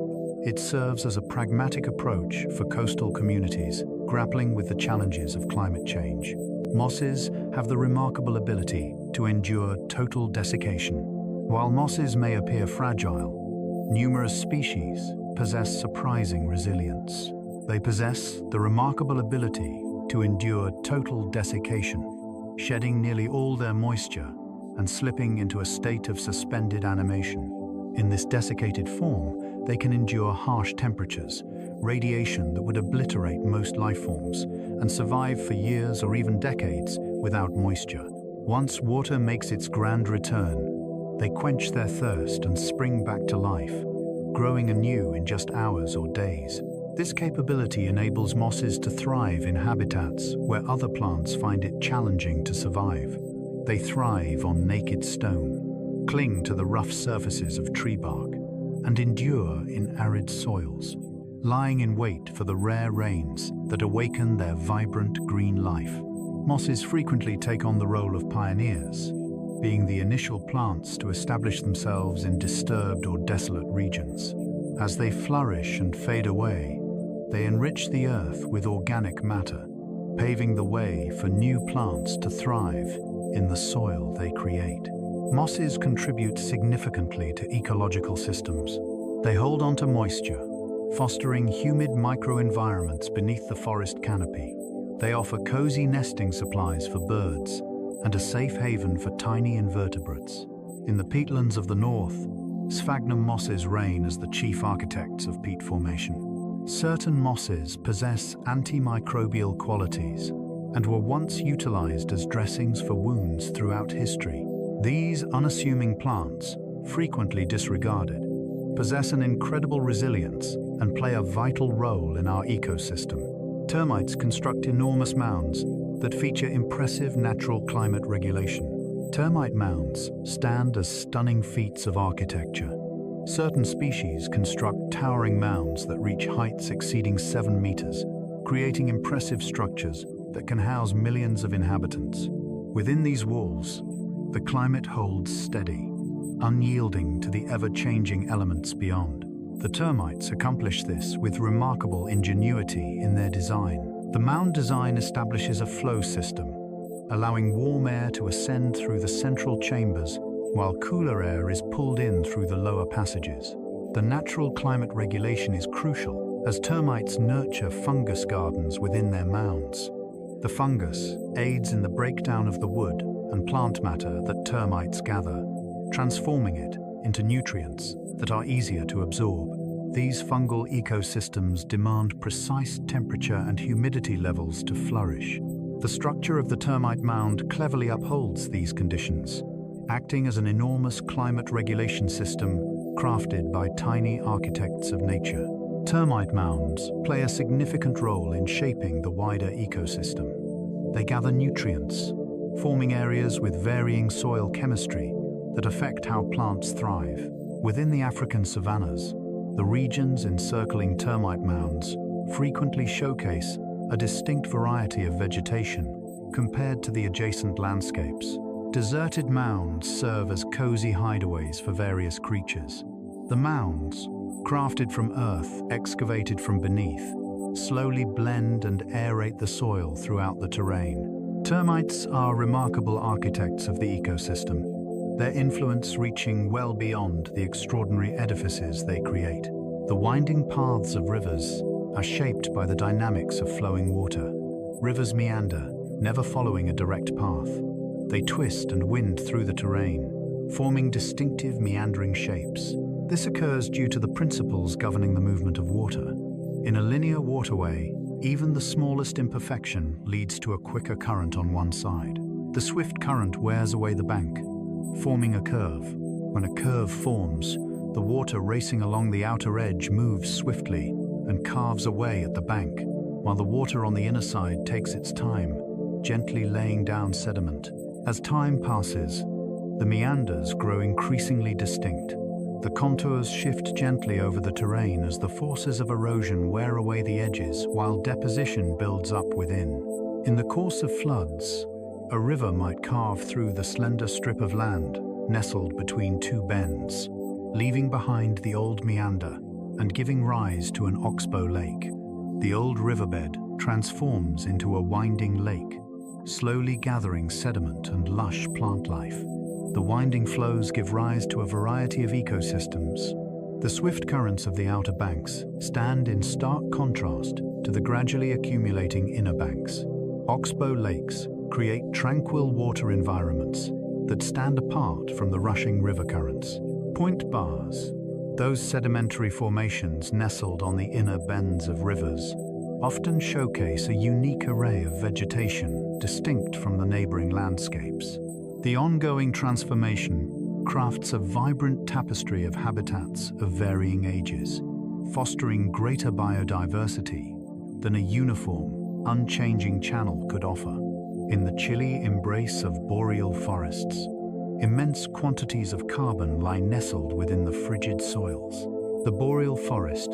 It serves as a pragmatic approach for coastal communities grappling with the challenges of climate change. Mosses have the remarkable ability to endure total desiccation. While mosses may appear fragile, numerous species possess surprising resilience. They possess the remarkable ability to endure total desiccation, shedding nearly all their moisture and slipping into a state of suspended animation. In this desiccated form, they can endure harsh temperatures, radiation that would obliterate most life forms, and survive for years or even decades without moisture. Once water makes its grand return, they quench their thirst and spring back to life, growing anew in just hours or days. This capability enables mosses to thrive in habitats where other plants find it challenging to survive. They thrive on naked stone, cling to the rough surfaces of tree bark, and endure in arid soils, lying in wait for the rare rains that awaken their vibrant green life. Mosses frequently take on the role of pioneers, being the initial plants to establish themselves in disturbed or desolate regions. As they flourish and fade away, they enrich the earth with organic matter, paving the way for new plants to thrive in the soil they create. Mosses contribute significantly to ecological systems. They hold on to moisture, fostering humid microenvironments beneath the forest canopy. They offer cozy nesting supplies for birds and a safe haven for tiny invertebrates. In the peatlands of the north, sphagnum mosses reign as the chief architects of peat formation. Certain mosses possess antimicrobial qualities and were once utilized as dressings for wounds throughout history. These unassuming plants, frequently disregarded, possess an incredible resilience and play a vital role in our ecosystem. Termites construct enormous mounds that feature impressive natural climate regulation. Termite mounds stand as stunning feats of architecture. Certain species construct towering mounds that reach heights exceeding 7 meters, creating impressive structures that can house millions of inhabitants. Within these walls, the climate holds steady, unyielding to the ever-changing elements beyond. The termites accomplish this with remarkable ingenuity in their design. The mound design establishes a flow system, allowing warm air to ascend through the central chambers while cooler air is pulled in through the lower passages. The natural climate regulation is crucial as termites nurture fungus gardens within their mounds. The fungus aids in the breakdown of the wood and plant matter that termites gather, transforming it into nutrients that are easier to absorb. These fungal ecosystems demand precise temperature and humidity levels to flourish. The structure of the termite mound cleverly upholds these conditions, acting as an enormous climate regulation system crafted by tiny architects of nature. Termite mounds play a significant role in shaping the wider ecosystem. They gather nutrients, forming areas with varying soil chemistry that affect how plants thrive. Within the African savannas, the regions encircling termite mounds frequently showcase a distinct variety of vegetation compared to the adjacent landscapes. Deserted mounds serve as cozy hideaways for various creatures. The mounds, crafted from earth excavated from beneath, slowly blend and aerate the soil throughout the terrain. Termites are remarkable architects of the ecosystem, their influence reaching well beyond the extraordinary edifices they create. The winding paths of rivers are shaped by the dynamics of flowing water. Rivers meander, never following a direct path. They twist and wind through the terrain, forming distinctive meandering shapes. This occurs due to the principles governing the movement of water. In a linear waterway, even the smallest imperfection leads to a quicker current on one side. The swift current wears away the bank, forming a curve. When a curve forms, the water racing along the outer edge moves swiftly and carves away at the bank, while the water on the inner side takes its time, gently laying down sediment. As time passes, the meanders grow increasingly distinct. The contours shift gently over the terrain as the forces of erosion wear away the edges while deposition builds up within. In the course of floods, a river might carve through the slender strip of land nestled between two bends, leaving behind the old meander, and giving rise to an oxbow lake. The old riverbed transforms into a winding lake, slowly gathering sediment and lush plant life. The winding flows give rise to a variety of ecosystems. The swift currents of the outer banks stand in stark contrast to the gradually accumulating inner banks. Oxbow lakes create tranquil water environments that stand apart from the rushing river currents. Point bars, those sedimentary formations nestled on the inner bends of rivers, often showcase a unique array of vegetation distinct from the neighboring landscapes. The ongoing transformation crafts a vibrant tapestry of habitats of varying ages, fostering greater biodiversity than a uniform, unchanging channel could offer. In the chilly embrace of boreal forests, immense quantities of carbon lie nestled within the frigid soils. The boreal forest,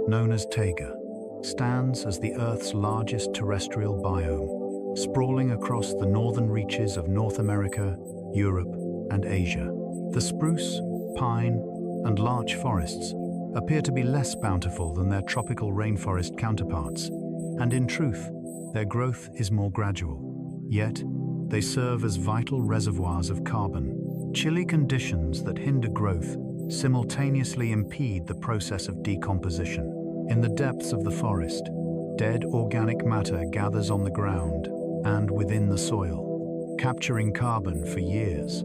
known as taiga, stands as the Earth's largest terrestrial biome, sprawling across the northern reaches of North America, Europe, and Asia. The spruce, pine, and larch forests appear to be less bountiful than their tropical rainforest counterparts, and in truth, their growth is more gradual. Yet, they serve as vital reservoirs of carbon. Chilly conditions that hinder growth simultaneously impede the process of decomposition. In the depths of the forest, dead organic matter gathers on the ground and within the soil, capturing carbon for years,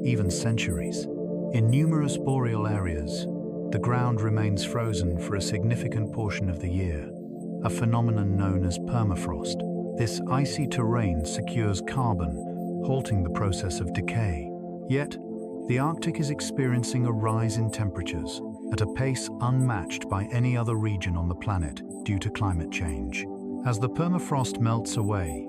even centuries. In numerous boreal areas, the ground remains frozen for a significant portion of the year, a phenomenon known as permafrost. This icy terrain secures carbon, halting the process of decay. Yet, the Arctic is experiencing a rise in temperatures at a pace unmatched by any other region on the planet due to climate change. As the permafrost melts away,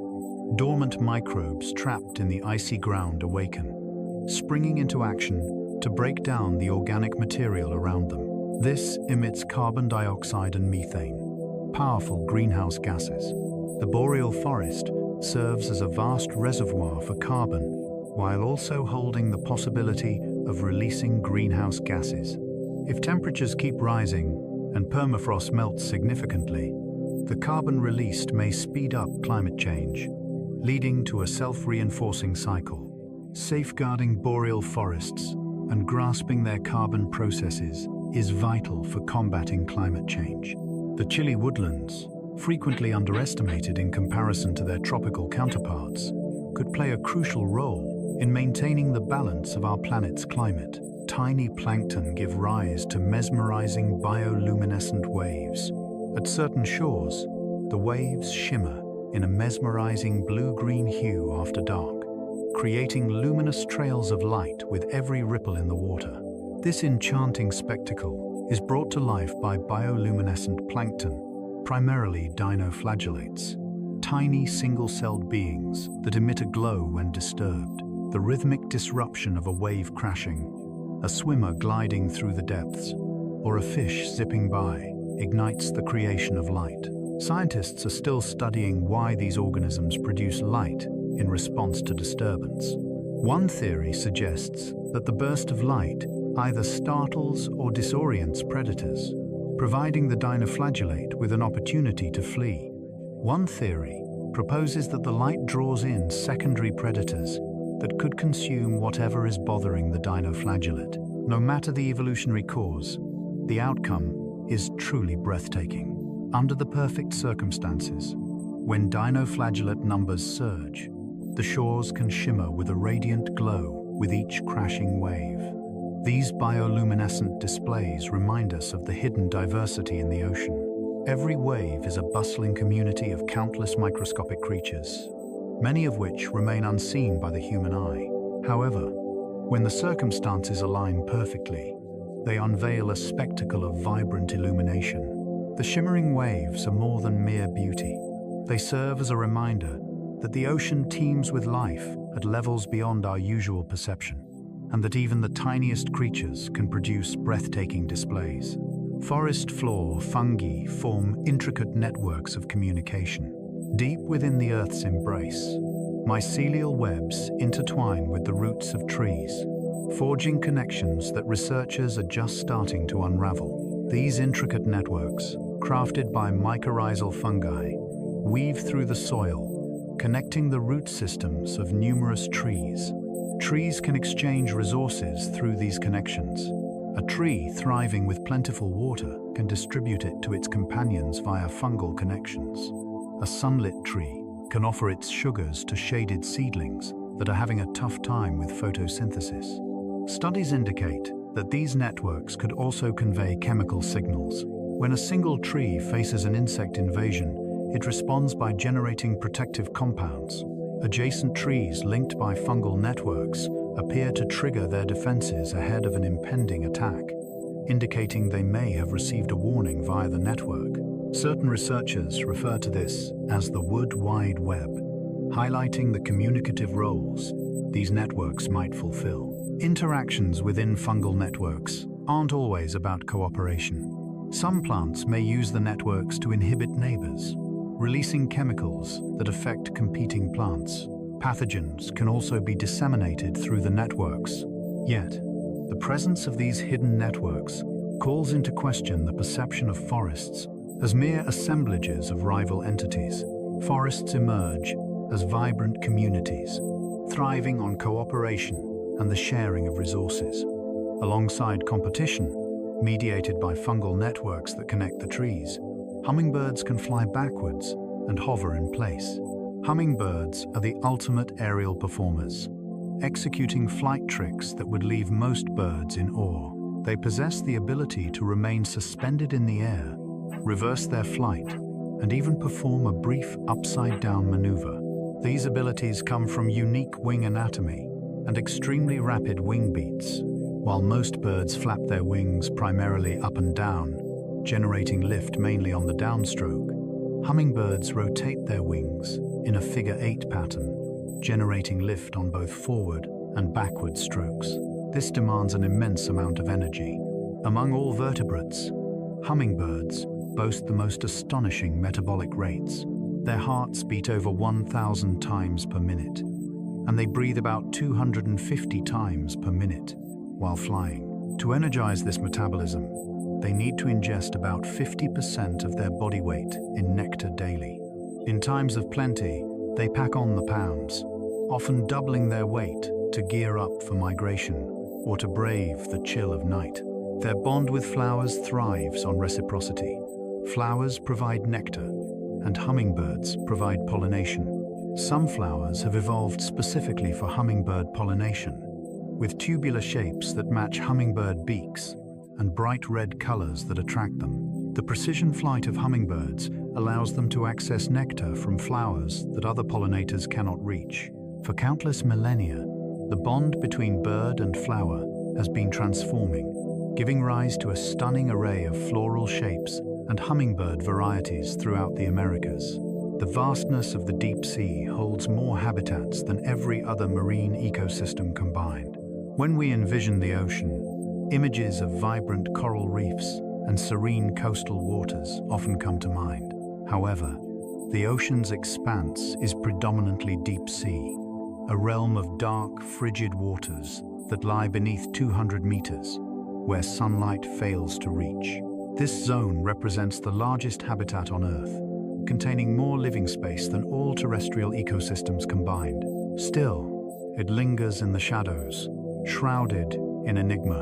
dormant microbes trapped in the icy ground awaken, springing into action to break down the organic material around them. This emits carbon dioxide and methane, powerful greenhouse gases. The boreal forest serves as a vast reservoir for carbon, while also holding the possibility of releasing greenhouse gases. If temperatures keep rising and permafrost melts significantly, the carbon released may speed up climate change, leading to a self-reinforcing cycle. Safeguarding boreal forests and grasping their carbon processes is vital for combating climate change. The chilly woodlands, frequently underestimated in comparison to their tropical counterparts, could play a crucial role in maintaining the balance of our planet's climate. Tiny plankton give rise to mesmerizing bioluminescent waves. At certain shores, the waves shimmer in a mesmerizing blue-green hue after dark, creating luminous trails of light with every ripple in the water. This enchanting spectacle is brought to life by bioluminescent plankton, primarily dinoflagellates, tiny single-celled beings that emit a glow when disturbed. The rhythmic disruption of a wave crashing, a swimmer gliding through the depths, or a fish zipping by ignites the creation of light. Scientists are still studying why these organisms produce light in response to disturbance. One theory suggests that the burst of light either startles or disorients predators, providing the dinoflagellate with an opportunity to flee. One theory proposes that the light draws in secondary predators that could consume whatever is bothering the dinoflagellate. No matter the evolutionary cause, the outcome is truly breathtaking. Under the perfect circumstances, when dinoflagellate numbers surge, the shores can shimmer with a radiant glow with each crashing wave. These bioluminescent displays remind us of the hidden diversity in the ocean. Every wave is a bustling community of countless microscopic creatures, many of which remain unseen by the human eye. However, when the circumstances align perfectly, they unveil a spectacle of vibrant illumination. The shimmering waves are more than mere beauty. They serve as a reminder that the ocean teems with life at levels beyond our usual perception, and that even the tiniest creatures can produce breathtaking displays. Forest floor fungi form intricate networks of communication. Deep within the Earth's embrace, mycelial webs intertwine with the roots of trees, forging connections that researchers are just starting to unravel. These intricate networks, crafted by mycorrhizal fungi, weave through the soil, connecting the root systems of numerous trees. Trees can exchange resources through these connections. A tree thriving with plentiful water can distribute it to its companions via fungal connections. A sunlit tree can offer its sugars to shaded seedlings that are having a tough time with photosynthesis. Studies indicate that these networks could also convey chemical signals. When a single tree faces an insect invasion, it responds by generating protective compounds. Adjacent trees linked by fungal networks appear to trigger their defenses ahead of an impending attack, indicating they may have received a warning via the network. Certain researchers refer to this as the wood wide web, highlighting the communicative roles these networks might fulfill. Interactions within fungal networks aren't always about cooperation. Some plants may use the networks to inhibit neighbors, releasing chemicals that affect competing plants. Pathogens can also be disseminated through the networks. Yet, the presence of these hidden networks calls into question the perception of forests as mere assemblages of rival entities. Forests emerge as vibrant communities, thriving on cooperation and the sharing of resources. Alongside competition, mediated by fungal networks that connect the trees, hummingbirds can fly backwards and hover in place. Hummingbirds are the ultimate aerial performers, executing flight tricks that would leave most birds in awe. They possess the ability to remain suspended in the air, reverse their flight, and even perform a brief upside-down maneuver. These abilities come from unique wing anatomy and extremely rapid wing beats. While most birds flap their wings primarily up and down, generating lift mainly on the downstroke, hummingbirds rotate their wings in a figure-8 pattern, generating lift on both forward and backward strokes. This demands an immense amount of energy. Among all vertebrates, hummingbirds boast the most astonishing metabolic rates. Their hearts beat over 1,000 times per minute, and they breathe about 250 times per minute while flying. To energize this metabolism, they need to ingest about 50% of their body weight in nectar daily. In times of plenty, they pack on the pounds, often doubling their weight to gear up for migration or to brave the chill of night. Their bond with flowers thrives on reciprocity. Flowers provide nectar, and hummingbirds provide pollination. Some flowers have evolved specifically for hummingbird pollination, with tubular shapes that match hummingbird beaks and bright red colors that attract them. The precision flight of hummingbirds allows them to access nectar from flowers that other pollinators cannot reach. For countless millennia, the bond between bird and flower has been transforming, giving rise to a stunning array of floral shapes and hummingbird varieties throughout the Americas. The vastness of the deep sea holds more habitats than every other marine ecosystem combined. When we envision the ocean, images of vibrant coral reefs and serene coastal waters often come to mind. However, the ocean's expanse is predominantly deep sea, a realm of dark, frigid waters that lie beneath 200 meters, where sunlight fails to reach. This zone represents the largest habitat on Earth, containing more living space than all terrestrial ecosystems combined. Still, it lingers in the shadows, shrouded in enigma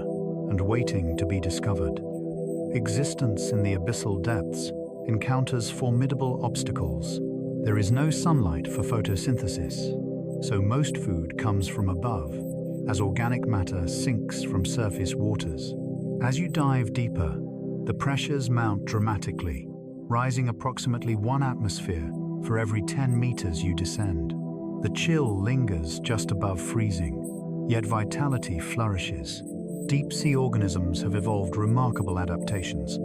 and waiting to be discovered. Existence in the abyssal depths encounters formidable obstacles. There is no sunlight for photosynthesis, so most food comes from above, as organic matter sinks from surface waters. As you dive deeper, the pressures mount dramatically, rising approximately 1 atmosphere for every 10 meters you descend. The chill lingers just above freezing, yet vitality flourishes. Deep-sea organisms have evolved remarkable adaptations,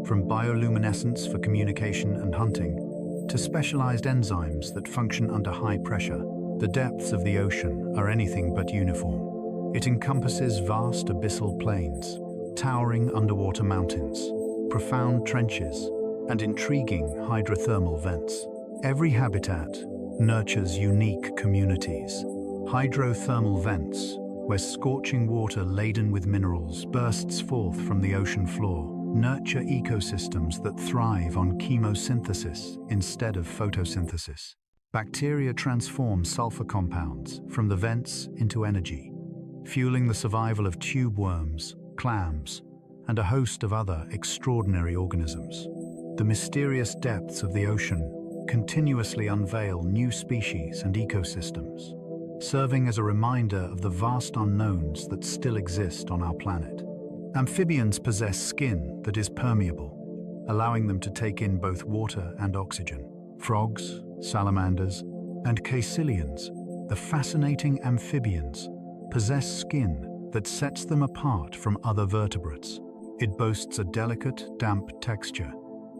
from bioluminescence for communication and hunting, to specialized enzymes that function under high pressure. The depths of the ocean are anything but uniform. It encompasses vast abyssal plains, towering underwater mountains, profound trenches, and intriguing hydrothermal vents. Every habitat nurtures unique communities. Hydrothermal vents, where scorching water laden with minerals bursts forth from the ocean floor, nurture ecosystems that thrive on chemosynthesis instead of photosynthesis. Bacteria transform sulfur compounds from the vents into energy, fueling the survival of tube worms, clams, and a host of other extraordinary organisms. The mysterious depths of the ocean continuously unveil new species and ecosystems, serving as a reminder of the vast unknowns that still exist on our planet. Amphibians possess skin that is permeable, allowing them to take in both water and oxygen. Frogs, salamanders, and caecilians, the fascinating amphibians, possess skin that sets them apart from other vertebrates. It boasts a delicate, damp texture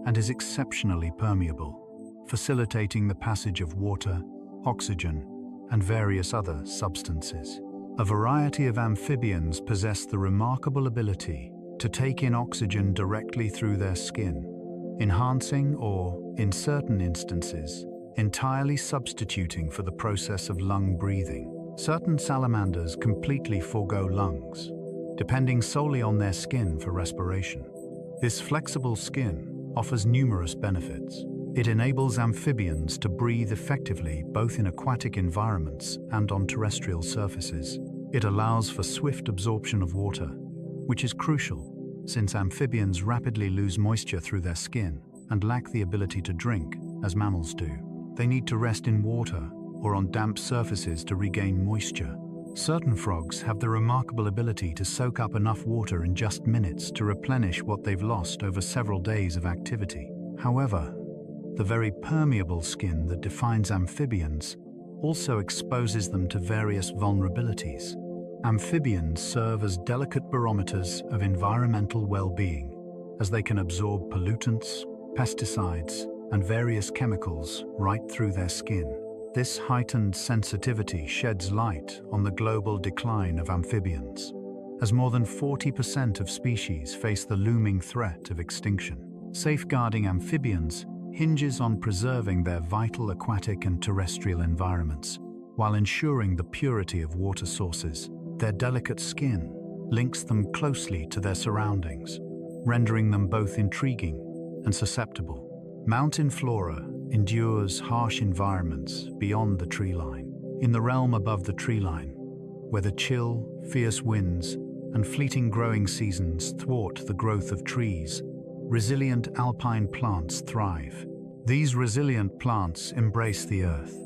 and is exceptionally permeable, facilitating the passage of water, oxygen, and various other substances. A variety of amphibians possess the remarkable ability to take in oxygen directly through their skin, enhancing or, in certain instances, entirely substituting for the process of lung breathing. Certain salamanders completely forego lungs, depending solely on their skin for respiration. This flexible skin offers numerous benefits. It enables amphibians to breathe effectively both in aquatic environments and on terrestrial surfaces. It allows for swift absorption of water, which is crucial since amphibians rapidly lose moisture through their skin and lack the ability to drink, as mammals do. They need to rest in water or on damp surfaces to regain moisture. Certain frogs have the remarkable ability to soak up enough water in just minutes to replenish what they've lost over several days of activity. However, the very permeable skin that defines amphibians also exposes them to various vulnerabilities. Amphibians serve as delicate barometers of environmental well-being, as they can absorb pollutants, pesticides, and various chemicals right through their skin. This heightened sensitivity sheds light on the global decline of amphibians, as more than 40% of species face the looming threat of extinction. Safeguarding amphibians hinges on preserving their vital aquatic and terrestrial environments, while ensuring the purity of water sources. Their delicate skin links them closely to their surroundings, rendering them both intriguing and susceptible. Mountain flora endures harsh environments beyond the tree line. In the realm above the tree line, where the chill, fierce winds and fleeting growing seasons thwart the growth of trees, resilient alpine plants thrive. These resilient plants embrace the earth,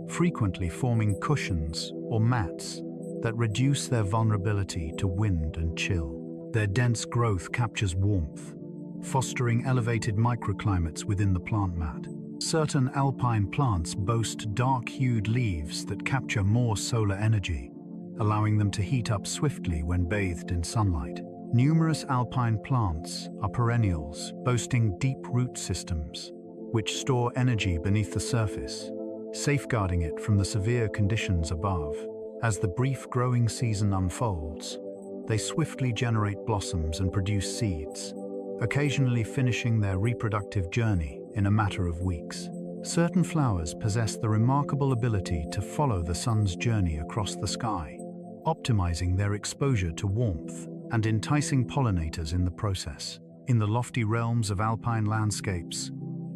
frequently forming cushions or mats that reduce their vulnerability to wind and chill. Their dense growth captures warmth, fostering elevated microclimates within the plant mat. Certain alpine plants boast dark-hued leaves that capture more solar energy, allowing them to heat up swiftly when bathed in sunlight. Numerous alpine plants are perennials, boasting deep root systems, which store energy beneath the surface, safeguarding it from the severe conditions above. As the brief growing season unfolds, they swiftly generate blossoms and produce seeds, occasionally finishing their reproductive journey in a matter of weeks. Certain flowers possess the remarkable ability to follow the sun's journey across the sky, optimizing their exposure to warmth and enticing pollinators in the process. In the lofty realms of alpine landscapes,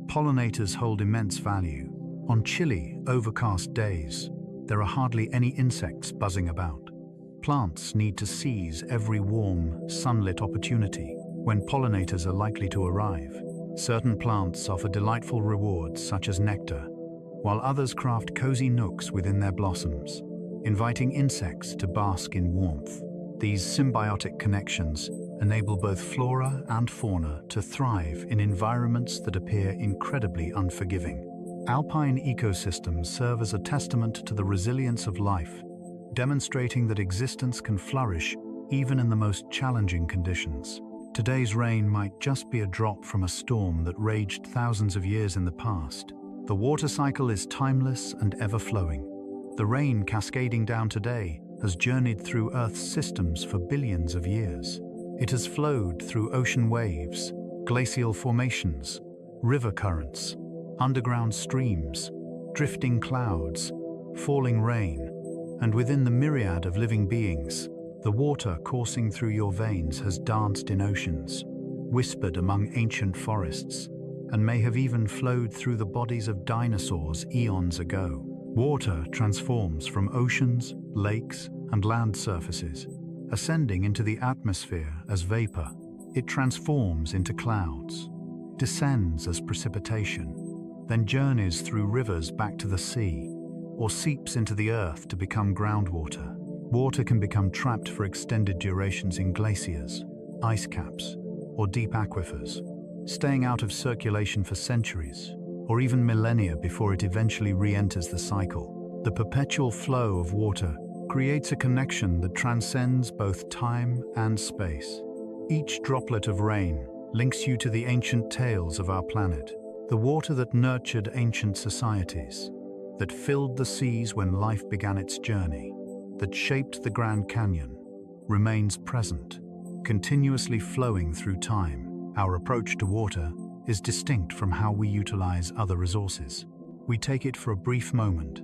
pollinators hold immense value. On chilly, overcast days, there are hardly any insects buzzing about. Plants need to seize every warm, sunlit opportunity when pollinators are likely to arrive. Certain plants offer delightful rewards such as nectar, while others craft cozy nooks within their blossoms, inviting insects to bask in warmth. These symbiotic connections enable both flora and fauna to thrive in environments that appear incredibly unforgiving. Alpine ecosystems serve as a testament to the resilience of life, demonstrating that existence can flourish even in the most challenging conditions. Today's rain might just be a drop from a storm that raged thousands of years in the past. The water cycle is timeless and ever-flowing. The rain cascading down today has journeyed through Earth's systems for billions of years. It has flowed through ocean waves, glacial formations, river currents, underground streams, drifting clouds, falling rain, and within the myriad of living beings, the water coursing through your veins has danced in oceans, whispered among ancient forests, and may have even flowed through the bodies of dinosaurs eons ago. Water transforms from oceans, lakes, and land surfaces, ascending into the atmosphere as vapor. It transforms into clouds, descends as precipitation, then journeys through rivers back to the sea, or seeps into the earth to become groundwater. Water can become trapped for extended durations in glaciers, ice caps, or deep aquifers, staying out of circulation for centuries, or even millennia before it eventually re-enters the cycle. The perpetual flow of water creates a connection that transcends both time and space. Each droplet of rain links you to the ancient tales of our planet, the water that nurtured ancient societies, that filled the seas when life began its journey, that shaped the Grand Canyon, remains present, continuously flowing through time. Our approach to water is distinct from how we utilize other resources. We take it for a brief moment,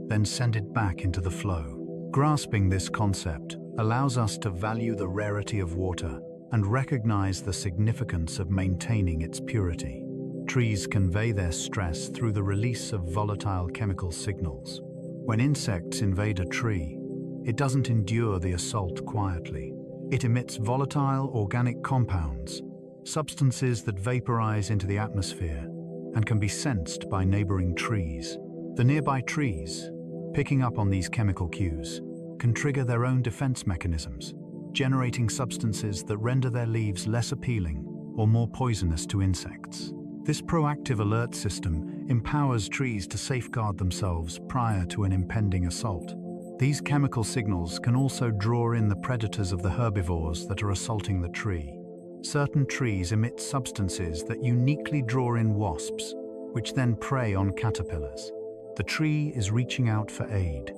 then send it back into the flow. Grasping this concept allows us to value the rarity of water and recognize the significance of maintaining its purity. Trees convey their stress through the release of volatile chemical signals. When insects invade a tree, it doesn't endure the assault quietly. It emits volatile organic compounds, substances that vaporize into the atmosphere and can be sensed by neighboring trees. The nearby trees, picking up on these chemical cues, can trigger their own defense mechanisms, generating substances that render their leaves less appealing or more poisonous to insects. This proactive alert system empowers trees to safeguard themselves prior to an impending assault. These chemical signals can also draw in the predators of the herbivores that are assaulting the tree. Certain trees emit substances that uniquely draw in wasps, which then prey on caterpillars. The tree is reaching out for aid,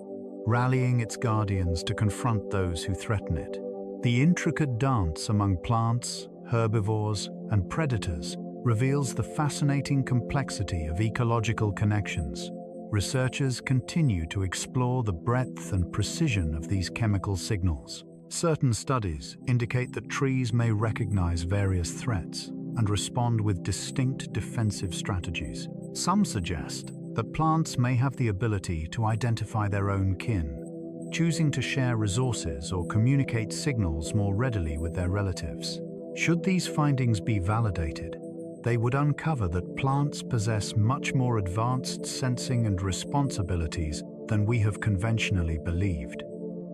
rallying its guardians to confront those who threaten it. The intricate dance among plants, herbivores, and predators reveals the fascinating complexity of ecological connections. Researchers continue to explore the breadth and precision of these chemical signals. Certain studies indicate that trees may recognize various threats and respond with distinct defensive strategies. Some suggest that plants may have the ability to identify their own kin, choosing to share resources or communicate signals more readily with their relatives. Should these findings be validated, they would uncover that plants possess much more advanced sensing and response abilities than we have conventionally believed.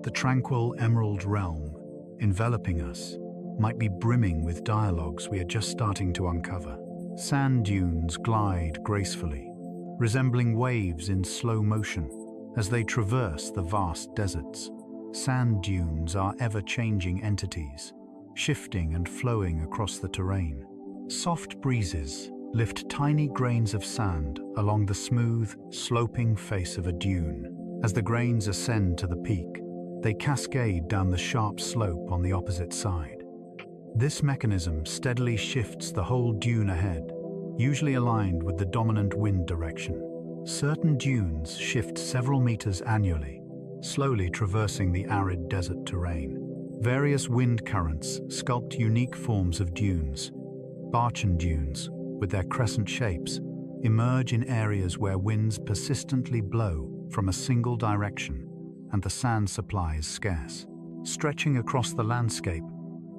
The tranquil emerald realm, enveloping us, might be brimming with dialogues we are just starting to uncover. Sand dunes glide gracefully, resembling waves in slow motion as they traverse the vast deserts. Sand dunes are ever-changing entities, shifting and flowing across the terrain. Soft breezes lift tiny grains of sand along the smooth, sloping face of a dune. As the grains ascend to the peak, they cascade down the sharp slope on the opposite side. This mechanism steadily shifts the whole dune ahead, usually aligned with the dominant wind direction. Certain dunes shift several meters annually, slowly traversing the arid desert terrain. Various wind currents sculpt unique forms of dunes. Barchan dunes, with their crescent shapes, emerge in areas where winds persistently blow from a single direction and the sand supply is scarce. Stretching across the landscape,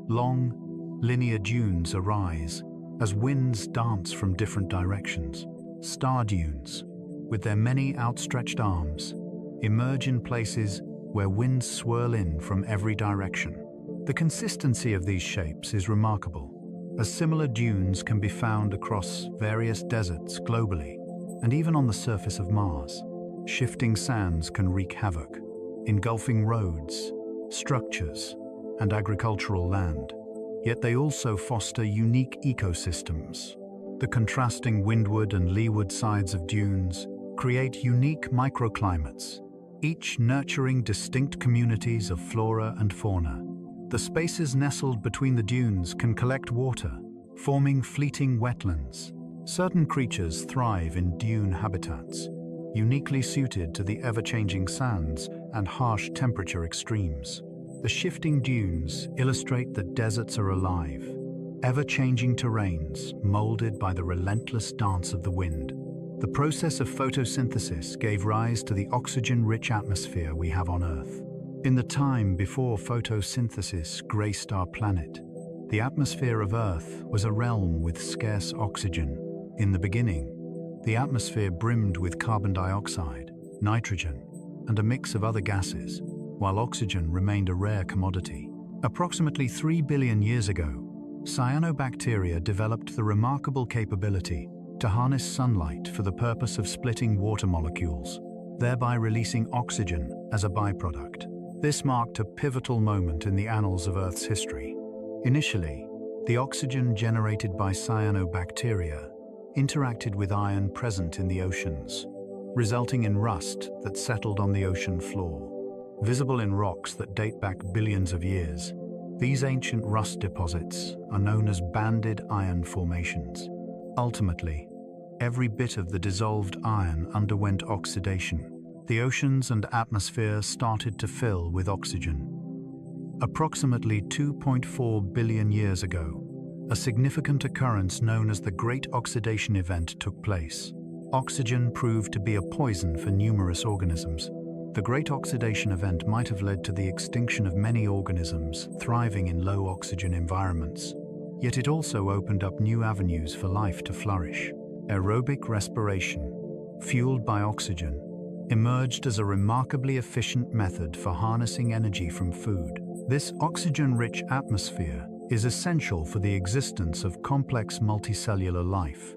long, linear dunes arise as winds dance from different directions. Star dunes, with their many outstretched arms, emerge in places where winds swirl in from every direction. The consistency of these shapes is remarkable, as similar dunes can be found across various deserts globally, and even on the surface of Mars. Shifting sands can wreak havoc, engulfing roads, structures, and agricultural land. Yet they also foster unique ecosystems. The contrasting windward and leeward sides of dunes create unique microclimates, each nurturing distinct communities of flora and fauna. The spaces nestled between the dunes can collect water, forming fleeting wetlands. Certain creatures thrive in dune habitats, uniquely suited to the ever-changing sands and harsh temperature extremes. The shifting dunes illustrate that deserts are alive, ever-changing terrains molded by the relentless dance of the wind. The process of photosynthesis gave rise to the oxygen-rich atmosphere we have on Earth. In the time before photosynthesis graced our planet, the atmosphere of Earth was a realm with scarce oxygen. In the beginning, the atmosphere brimmed with carbon dioxide, nitrogen, and a mix of other gases, while oxygen remained a rare commodity. Approximately 3 billion years ago, cyanobacteria developed the remarkable capability to harness sunlight for the purpose of splitting water molecules, thereby releasing oxygen as a byproduct. This marked a pivotal moment in the annals of Earth's history. Initially, the oxygen generated by cyanobacteria interacted with iron present in the oceans, resulting in rust that settled on the ocean floor. Visible in rocks that date back billions of years, these ancient rust deposits are known as banded iron formations. Ultimately, every bit of the dissolved iron underwent oxidation. The oceans and atmosphere started to fill with oxygen. Approximately 2.4 billion years ago, a significant occurrence known as the Great Oxidation Event took place. Oxygen proved to be a poison for numerous organisms. The Great Oxidation Event might have led to the extinction of many organisms thriving in low oxygen environments. Yet it also opened up new avenues for life to flourish. Aerobic respiration, fueled by oxygen, emerged as a remarkably efficient method for harnessing energy from food. This oxygen-rich atmosphere is essential for the existence of complex multicellular life,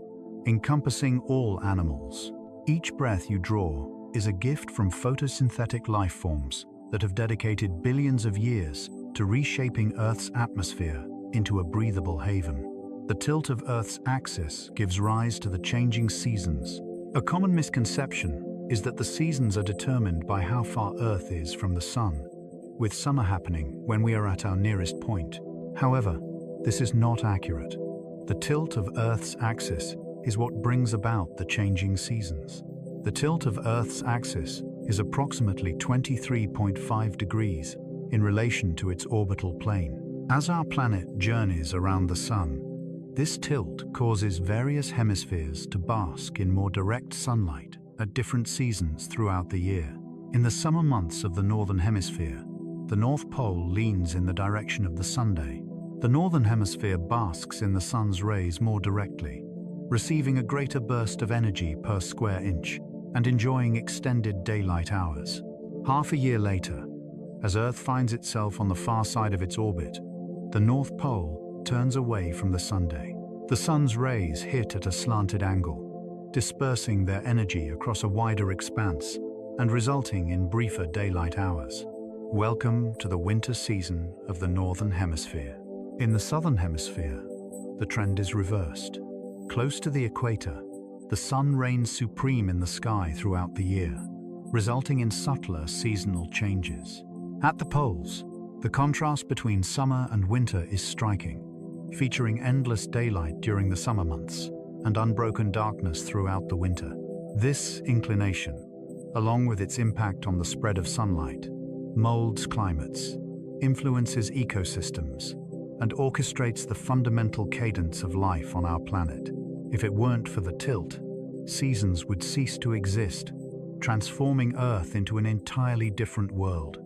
encompassing all animals. Each breath you draw is a gift from photosynthetic life forms that have dedicated billions of years to reshaping Earth's atmosphere into a breathable haven. The tilt of Earth's axis gives rise to the changing seasons. A common misconception is that the seasons are determined by how far Earth is from the sun, with summer happening when we are at our nearest point. However, this is not accurate. The tilt of Earth's axis is what brings about the changing seasons. The tilt of Earth's axis is approximately 23.5 degrees in relation to its orbital plane. As our planet journeys around the sun, this tilt causes various hemispheres to bask in more direct sunlight at different seasons throughout the year. In the summer months of the Northern Hemisphere, the North Pole leans in the direction of the Sunday. The Northern Hemisphere basks in the sun's rays more directly, receiving a greater burst of energy per square inch and enjoying extended daylight hours. Half a year later, as Earth finds itself on the far side of its orbit, the North Pole turns away from the Sunday. The sun's rays hit at a slanted angle, dispersing their energy across a wider expanse and resulting in briefer daylight hours. Welcome to the winter season of the Northern Hemisphere. In the Southern Hemisphere, the trend is reversed. Close to the equator, the sun reigns supreme in the sky throughout the year, resulting in subtler seasonal changes. At the poles, the contrast between summer and winter is striking, featuring endless daylight during the summer months and unbroken darkness throughout the winter. This inclination, along with its impact on the spread of sunlight, molds climates, influences ecosystems, and orchestrates the fundamental cadence of life on our planet. If it weren't for the tilt, seasons would cease to exist, transforming Earth into an entirely different world.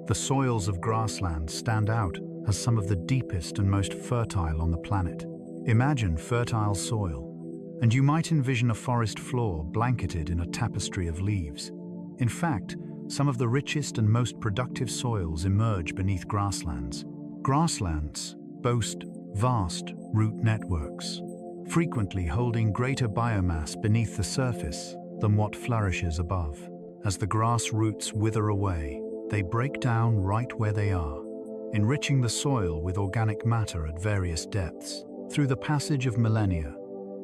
The soils of grassland stand out as some of the deepest and most fertile on the planet. Imagine fertile soil, and you might envision a forest floor blanketed in a tapestry of leaves. In fact, some of the richest and most productive soils emerge beneath grasslands. Grasslands boast vast root networks, frequently holding greater biomass beneath the surface than what flourishes above. As the grass roots wither away, they break down right where they are, enriching the soil with organic matter at various depths. Through the passage of millennia,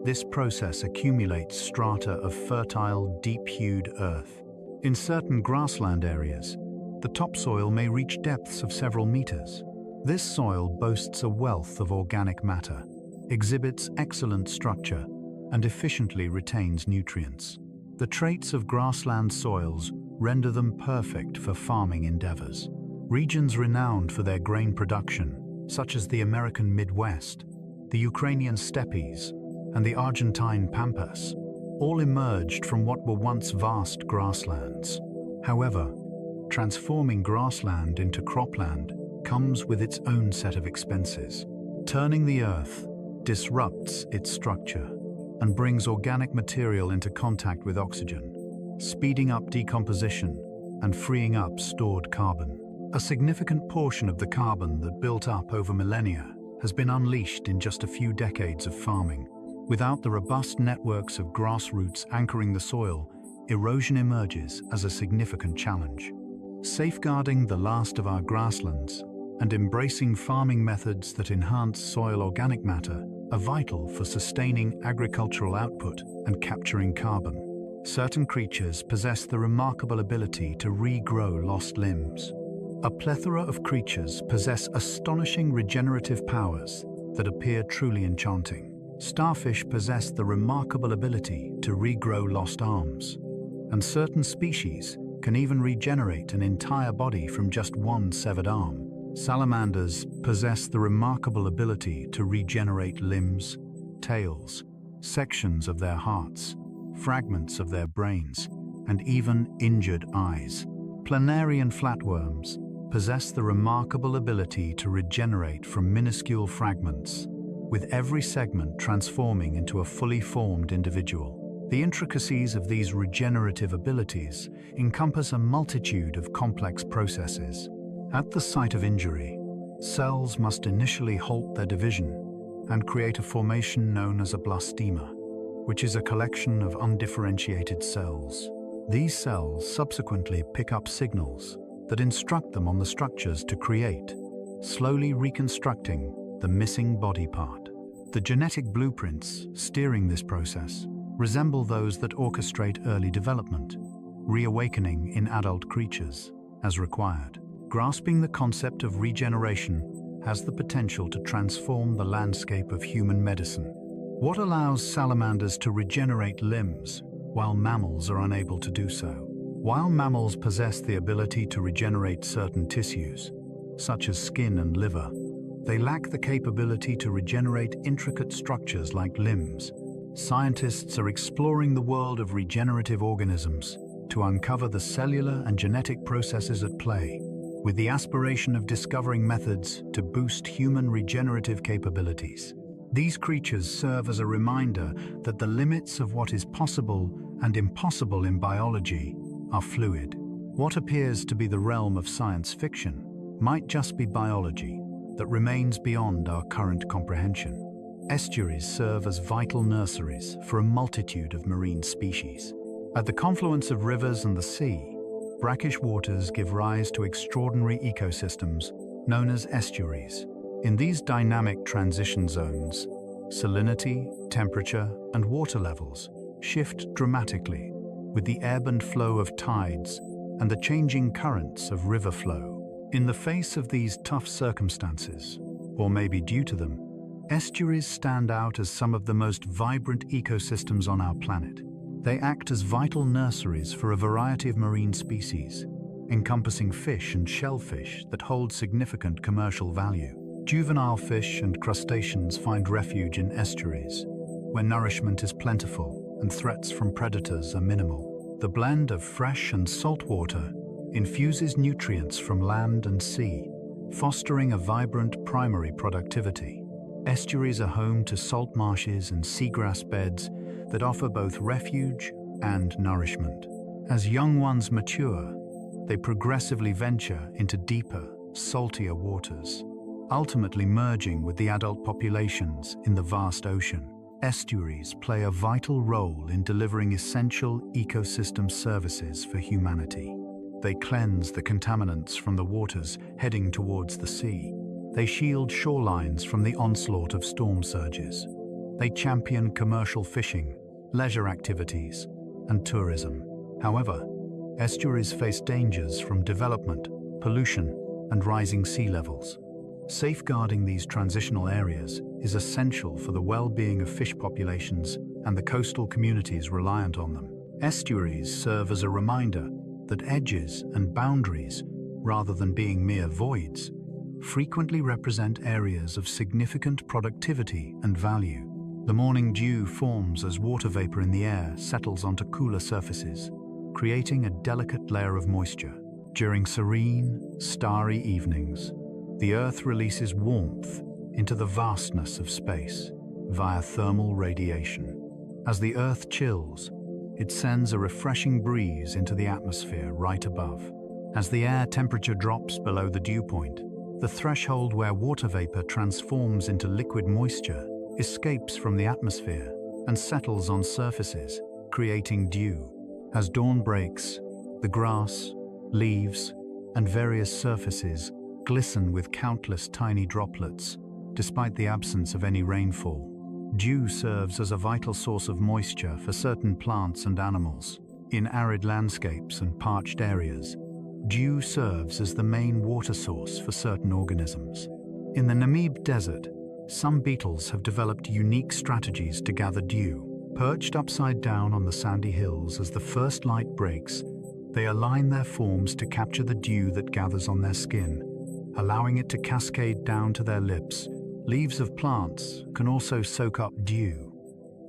this process accumulates strata of fertile, deep-hued earth. In certain grassland areas, the topsoil may reach depths of several meters. This soil boasts a wealth of organic matter, exhibits excellent structure, and efficiently retains nutrients. The traits of grassland soils render them perfect for farming endeavors. Regions renowned for their grain production, such as the American Midwest, the Ukrainian steppes, and the Argentine pampas, all emerged from what were once vast grasslands. However, transforming grassland into cropland comes with its own set of expenses. Turning the earth disrupts its structure and brings organic material into contact with oxygen, speeding up decomposition and freeing up stored carbon. A significant portion of the carbon that built up over millennia has been unleashed in just a few decades of farming. Without the robust networks of grassroots anchoring the soil, erosion emerges as a significant challenge. Safeguarding the last of our grasslands and embracing farming methods that enhance soil organic matter are vital for sustaining agricultural output and capturing carbon. Certain creatures possess the remarkable ability to regrow lost limbs. A plethora of creatures possess astonishing regenerative powers that appear truly enchanting. Starfish possess the remarkable ability to regrow lost arms, and certain species can even regenerate an entire body from just one severed arm. Salamanders possess the remarkable ability to regenerate limbs, tails, sections of their hearts, fragments of their brains, and even injured eyes. Planarian flatworms possess the remarkable ability to regenerate from minuscule fragments, with every segment transforming into a fully formed individual. The intricacies of these regenerative abilities encompass a multitude of complex processes. At the site of injury, cells must initially halt their division and create a formation known as a blastema, which is a collection of undifferentiated cells. These cells subsequently pick up signals that instruct them on the structures to create, slowly reconstructing the missing body part. The genetic blueprints steering this process resemble those that orchestrate early development, reawakening in adult creatures as required. Grasping the concept of regeneration has the potential to transform the landscape of human medicine. What allows salamanders to regenerate limbs while mammals are unable to do so? While mammals possess the ability to regenerate certain tissues, such as skin and liver, they lack the capability to regenerate intricate structures like limbs. Scientists are exploring the world of regenerative organisms to uncover the cellular and genetic processes at play, with the aspiration of discovering methods to boost human regenerative capabilities. These creatures serve as a reminder that the limits of what is possible and impossible in biology are fluid. What appears to be the realm of science fiction might just be biology that remains beyond our current comprehension. Estuaries serve as vital nurseries for a multitude of marine species. At the confluence of rivers and the sea, brackish waters give rise to extraordinary ecosystems known as estuaries. In these dynamic transition zones, salinity, temperature, and water levels shift dramatically with the ebb and flow of tides and the changing currents of river flow. In the face of these tough circumstances, or maybe due to them, estuaries stand out as some of the most vibrant ecosystems on our planet. They act as vital nurseries for a variety of marine species, encompassing fish and shellfish that hold significant commercial value. Juvenile fish and crustaceans find refuge in estuaries, where nourishment is plentiful and threats from predators are minimal. The blend of fresh and salt water infuses nutrients from land and sea, fostering a vibrant primary productivity. Estuaries are home to salt marshes and seagrass beds that offer both refuge and nourishment. As young ones mature, they progressively venture into deeper, saltier waters, ultimately merging with the adult populations in the vast ocean. Estuaries play a vital role in delivering essential ecosystem services for humanity. They cleanse the contaminants from the waters heading towards the sea. They shield shorelines from the onslaught of storm surges. They champion commercial fishing, leisure activities, and tourism. However, estuaries face dangers from development, pollution, and rising sea levels. Safeguarding these transitional areas is essential for the well-being of fish populations and the coastal communities reliant on them. Estuaries serve as a reminder that edges and boundaries, rather than being mere voids, frequently represent areas of significant productivity and value. The morning dew forms as water vapor in the air settles onto cooler surfaces, creating a delicate layer of moisture. During serene, starry evenings, the Earth releases warmth into the vastness of space via thermal radiation. As the Earth chills, it sends a refreshing breeze into the atmosphere right above. As the air temperature drops below the dew point, the threshold where water vapor transforms into liquid moisture escapes from the atmosphere and settles on surfaces, creating dew. As dawn breaks, the grass, leaves, and various surfaces glisten with countless tiny droplets, despite the absence of any rainfall. Dew serves as a vital source of moisture for certain plants and animals. In arid landscapes and parched areas, dew serves as the main water source for certain organisms. In the Namib Desert, some beetles have developed unique strategies to gather dew. Perched upside down on the sandy hills as the first light breaks, they align their forms to capture the dew that gathers on their skin, allowing it to cascade down to their lips. Leaves of plants can also soak up dew,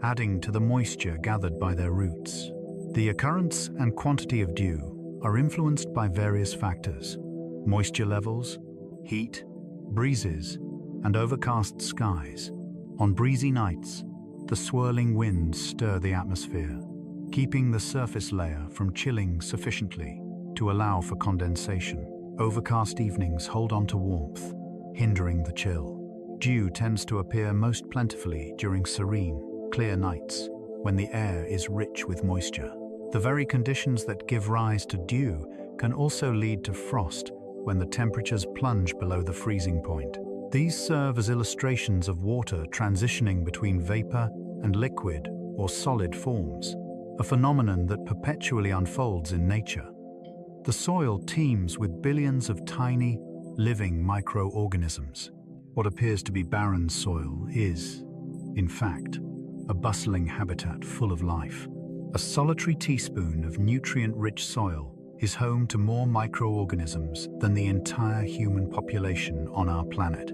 adding to the moisture gathered by their roots. The occurrence and quantity of dew are influenced by various factors: moisture levels, heat, breezes, and overcast skies. On breezy nights, the swirling winds stir the atmosphere, keeping the surface layer from chilling sufficiently to allow for condensation. Overcast evenings hold on to warmth, hindering the chill. Dew tends to appear most plentifully during serene, clear nights, when the air is rich with moisture. The very conditions that give rise to dew can also lead to frost when the temperatures plunge below the freezing point. These serve as illustrations of water transitioning between vapor and liquid or solid forms, a phenomenon that perpetually unfolds in nature. The soil teems with billions of tiny, living microorganisms. What appears to be barren soil is, in fact, a bustling habitat full of life. A solitary teaspoon of nutrient-rich soil is home to more microorganisms than the entire human population on our planet.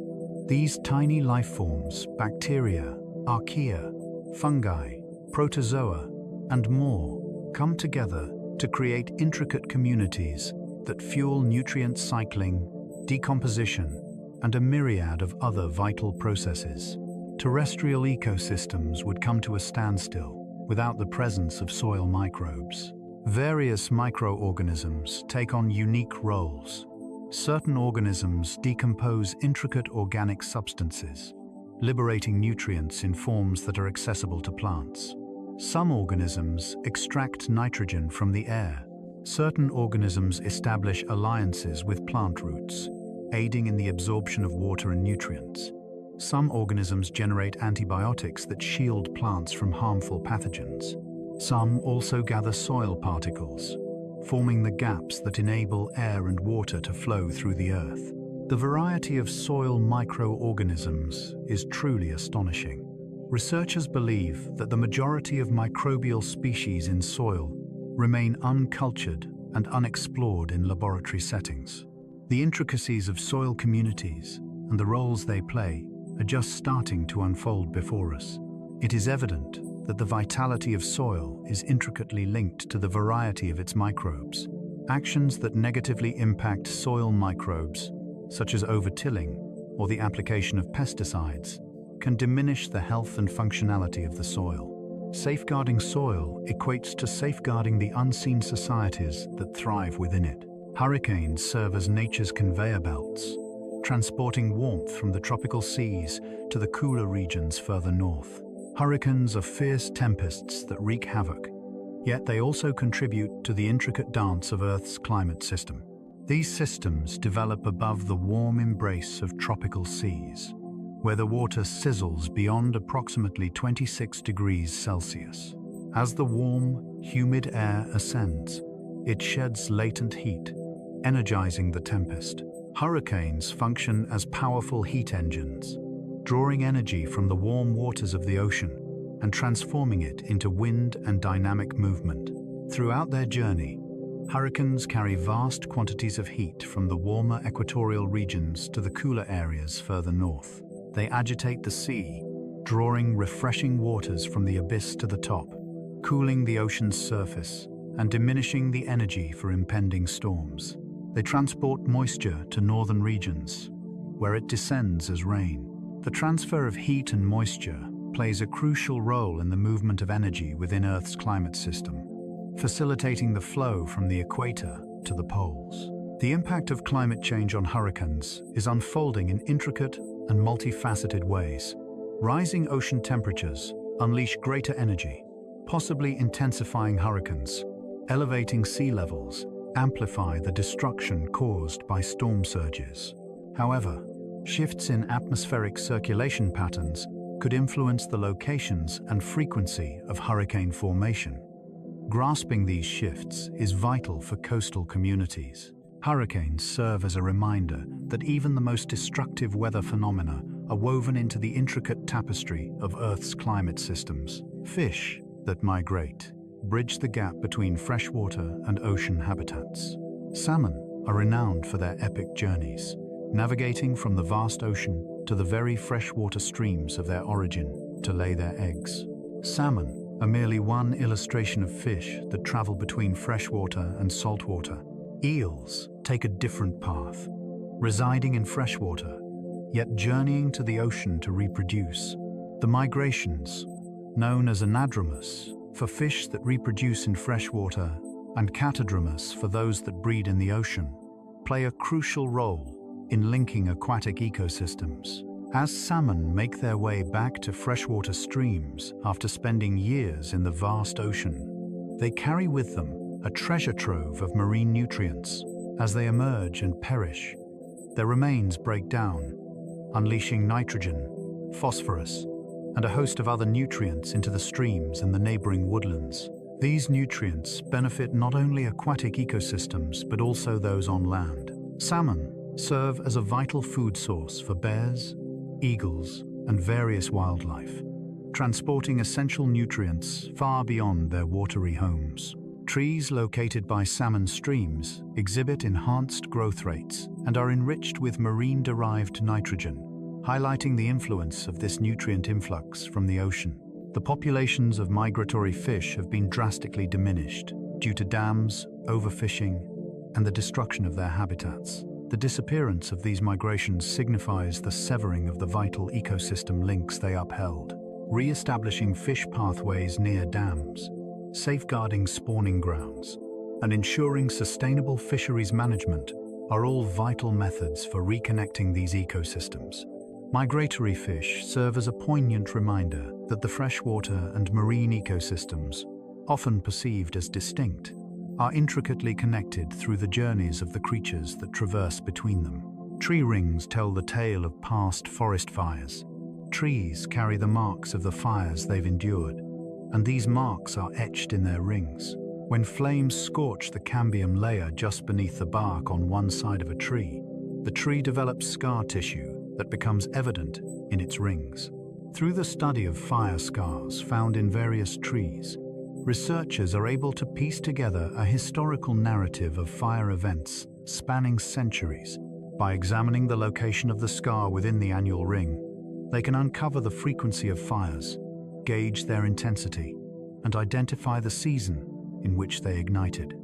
These tiny life forms, bacteria, archaea, fungi, protozoa, and more, come together to create intricate communities that fuel nutrient cycling, decomposition, and a myriad of other vital processes. Terrestrial ecosystems would come to a standstill without the presence of soil microbes. Various microorganisms take on unique roles. Certain organisms decompose intricate organic substances, liberating nutrients in forms that are accessible to plants. Some organisms extract nitrogen from the air. Certain organisms establish alliances with plant roots, aiding in the absorption of water and nutrients. Some organisms generate antibiotics that shield plants from harmful pathogens. Some also gather soil particles, forming the gaps that enable air and water to flow through the earth. The variety of soil microorganisms is truly astonishing. Researchers believe that the majority of microbial species in soil remain uncultured and unexplored in laboratory settings. The intricacies of soil communities and the roles they play are just starting to unfold before us. It is evident that the vitality of soil is intricately linked to the variety of its microbes. Actions that negatively impact soil microbes, such as overtilling or the application of pesticides, can diminish the health and functionality of the soil. Safeguarding soil equates to safeguarding the unseen societies that thrive within it. Hurricanes serve as nature's conveyor belts, transporting warmth from the tropical seas to the cooler regions further north. Hurricanes are fierce tempests that wreak havoc, yet they also contribute to the intricate dance of Earth's climate system. These systems develop above the warm embrace of tropical seas, where the water sizzles beyond approximately 26 degrees Celsius. As the warm, humid air ascends, it sheds latent heat, energizing the tempest. Hurricanes function as powerful heat engines, drawing energy from the warm waters of the ocean and transforming it into wind and dynamic movement. Throughout their journey, Hurricanes carry vast quantities of heat from the warmer equatorial regions to the cooler areas further north. They agitate the sea, drawing refreshing waters from the abyss to the top, cooling the ocean's surface and diminishing the energy for impending storms. They transport moisture to northern regions, where it descends as rain. The transfer of heat and moisture plays a crucial role in the movement of energy within Earth's climate system, facilitating the flow from the equator to the poles. The impact of climate change on hurricanes is unfolding in intricate and multifaceted ways. Rising ocean temperatures unleash greater energy, possibly intensifying hurricanes. Elevating sea levels amplify the destruction caused by storm surges. However, shifts in atmospheric circulation patterns could influence the locations and frequency of hurricane formation. Grasping these shifts is vital for coastal communities. Hurricanes serve as a reminder that even the most destructive weather phenomena are woven into the intricate tapestry of Earth's climate systems. Fish that migrate bridge the gap between freshwater and ocean habitats. Salmon are renowned for their epic journeys, navigating from the vast ocean to the very freshwater streams of their origin to lay their eggs. Salmon are merely one illustration of fish that travel between freshwater and saltwater. Eels take a different path, residing in freshwater, yet journeying to the ocean to reproduce. The migrations, known as anadromous for fish that reproduce in freshwater and catadromous for those that breed in the ocean, play a crucial role in linking aquatic ecosystems. As salmon make their way back to freshwater streams after spending years in the vast ocean, they carry with them a treasure trove of marine nutrients. As they emerge and perish, their remains break down, unleashing nitrogen, phosphorus, and a host of other nutrients into the streams and the neighboring woodlands. These nutrients benefit not only aquatic ecosystems but also those on land. Salmon serve as a vital food source for bears, eagles, and various wildlife, transporting essential nutrients far beyond their watery homes. Trees located by salmon streams exhibit enhanced growth rates and are enriched with marine-derived nitrogen, highlighting the influence of this nutrient influx from the ocean. The populations of migratory fish have been drastically diminished due to dams, overfishing, and the destruction of their habitats. The disappearance of these migrations signifies the severing of the vital ecosystem links they upheld, re-establishing fish pathways near dams, safeguarding spawning grounds, and ensuring sustainable fisheries management are all vital methods for reconnecting these ecosystems. Migratory fish serve as a poignant reminder that the freshwater and marine ecosystems, often perceived as distinct, are intricately connected through the journeys of the creatures that traverse between them. Tree rings tell the tale of past forest fires. Trees carry the marks of the fires they've endured, and these marks are etched in their rings. When flames scorch the cambium layer just beneath the bark on one side of a tree, the tree develops scar tissue that becomes evident in its rings. Through the study of fire scars found in various trees, researchers are able to piece together a historical narrative of fire events spanning centuries. By examining the location of the scar within the annual ring, they can uncover the frequency of fires, gauge their intensity, and identify the season in which they ignited.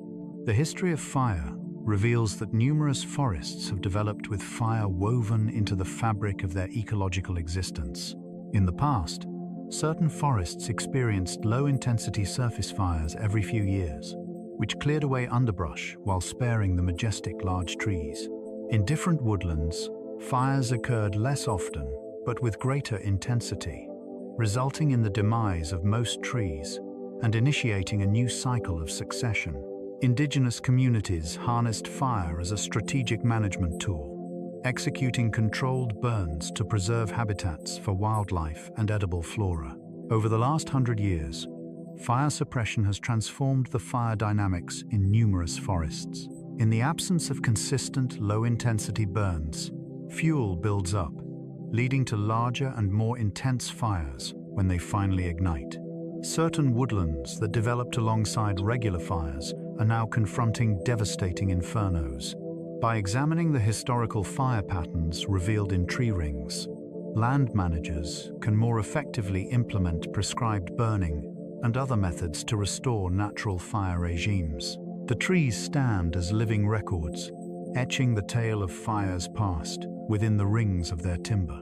The history of fire reveals that numerous forests have developed with fire woven into the fabric of their ecological existence. In the past, certain forests experienced low-intensity surface fires every few years, which cleared away underbrush while sparing the majestic large trees. In different woodlands, fires occurred less often but with greater intensity, resulting in the demise of most trees and initiating a new cycle of succession. Indigenous communities harnessed fire as a strategic management tool, executing controlled burns to preserve habitats for wildlife and edible flora. Over the last 100 years, fire suppression has transformed the fire dynamics in numerous forests. In the absence of consistent, low-intensity burns, fuel builds up, leading to larger and more intense fires when they finally ignite. Certain woodlands that developed alongside regular fires are now confronting devastating infernos. By examining the historical fire patterns revealed in tree rings, land managers can more effectively implement prescribed burning and other methods to restore natural fire regimes. The trees stand as living records, etching the tale of fires past within the rings of their timber.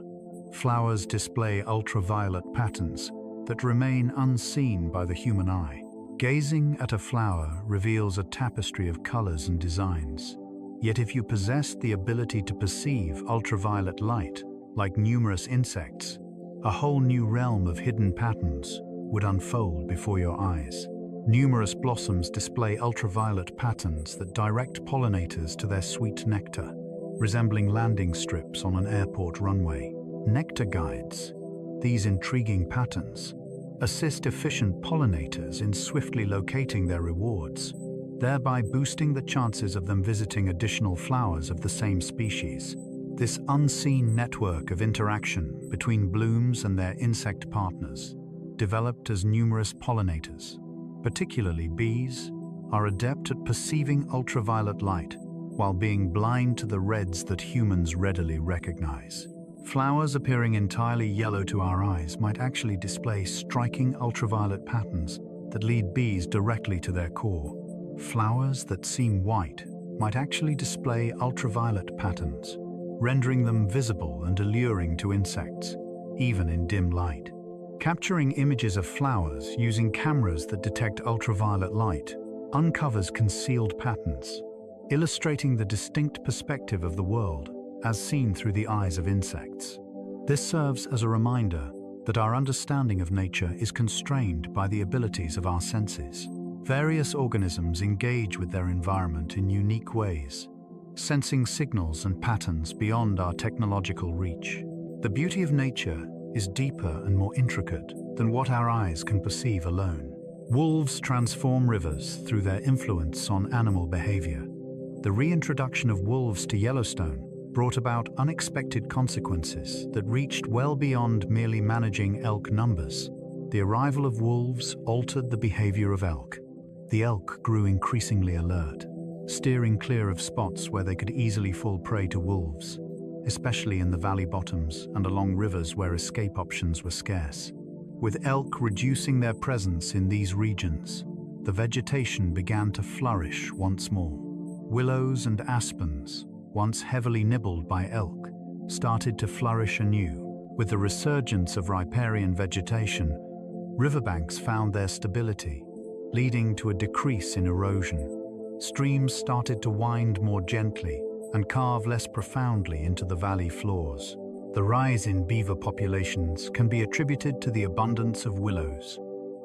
Flowers display ultraviolet patterns that remain unseen by the human eye. Gazing at a flower reveals a tapestry of colors and designs. Yet if you possessed the ability to perceive ultraviolet light, like numerous insects, a whole new realm of hidden patterns would unfold before your eyes. Numerous blossoms display ultraviolet patterns that direct pollinators to their sweet nectar, resembling landing strips on an airport runway. Nectar guides, these intriguing patterns, assist efficient pollinators in swiftly locating their rewards, thereby boosting the chances of them visiting additional flowers of the same species. This unseen network of interaction between blooms and their insect partners, developed as numerous pollinators, particularly bees, are adept at perceiving ultraviolet light while being blind to the reds that humans readily recognize. Flowers appearing entirely yellow to our eyes might actually display striking ultraviolet patterns that lead bees directly to their core. Flowers that seem white might actually display ultraviolet patterns, rendering them visible and alluring to insects, even in dim light. Capturing images of flowers using cameras that detect ultraviolet light uncovers concealed patterns, illustrating the distinct perspective of the world as seen through the eyes of insects. This serves as a reminder that our understanding of nature is constrained by the abilities of our senses. Various organisms engage with their environment in unique ways, sensing signals and patterns beyond our technological reach. The beauty of nature is deeper and more intricate than what our eyes can perceive alone. Wolves transform rivers through their influence on animal behavior. The reintroduction of wolves to Yellowstone brought about unexpected consequences that reached well beyond merely managing elk numbers. The arrival of wolves altered the behavior of elk. The elk grew increasingly alert, steering clear of spots where they could easily fall prey to wolves, especially in the valley bottoms and along rivers where escape options were scarce. With elk reducing their presence in these regions, the vegetation began to flourish once more. Willows and aspens, once heavily nibbled by elk, started to flourish anew. With the resurgence of riparian vegetation, riverbanks found their stability, leading to a decrease in erosion. Streams started to wind more gently and carve less profoundly into the valley floors. The rise in beaver populations can be attributed to the abundance of willows,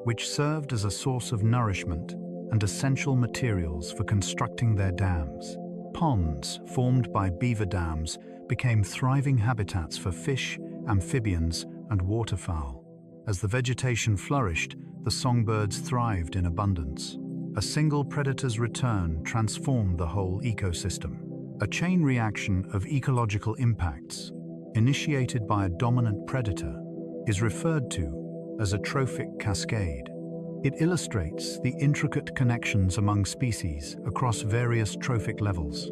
which served as a source of nourishment and essential materials for constructing their dams. Ponds formed by beaver dams became thriving habitats for fish, amphibians, and waterfowl. As the vegetation flourished, the songbirds thrived in abundance. A single predator's return transformed the whole ecosystem. A chain reaction of ecological impacts, initiated by a dominant predator, is referred to as a trophic cascade. It illustrates the intricate connections among species across various trophic levels,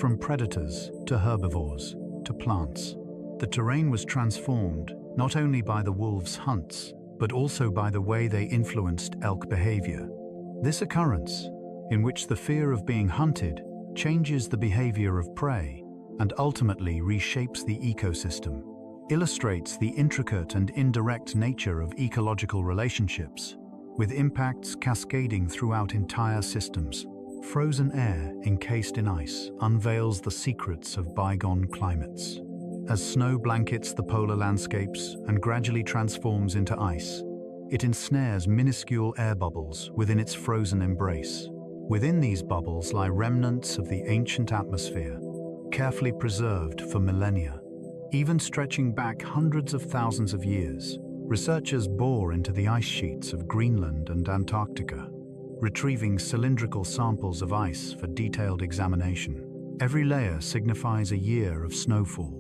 from predators to herbivores to plants. The terrain was transformed not only by the wolves' hunts, but also by the way they influenced elk behavior. This occurrence, in which the fear of being hunted changes the behavior of prey and ultimately reshapes the ecosystem, illustrates the intricate and indirect nature of ecological relationships, with impacts cascading throughout entire systems. Frozen air encased in ice unveils the secrets of bygone climates. As snow blankets the polar landscapes and gradually transforms into ice, it ensnares minuscule air bubbles within its frozen embrace. Within these bubbles lie remnants of the ancient atmosphere, carefully preserved for millennia. Even stretching back hundreds of thousands of years, researchers bore into the ice sheets of Greenland and Antarctica, retrieving cylindrical samples of ice for detailed examination. Every layer signifies a year of snowfall,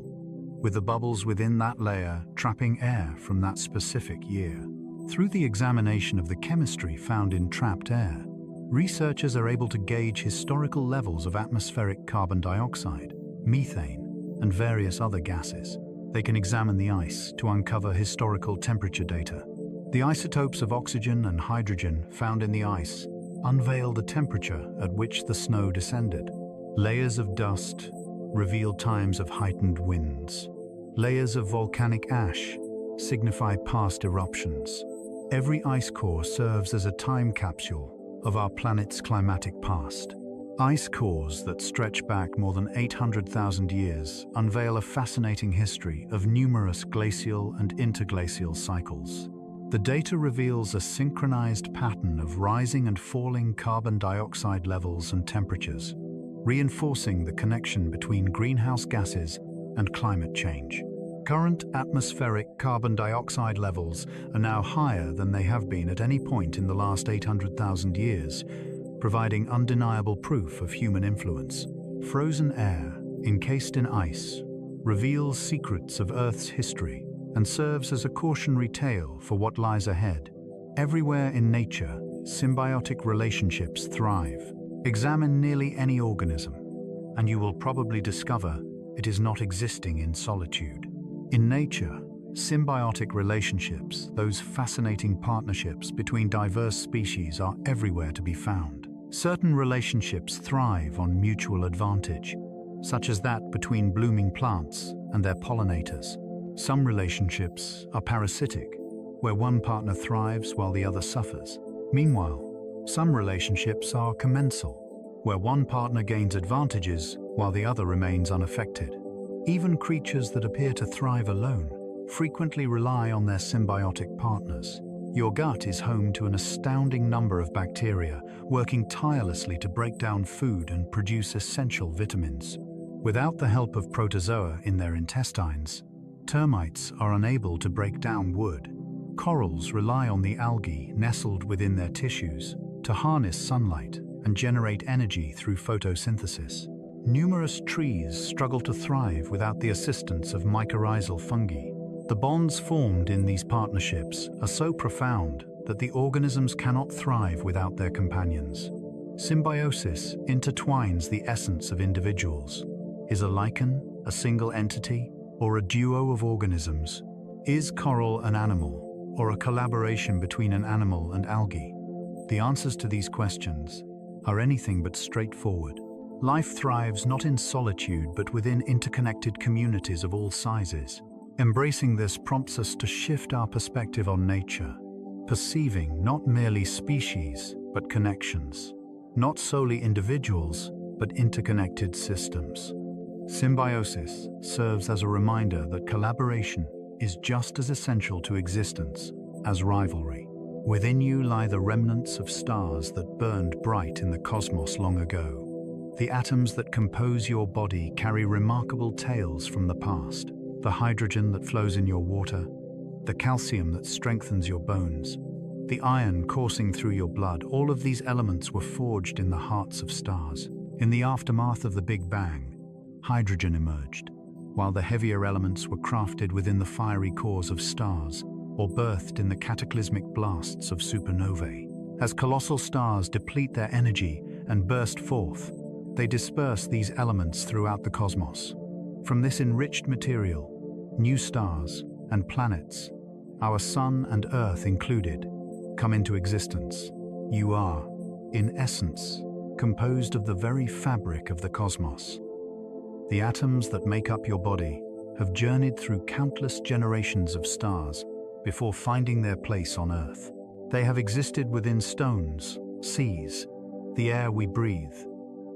with the bubbles within that layer trapping air from that specific year. Through the examination of the chemistry found in trapped air, Researchers are able to gauge historical levels of atmospheric carbon dioxide, methane, and various other gases. They can examine the ice to uncover historical temperature data. The isotopes of oxygen and hydrogen found in the ice unveil the temperature at which the snow descended. Layers of dust reveal times of heightened winds. Layers of volcanic ash signify past eruptions. Every ice core serves as a time capsule of our planet's climatic past. Ice cores that stretch back more than 800,000 years unveil a fascinating history of numerous glacial and interglacial cycles. The data reveals a synchronized pattern of rising and falling carbon dioxide levels and temperatures, reinforcing the connection between greenhouse gases and climate change. Current atmospheric carbon dioxide levels are now higher than they have been at any point in the last 800,000 years, providing undeniable proof of human influence. Frozen air, encased in ice, reveals secrets of Earth's history and serves as a cautionary tale for what lies ahead. Everywhere in nature, symbiotic relationships thrive. Examine nearly any organism, and you will probably discover it is not existing in solitude. In nature, symbiotic relationships, those fascinating partnerships between diverse species, are everywhere to be found. Certain relationships thrive on mutual advantage, such as that between blooming plants and their pollinators. Some relationships are parasitic, where one partner thrives while the other suffers. Meanwhile, some relationships are commensal, where one partner gains advantages while the other remains unaffected. Even creatures that appear to thrive alone frequently rely on their symbiotic partners. Your gut is home to an astounding number of bacteria working tirelessly to break down food and produce essential vitamins. Without the help of protozoa in their intestines, termites are unable to break down wood. Corals rely on the algae nestled within their tissues to harness sunlight and generate energy through photosynthesis. Numerous trees struggle to thrive without the assistance of mycorrhizal fungi. The bonds formed in these partnerships are so profound that the organisms cannot thrive without their companions. Symbiosis intertwines the essence of individuals. Is a lichen a single entity or a duo of organisms? Is coral an animal or a collaboration between an animal and algae? The answers to these questions are anything but straightforward. Life thrives not in solitude but within interconnected communities of all sizes. Embracing this prompts us to shift our perspective on nature, perceiving not merely species but connections, not solely individuals but interconnected systems. Symbiosis serves as a reminder that collaboration is just as essential to existence as rivalry. Within you lie the remnants of stars that burned bright in the cosmos long ago. The atoms that compose your body carry remarkable tales from the past. The hydrogen that flows in your water, the calcium that strengthens your bones, the iron coursing through your blood, all of these elements were forged in the hearts of stars. In the aftermath of the Big Bang, hydrogen emerged, while the heavier elements were crafted within the fiery cores of stars or birthed in the cataclysmic blasts of supernovae. As colossal stars deplete their energy and burst forth, they disperse these elements throughout the cosmos. From this enriched material, new stars and planets, our Sun and Earth included, come into existence. You are, in essence, composed of the very fabric of the cosmos. The atoms that make up your body have journeyed through countless generations of stars before finding their place on Earth. They have existed within stones, seas, the air we breathe,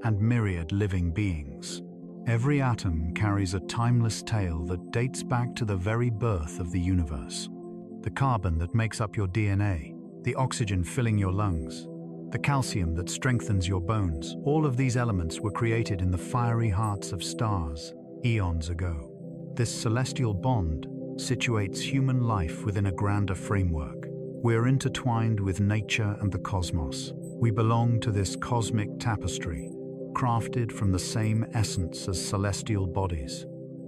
and myriad living beings. Every atom carries a timeless tale that dates back to the very birth of the universe. The carbon that makes up your DNA, the oxygen filling your lungs, the calcium that strengthens your bones, all of these elements were created in the fiery hearts of stars eons ago. This celestial bond situates human life within a grander framework. We are intertwined with nature and the cosmos. We belong to this cosmic tapestry, crafted from the same essence as celestial bodies,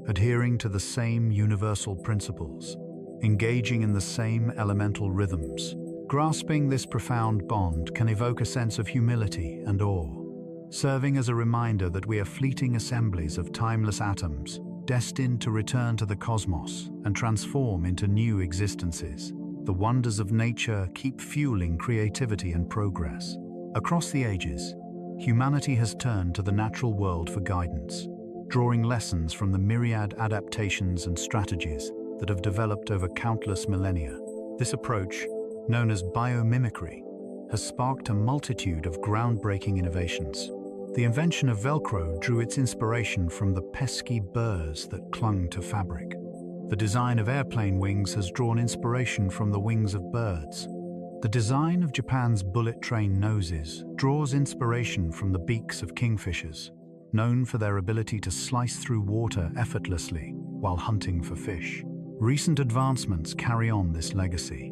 adhering to the same universal principles, engaging in the same elemental rhythms. Grasping this profound bond can evoke a sense of humility and awe, serving as a reminder that we are fleeting assemblies of timeless atoms, destined to return to the cosmos and transform into new existences. The wonders of nature keep fueling creativity and progress. Across the ages, humanity has turned to the natural world for guidance, drawing lessons from the myriad adaptations and strategies that have developed over countless millennia. This approach, known as biomimicry, has sparked a multitude of groundbreaking innovations. The invention of Velcro drew its inspiration from the pesky burrs that clung to fabric. The design of airplane wings has drawn inspiration from the wings of birds. The design of Japan's bullet train noses draws inspiration from the beaks of kingfishers, known for their ability to slice through water effortlessly while hunting for fish. Recent advancements carry on this legacy.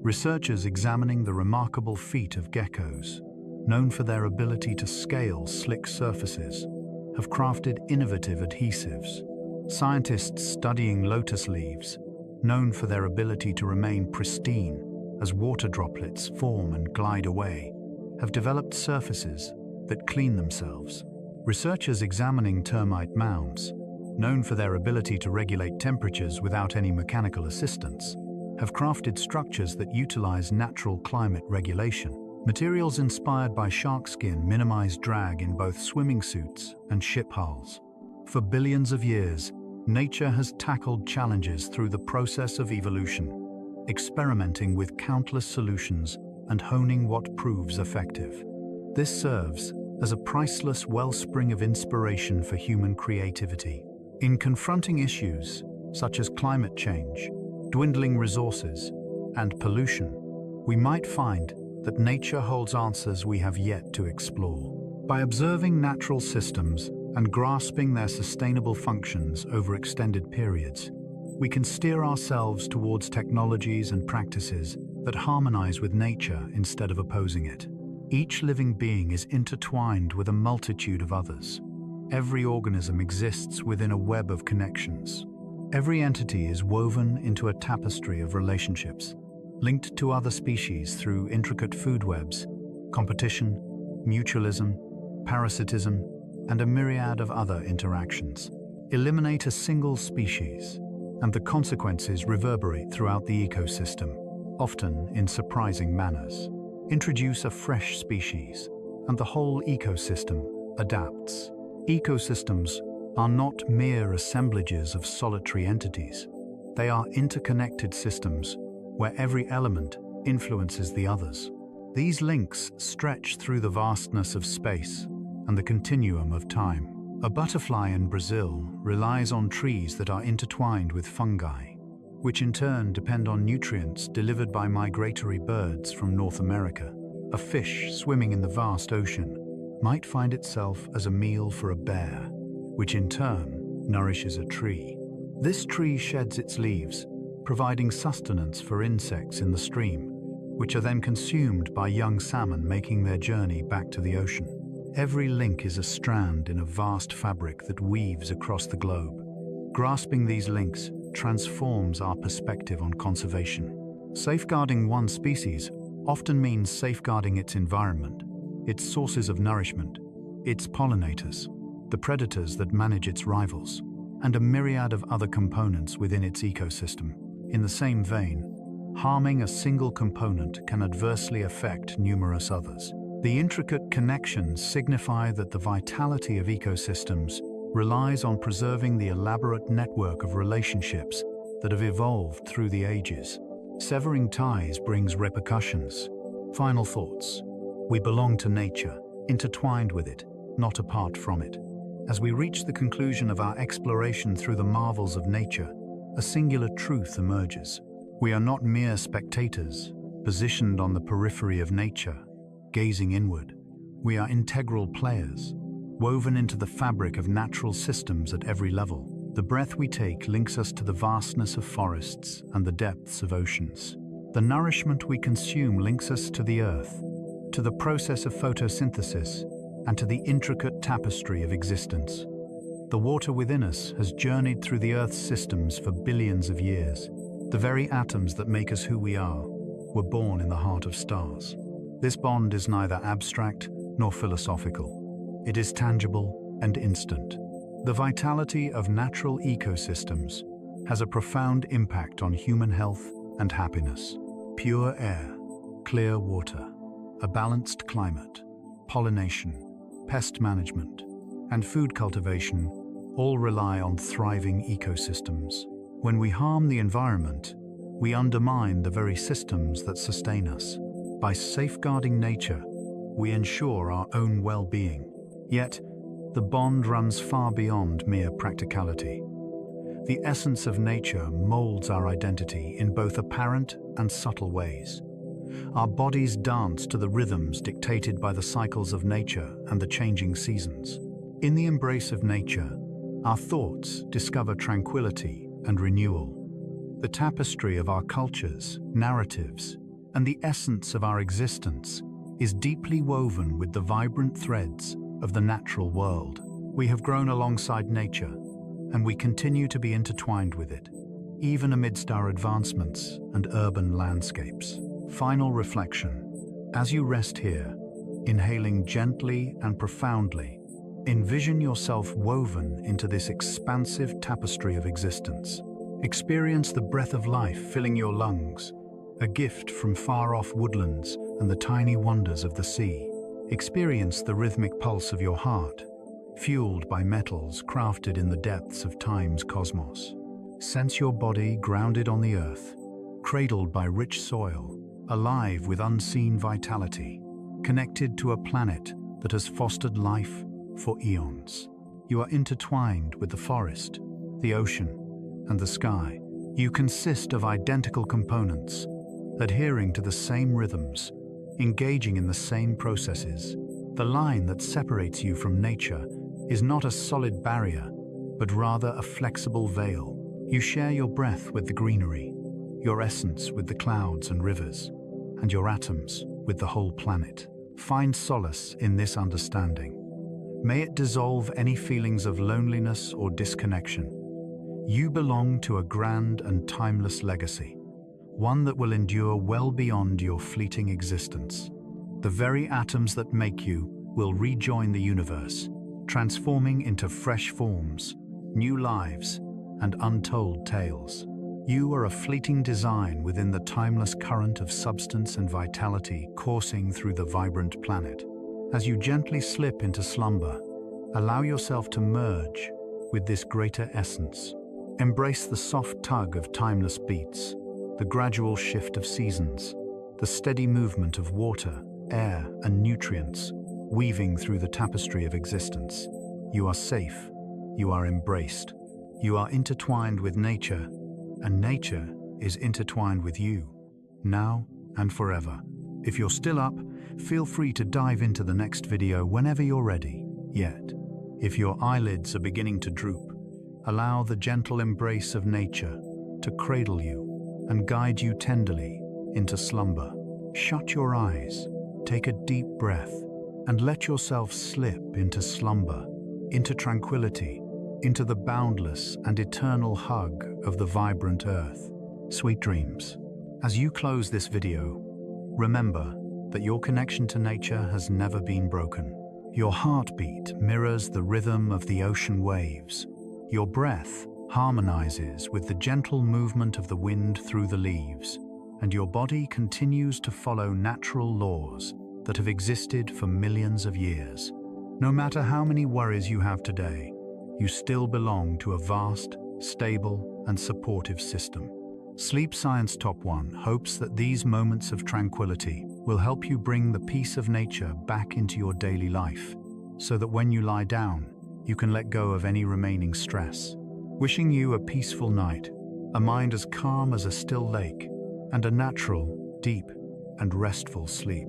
Researchers examining the remarkable feat of geckos, known for their ability to scale slick surfaces, have crafted innovative adhesives. Scientists studying lotus leaves, known for their ability to remain pristine as water droplets form and glide away, have developed surfaces that clean themselves. Researchers examining termite mounds, known for their ability to regulate temperatures without any mechanical assistance, have crafted structures that utilize natural climate regulation. Materials inspired by shark skin minimize drag in both swimming suits and ship hulls. For billions of years, nature has tackled challenges through the process of evolution, experimenting with countless solutions and honing what proves effective. This serves as a priceless wellspring of inspiration for human creativity. In confronting issues such as climate change, dwindling resources, and pollution, we might find that nature holds answers we have yet to explore. By observing natural systems and grasping their sustainable functions over extended periods, we can steer ourselves towards technologies and practices that harmonize with nature instead of opposing it. Each living being is intertwined with a multitude of others. Every organism exists within a web of connections. Every entity is woven into a tapestry of relationships, linked to other species through intricate food webs, competition, mutualism, parasitism, and a myriad of other interactions. Eliminate a single species, and the consequences reverberate throughout the ecosystem, often in surprising manners. Introduce a fresh species, and the whole ecosystem adapts. Ecosystems are not mere assemblages of solitary entities. They are interconnected systems where every element influences the others. These links stretch through the vastness of space and the continuum of time. A butterfly in Brazil relies on trees that are intertwined with fungi, which in turn depend on nutrients delivered by migratory birds from North America. A fish swimming in the vast ocean might find itself as a meal for a bear, which in turn nourishes a tree. This tree sheds its leaves, providing sustenance for insects in the stream, which are then consumed by young salmon making their journey back to the ocean. Every link is a strand in a vast fabric that weaves across the globe. Grasping these links transforms our perspective on conservation. Safeguarding one species often means safeguarding its environment, its sources of nourishment, its pollinators, the predators that manage its rivals, and a myriad of other components within its ecosystem. In the same vein, harming a single component can adversely affect numerous others. The intricate connections signify that the vitality of ecosystems relies on preserving the elaborate network of relationships that have evolved through the ages. Severing ties brings repercussions. Final thoughts. We belong to nature, intertwined with it, not apart from it. As we reach the conclusion of our exploration through the marvels of nature, a singular truth emerges. We are not mere spectators, positioned on the periphery of nature, gazing inward. We are integral players, woven into the fabric of natural systems at every level. The breath we take links us to the vastness of forests and the depths of oceans. The nourishment we consume links us to the earth, to the process of photosynthesis, and to the intricate tapestry of existence. The water within us has journeyed through the Earth's systems for billions of years. The very atoms that make us who we are were born in the heart of stars. This bond is neither abstract nor philosophical. It is tangible and instant. The vitality of natural ecosystems has a profound impact on human health and happiness. Pure air, clear water, a balanced climate, pollination, pest management, and food cultivation all rely on thriving ecosystems. When we harm the environment, we undermine the very systems that sustain us. By safeguarding nature, we ensure our own well-being. Yet, the bond runs far beyond mere practicality. The essence of nature molds our identity in both apparent and subtle ways. Our bodies dance to the rhythms dictated by the cycles of nature and the changing seasons. In the embrace of nature, our thoughts discover tranquility and renewal. The tapestry of our cultures, narratives, and the essence of our existence is deeply woven with the vibrant threads of the natural world. We have grown alongside nature, and we continue to be intertwined with it, even amidst our advancements and urban landscapes. Final reflection. As you rest here, inhaling gently and profoundly, envision yourself woven into this expansive tapestry of existence. Experience the breath of life filling your lungs, a gift from far-off woodlands and the tiny wonders of the sea. Experience the rhythmic pulse of your heart, fueled by metals crafted in the depths of time's cosmos. Sense your body grounded on the earth, cradled by rich soil, alive with unseen vitality, connected to a planet that has fostered life for eons. You are intertwined with the forest, the ocean, and the sky. You consist of identical components, adhering to the same rhythms, engaging in the same processes. The line that separates you from nature is not a solid barrier, but rather a flexible veil. You share your breath with the greenery, your essence with the clouds and rivers, and your atoms with the whole planet. Find solace in this understanding. May it dissolve any feelings of loneliness or disconnection. You belong to a grand and timeless legacy, one that will endure well beyond your fleeting existence. The very atoms that make you will rejoin the universe, transforming into fresh forms, new lives, and untold tales. You are a fleeting design within the timeless current of substance and vitality coursing through the vibrant planet. As you gently slip into slumber, allow yourself to merge with this greater essence. Embrace the soft tug of timeless beats, the gradual shift of seasons, the steady movement of water, air, and nutrients weaving through the tapestry of existence. You are safe, you are embraced, you are intertwined with nature, and nature is intertwined with you, now and forever. If you're still up, feel free to dive into the next video whenever you're ready. Yet, if your eyelids are beginning to droop, allow the gentle embrace of nature to cradle you and guide you tenderly into slumber. Shut your eyes, take a deep breath, and let yourself slip into slumber, into tranquility, into the boundless and eternal hug of the vibrant earth. Sweet dreams. As you close this video, remember that your connection to nature has never been broken. Your heartbeat mirrors the rhythm of the ocean waves. Your breath harmonizes with the gentle movement of the wind through the leaves, and your body continues to follow natural laws that have existed for millions of years. No matter how many worries you have today, you still belong to a vast, stable, and supportive system. Sleep Science Top 1 hopes that these moments of tranquility will help you bring the peace of nature back into your daily life, so that when you lie down, you can let go of any remaining stress. Wishing you a peaceful night, a mind as calm as a still lake, and a natural, deep, and restful sleep.